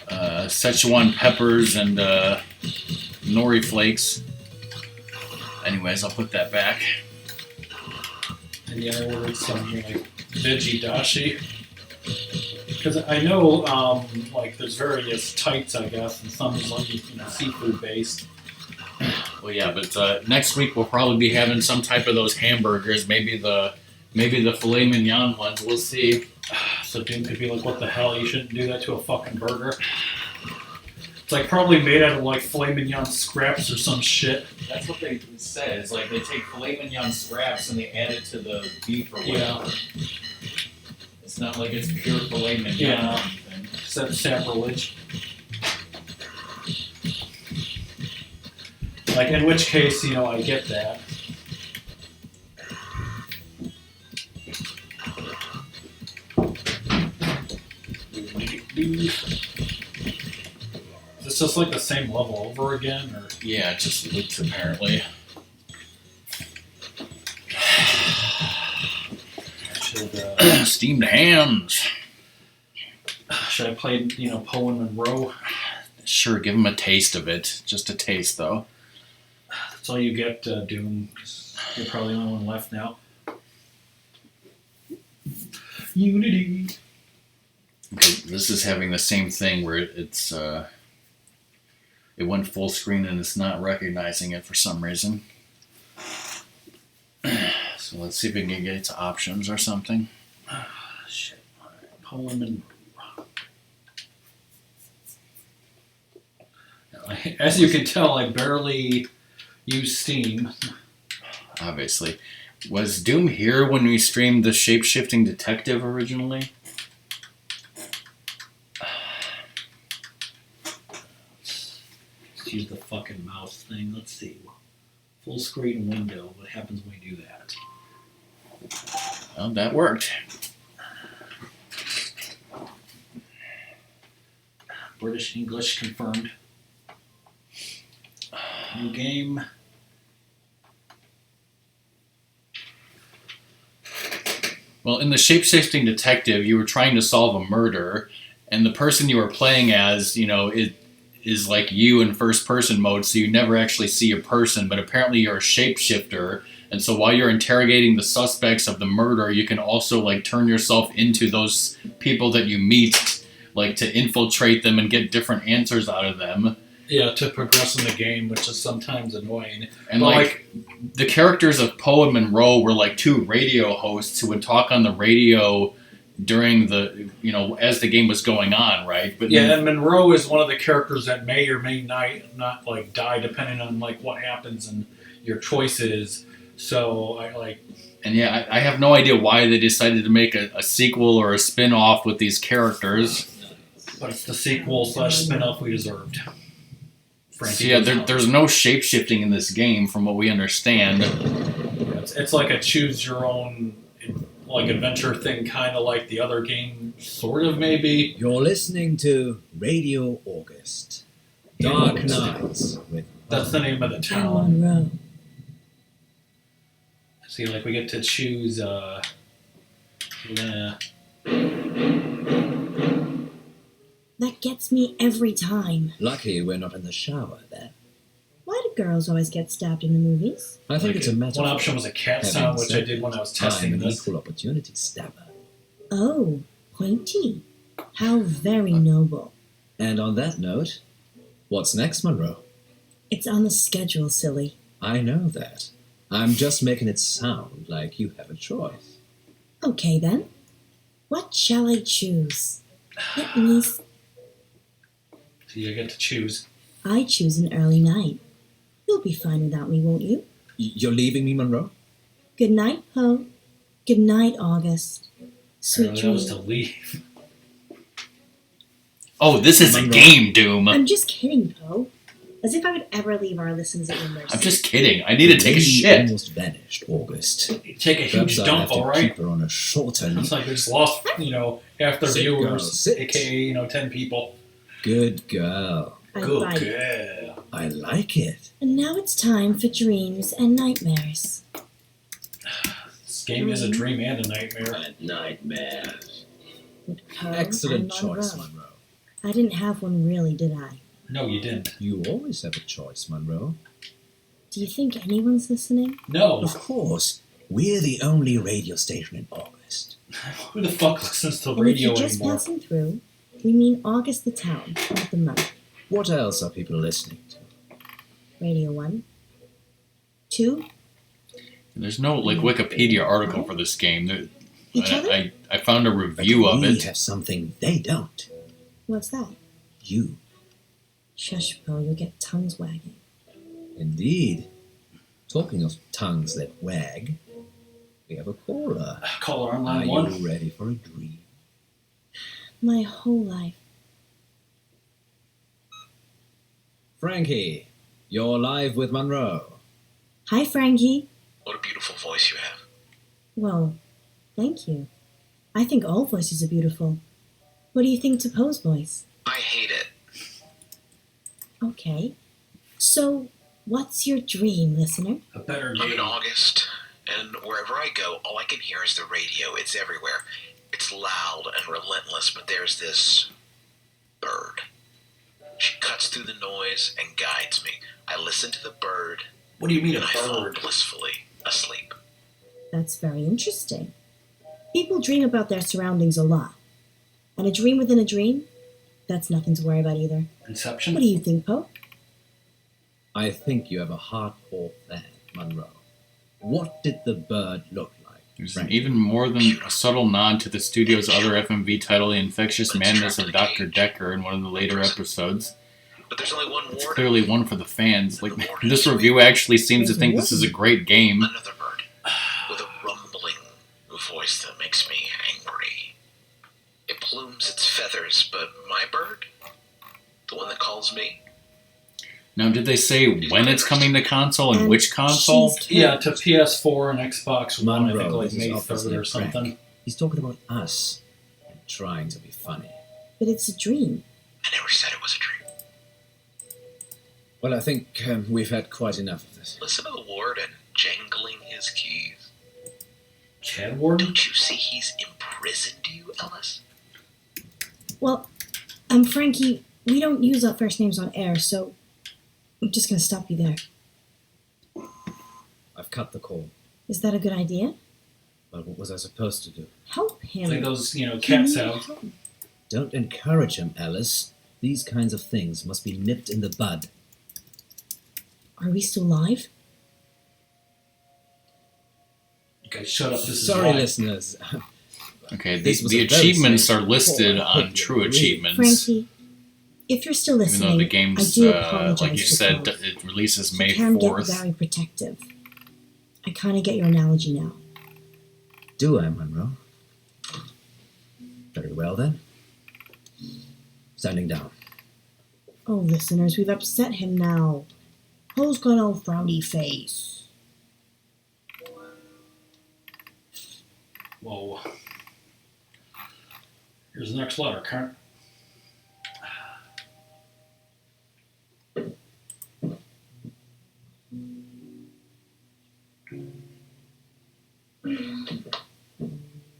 Szechuan peppers and nori flakes. Anyways, I'll put that back. And yeah, I ordered some like veggie dashi. Because I know like there's various types, I guess, and some is like, you know, seafood based. Well, yeah, but next week we'll probably be having some type of those hamburgers. Maybe the filet mignon ones. We'll see. So Doom could be like, what the hell? You shouldn't do that to a fucking burger. It's like probably made out of like filet mignon scraps or some shit. That's what they said. It's like they take filet mignon scraps and they add it to the beef or whatever. Yeah. It's not like it's pure filet mignon Yeah. or anything. Except sacrilege. Like, in which case, you know, I get that. Is this just like the same level over again, or? Yeah, it just loops apparently. Steamed hams. Should I play, you know, Poe and Munro? Sure, give him a taste of it. Just a taste, though. That's all you get, Doom. 'Cause you're probably the only one left now. Unity. Okay, this is having the same thing where it's it went full screen and it's not recognizing it for some reason. So let's see if we can get to options or something. Shit. Poe and Munro. As you can tell, I barely use Steam. Obviously. Was Doom here when we streamed the Shape-Shifting Detective originally? Let's use the fucking mouse thing. Let's see. Full screen window. What happens when we do that? Well, that worked. British English confirmed. New game. Well, in the Shape-Shifting Detective, you were trying to solve a murder, and the person you were playing as, it is like you in first-person mode, so you never actually see a person, but apparently you're a shapeshifter, and so while you're interrogating the suspects of the murder, you can also, like, turn yourself into those people that you meet, like, to infiltrate them and get different answers out of them. Yeah, to progress in the game, which is sometimes annoying. And, the characters of Poe and Munro were, like, two radio hosts who would talk on the radio during the, as the game was going on, right? But yeah, and Munro is one of the characters that may or may not like, die depending on, like, what happens and your choices. So, And yeah, I have no idea why they decided to make a sequel or a spin-off with these characters. But it's the sequel / spin-off we deserved. So yeah, there's no shape-shifting in this game from what we understand. It's like a choose-your-own adventure thing, kind of like the other game, sort of, maybe. You're listening to Radio August. Dark Nights. That's the name of the town. Munro. See, we get to choose, That gets me every time. Lucky we're not in the shower there. Why do girls always get stabbed in the movies? I think it's a matter one of option was a cat sound, which I did when I was testing an this. equal opportunity stabber. Oh, pointy. How very noble. And on that note, what's next, Munro? It's on the schedule, silly. I know that. I'm just making it sound like you have a choice. Okay, then. What shall I choose? Let me... So you get to choose. I choose an early night. You'll be fine without me, won't you? You're leaving me, Munro? Good night, Poe. Good night, August. Sweet That was dreams. to leave. Oh, this is a game, Doom. I'm just kidding, Poe. As if I would ever leave our listeners at your mercy. I'm just kidding. I need to take a lady shit. Almost vanished, August. Take a huge Perhaps I dump, have to alright? keep her on a shorter It's like we just lost, half their Sit, viewers, girl, sit. aka, 10 people. Good girl. I Good bite. girl. I like it. And now it's time for dreams and nightmares. This game is a dream and a nightmare. Nightmares. With Poe Excellent and choice, Munro. Munro. I didn't have one really, did I? No, you didn't. You always have a choice, Munro. Do you think anyone's listening? No. Of course. We're the only radio station in August. Who the fuck listens to And if radio you're just anymore? passing through, we mean August the town, not the month. What else are people listening to? Radio 1. 2. There's no Wikipedia article for this game. Each other? I found a review of We it. have something they don't. What's that? You. Shush, Poe, you'll get tongues wagging. Indeed. Talking of tongues that wag, we have a caller. Caller on Are line you 1. ready for a dream? My whole life. Frankie, you're live with Munro. Hi, Frankie. What a beautiful voice you have. Well, thank you. I think all voices are beautiful. What do you think to Poe's voice? I hate it. Okay. So, what's your dream, listener? A better I'm in game. August, and wherever I go, all I can hear is the radio. It's everywhere. It's loud and relentless, but there's this bird. She cuts through the noise and guides me. I listen to the bird, What do you mean and a I fall bird? blissfully asleep. That's very interesting. People dream about their surroundings a lot. And a dream within a dream? That's nothing to worry about either. Inception? What do you think, Poe? I think you have a heart for that, Munro. What did the bird look like? There's Frank? even more than a subtle nod to the studio's other FMV title, The Infectious Madness of Dr. Decker, in one of the later episodes. But there's only one It's warden. clearly one for the fans. Like, this review actually seems to think this is a great game. Another bird with a rumbling voice that makes me angry. It plumes its feathers, but my bird? The one that calls me? Now, did they say when it's coming to console and which console? Yeah, to PS4 and Xbox One, I think Munro, like this is May obviously 3rd or a prank. something. He's talking about us and trying to be funny. But it's a dream. I never said it was a dream. Well, I think we've had quite enough of this. Listen to the warden jangling his keys. Chad Warden? Don't you see he's imprisoned you, Ellis? Well, Frankie, we don't use our first names on air, so I'm just gonna stop you there. I've cut the call. Is that a good idea? But what was I supposed to do? Help him. Like those, cat He needs sounds. help. Don't encourage him, Alice. These kinds of things must be nipped in the bud. Are we still live? Okay, shut up. This is Sorry, live. listeners. Okay, This was the a very achievements strange are listed call. I on hope True you agree. Achievements. Frankie, if you're still Even listening, though the game's, I do apologize like you for said, Paul. it releases She May can get 4th. very protective. I kind of get your analogy now. Do I, Munro? Very well, then. Standing down. Oh, listeners, we've upset him now. Poe's got all frowny face. Whoa. Here's the next letter, Karen.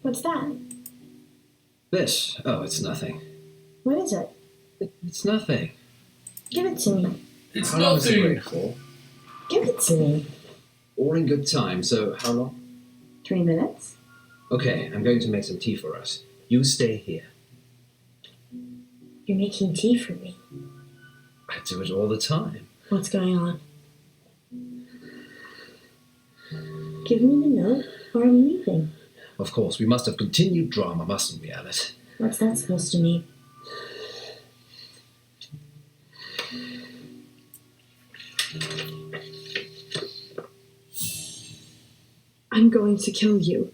What's that? This? Oh, it's nothing. What is it? It's nothing. Give it to me. It's How long is it nothing. great for? Give it to me. All in good time, so how long? 3 minutes? Okay, I'm going to make some tea for us. You stay here. You're making tea for me. I do it all the time. What's going on? Give me the note, or I'm leaving. Of course, we must have continued drama, mustn't we, Alice? What's that supposed to mean? I'm going to kill you.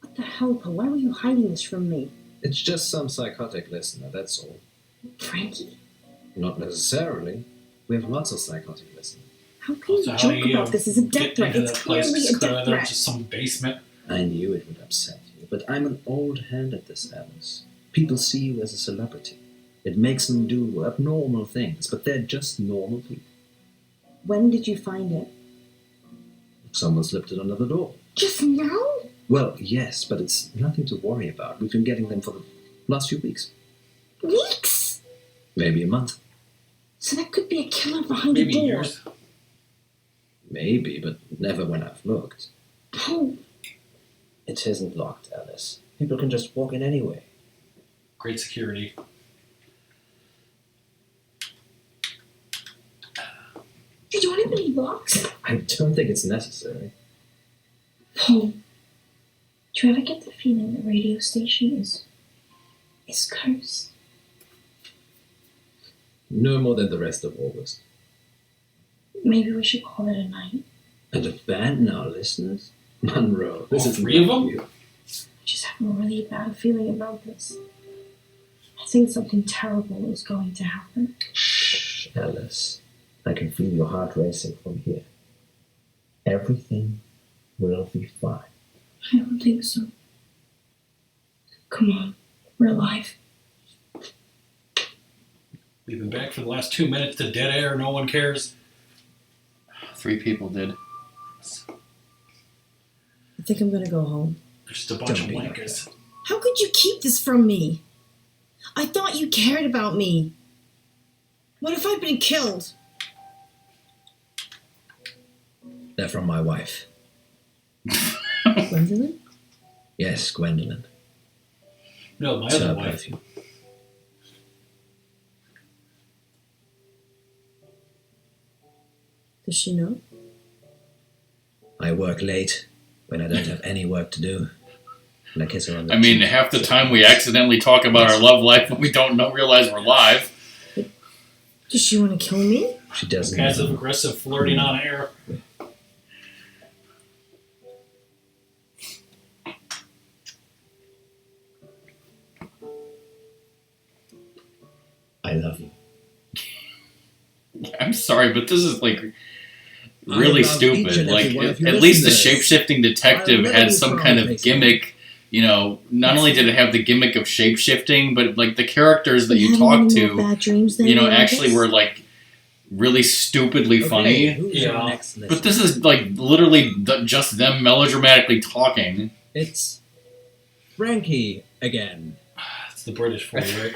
What the hell, Poe? Why were you hiding this from me? It's just some psychotic listener, that's all. Frankie? Not necessarily. We have lots of psychotic listeners. How can you So how joke do you about this as a death get threat? into It's that place? clearly a It's death clearly threat. just some basement. I knew it would upset you, but I'm an old hand at this, Alice. People see you as a celebrity. It makes them do abnormal things, but they're just normal people. When did you find it? Someone slipped it under the door. Just now? Well, yes, but it's nothing to worry about. We've been getting them for the last few weeks. Weeks? Maybe a month. So that could be a killer behind Maybe the door. years. Maybe, but never when I've looked. Poe, It isn't locked, Alice. People can just walk in anyway. Great security. did you want to be locked? I don't think it's necessary. Poe, do you ever get the feeling the radio station is cursed? No more than the rest of August. Maybe we should call it a night. And abandon our listeners? Munro, this All is 3 of them? you. I just have a really bad feeling about this. I think something terrible is going to happen. Shh, Alice. I can feel your heart racing from here. Everything will be fine. I don't think so. Come on, we're alive. We've been back for the last 2 minutes to dead air. No one cares. 3 people did. I think I'm gonna go home. There's just a bunch Don't of be wankers. How could you keep this from me? I thought you cared about me. What if I've been killed? They're from my wife. Gwendolyn? Yes, Gwendolyn. No, my It's other her wife. perfume. Does she know? I work late when I don't have any work to do. And I kiss her on the I mean, cheek. half the time we accidentally talk about our love life when we don't realize we're live. Does she want to kill me? She doesn't. Passive aggressive flirting on air. I love you. I'm sorry, but this is like I really love each stupid. and Like, every one of you at least the listeners. shape-shifting detective I'll never had be some proud kind of of myself. gimmick. You know, not only did it have the gimmick of shape-shifting, but like the characters that You you having talk any more to, bad dreams than you know, you actually August? were like really stupidly funny. Who's our next But this is like literally just them melodramatically talking. It's Frankie again. It's the British for you, right?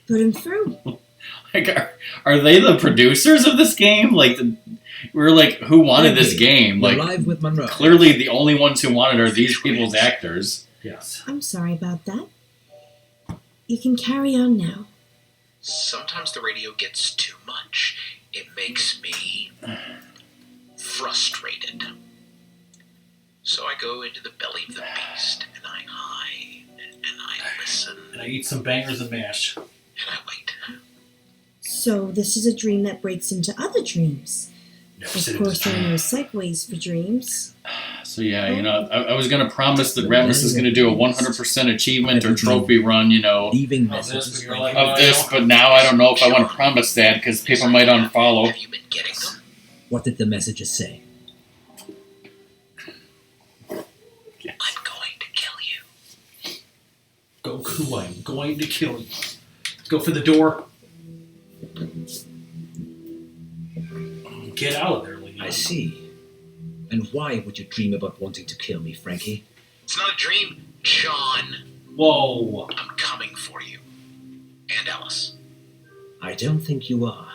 Put him through. Like, are they the producers of this game? Like, we're like, who wanted this game? We're Like, live with Munro. clearly the only ones who wanted are these people's actors. Yes. I'm sorry about that. You can carry on now. Sometimes the radio gets too much. It makes me frustrated. So I go into the belly of the beast, and I hide, and I listen, And I eat some bangers and mash. and I wait. So this is a dream that breaks into other dreams. Never Of said it course, was there are no segues for dreams. So yeah, you know, I was gonna promise that Ratmus is gonna do a 100% achievement or trophy run, you know, Leaving Of this, messages. but you're like, of this, but now I don't know if I want to promise that because people might unfollow. Have you been getting them? What did the messages say? I'm going to kill you. Goku, I'm going to kill you. Let's go for the door. Get out of there, Leon. I see. And why would you dream about wanting to kill me, Frankie? It's not a dream, John. Whoa. I'm coming for you. And Alice. I don't think you are.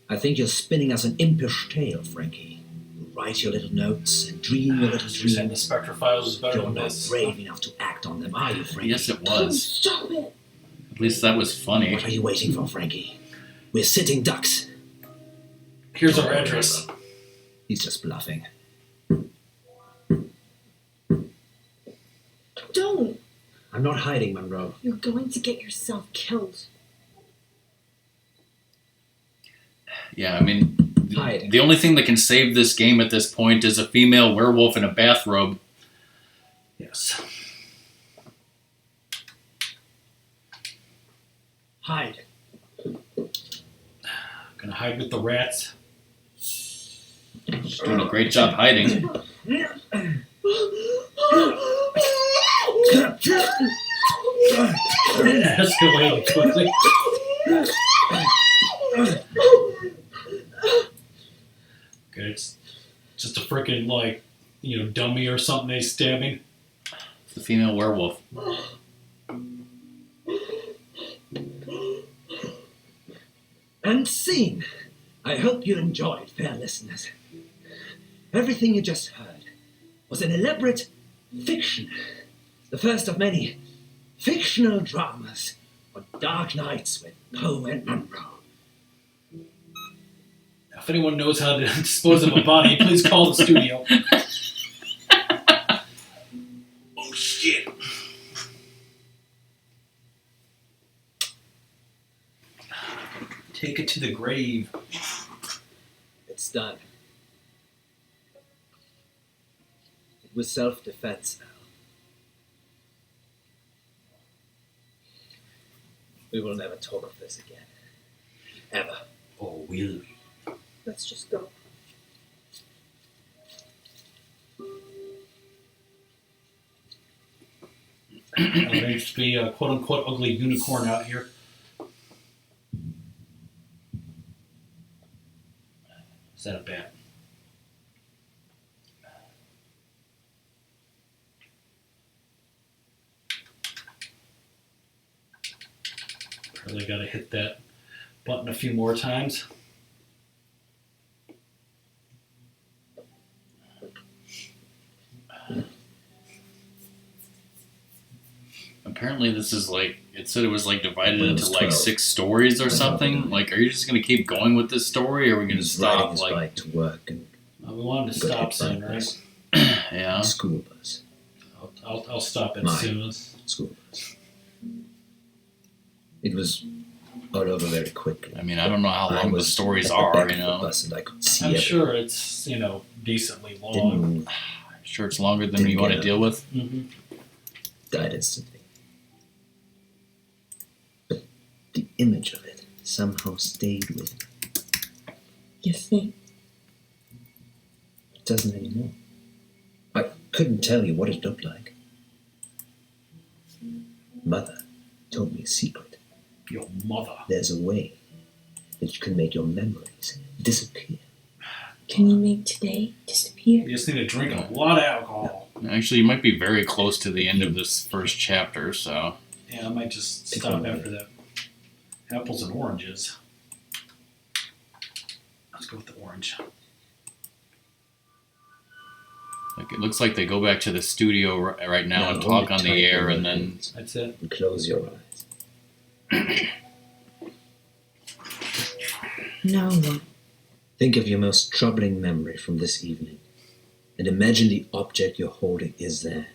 I think you're spinning us an impish tale, Frankie. You write your little notes and dream your little You're saying the dreams. Spectre files is better You're than not this. brave enough to act on them, are you, Frankie? Yes, it was. Stop it. At least that was funny. What are you waiting for, Frankie? We're sitting ducks. Here's our address. He's just bluffing. Don't. I'm not hiding, Munro. You're going to get yourself killed. Yeah, I mean, Hide. the only thing that can save this game at this point is a female werewolf in a bathrobe. Yes. Hide. Gonna hide with the rats. She's doing a great job hiding. Escalated quickly. Okay, it's just a freaking, like, you know, dummy or something they stabbing. It's the female werewolf. And scene. I hope you enjoyed, fair listeners. Everything you just heard was an elaborate fiction. The first of many fictional dramas on dark nights with Poe and Munro. If anyone knows how to dispose of a body, please call the studio. Oh, shit. Take it to the grave. It's done. It was self-defense now. We will never talk of this again. Ever. Oh, will we? Let's just go. There used to be a quote-unquote ugly unicorn out here. Is that a bat? Probably got to hit that button a few more times. Apparently this is like, it said it was like divided Well, it into was like 12. 6 stories or something. Like, are you just going to keep going with this story or are we going to He's riding stop? his Like, bike to work and We wanted to got stop hit by soon, a right? bus. Yeah. School bus. I'll stop it My soon. School bus. It was all over very quickly. I mean, I don't know how long the was stories at the are, back you of the know. bus and I could see I'm everything. sure it's, decently long. Didn't move. I'm sure it's longer than Didn't you want to get deal up. with. Mm-hmm. Died instantly. But the image of it somehow stayed with me. You think? It doesn't anymore. I couldn't tell you what it looked like. Mother told me a secret. Your mother. There's a way that you can make your memories disappear. Can you make today disappear? You just need to drink a lot of alcohol. Actually, you might be very close to the end of this first chapter, so... Yeah, I might just Pick stop one after that. Apples and oranges. Let's go with the orange. Like, it looks like they go back to the studio right now and Now, talk only on the tighten air, your and then... hands That's it. and close your eyes. Now what? Think of your most troubling memory from this evening, and imagine the object you're holding is there.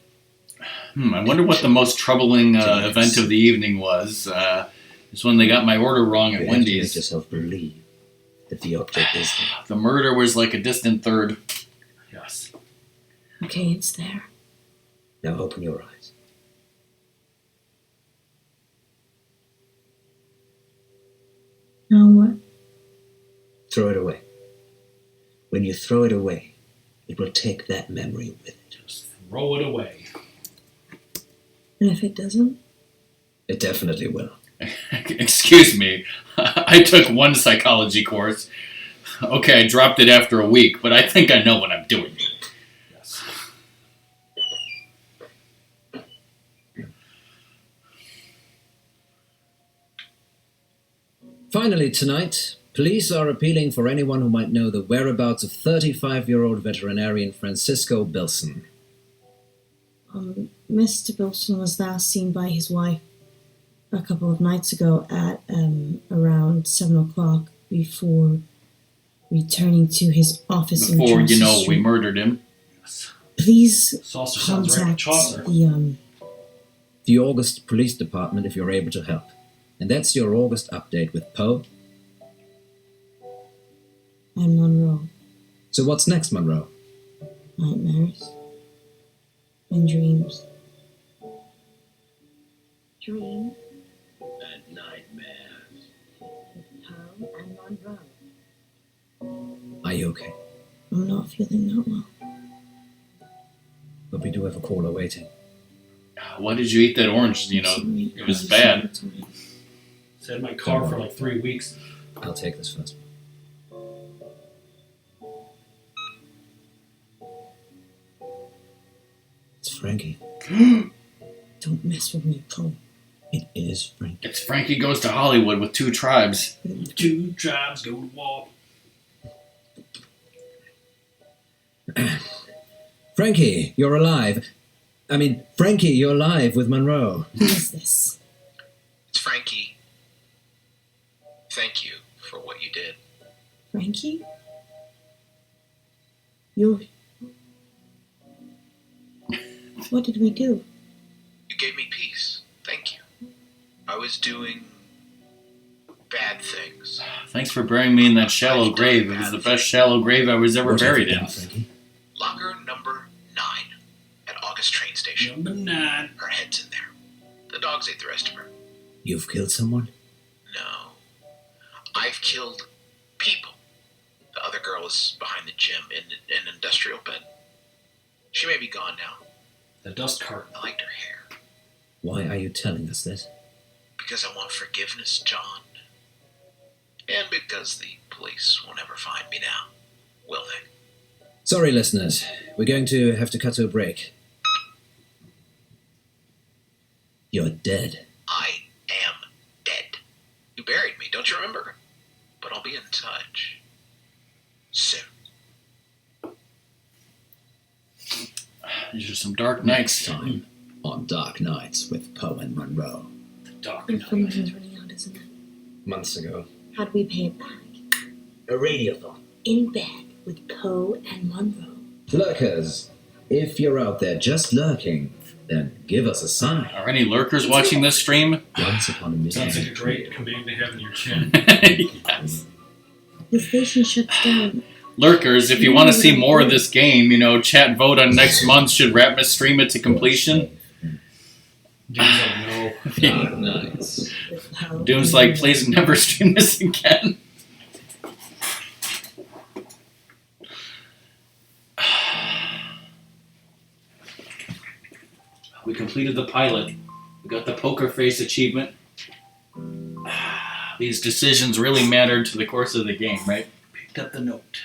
I wonder what the most troubling event of the evening was. It's when they got my order wrong at You have to make Wendy's. yourself believe that the object is there. The murder was like a distant third. Yes. Okay, it's there. Now open your eyes. Now what? Throw it away. When you throw it away, it will take that memory with it. Just throw it away. And if it doesn't? It definitely will. Excuse me. I took one psychology course. Okay, I dropped it after a week, but I think I know what I'm doing. Yes. Finally, tonight, police are appealing for anyone who might know the whereabouts of 35-year-old veterinarian Francisco Bilson. Mr. Bilson was last seen by his wife a couple of nights ago at around 7 o'clock before returning to his office in Before, Chaucer we Street. murdered him. Please Saucer sounds right. contact Chaucer. The August Police Department if you're able to help. And that's your August update with Poe. and Munro. So what's next, Munro? Nightmares and dreams. Dreams And nightmares. Poe and Munro. Are you okay? I'm not feeling that well. But we do have a caller waiting. Why did you eat that orange? It was bad. It's in my car for like 3 weeks. I'll take this first. It's Frankie. Don't mess with me, Poe. It is Frankie. It's Frankie Goes to Hollywood with 2 tribes. 2 tribes go to war. Frankie, you're alive. Frankie, you're live with Munro. Who is this? It's Frankie. Thank you for what you did. Frankie? You're... What did we do? You gave me peace. Thank you. I was doing bad things. Thanks for burying me in that shallow grave. It was the best shallow grave I was ever What have buried you in. done, Frankie? Locker number 9 at August train station. Number 9. Her head's in there. The dogs ate the rest of her. You've killed someone? No. I've killed people. The other girl is behind the gym in an industrial bed. She may be gone now. The dust cart. I liked her hair. Why are you telling us this? Because I want forgiveness, John. And because the police will never find me now, will they? Sorry, listeners. We're going to have to cut to a break. You're dead. I am dead. You buried me, don't you remember? But I'll be in touch. Soon. These are some dark nights. Time on Dark Nights with Poe and Munro. Dark Your night. phone is running out, isn't it? Months ago. How do we pay it back? A radiothon. In bed with Poe and Munro. Lurkers, If you're out there just lurking, then give us a sign. Are any lurkers watching this stream? Once upon a Sounds like a great command to have in your chin. Yes. The station shuts down. Lurkers, if you want to see more of this game, chat vote on next month. Should Ratmus stream it to completion? Doom's like, no. Ah, nice. Doom's like, please never stream this again. We completed the pilot. We got the poker face achievement. These decisions really mattered to the course of the game, right? Picked up the note.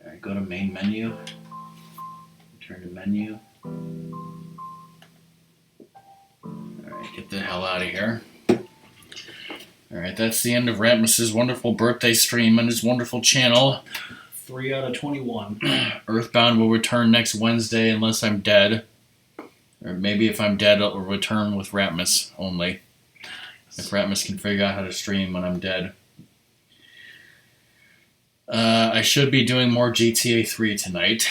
Alright, go to main menu. Return to menu. Alright, get the hell out of here. Alright, that's the end of Ratmus's wonderful birthday stream on his wonderful channel. 3 out of 21. Earthbound will return next Wednesday unless I'm dead. Or maybe if I'm dead, it'll return with Ratmus only. If Ratmus can figure out how to stream when I'm dead. I should be doing more GTA 3 tonight.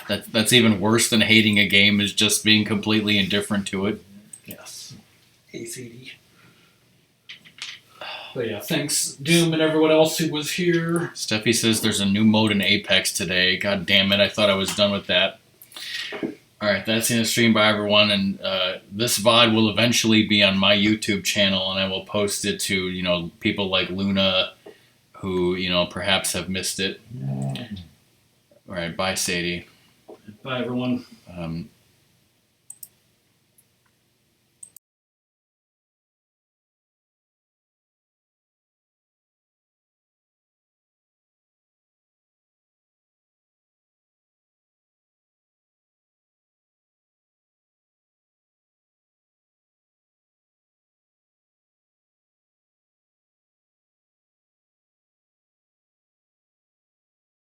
That's even worse than hating a game, is just being completely indifferent to it. Yes. ACD. But yeah, thanks Doom and everyone else who was here. Steffi says there's a new mode in Apex today. God damn it, I thought I was done with that. Alright, that's in the stream by everyone, and this VOD will eventually be on my YouTube channel, and I will post it to, people like Luna who, perhaps have missed it. Alright, bye Sadie. Bye everyone.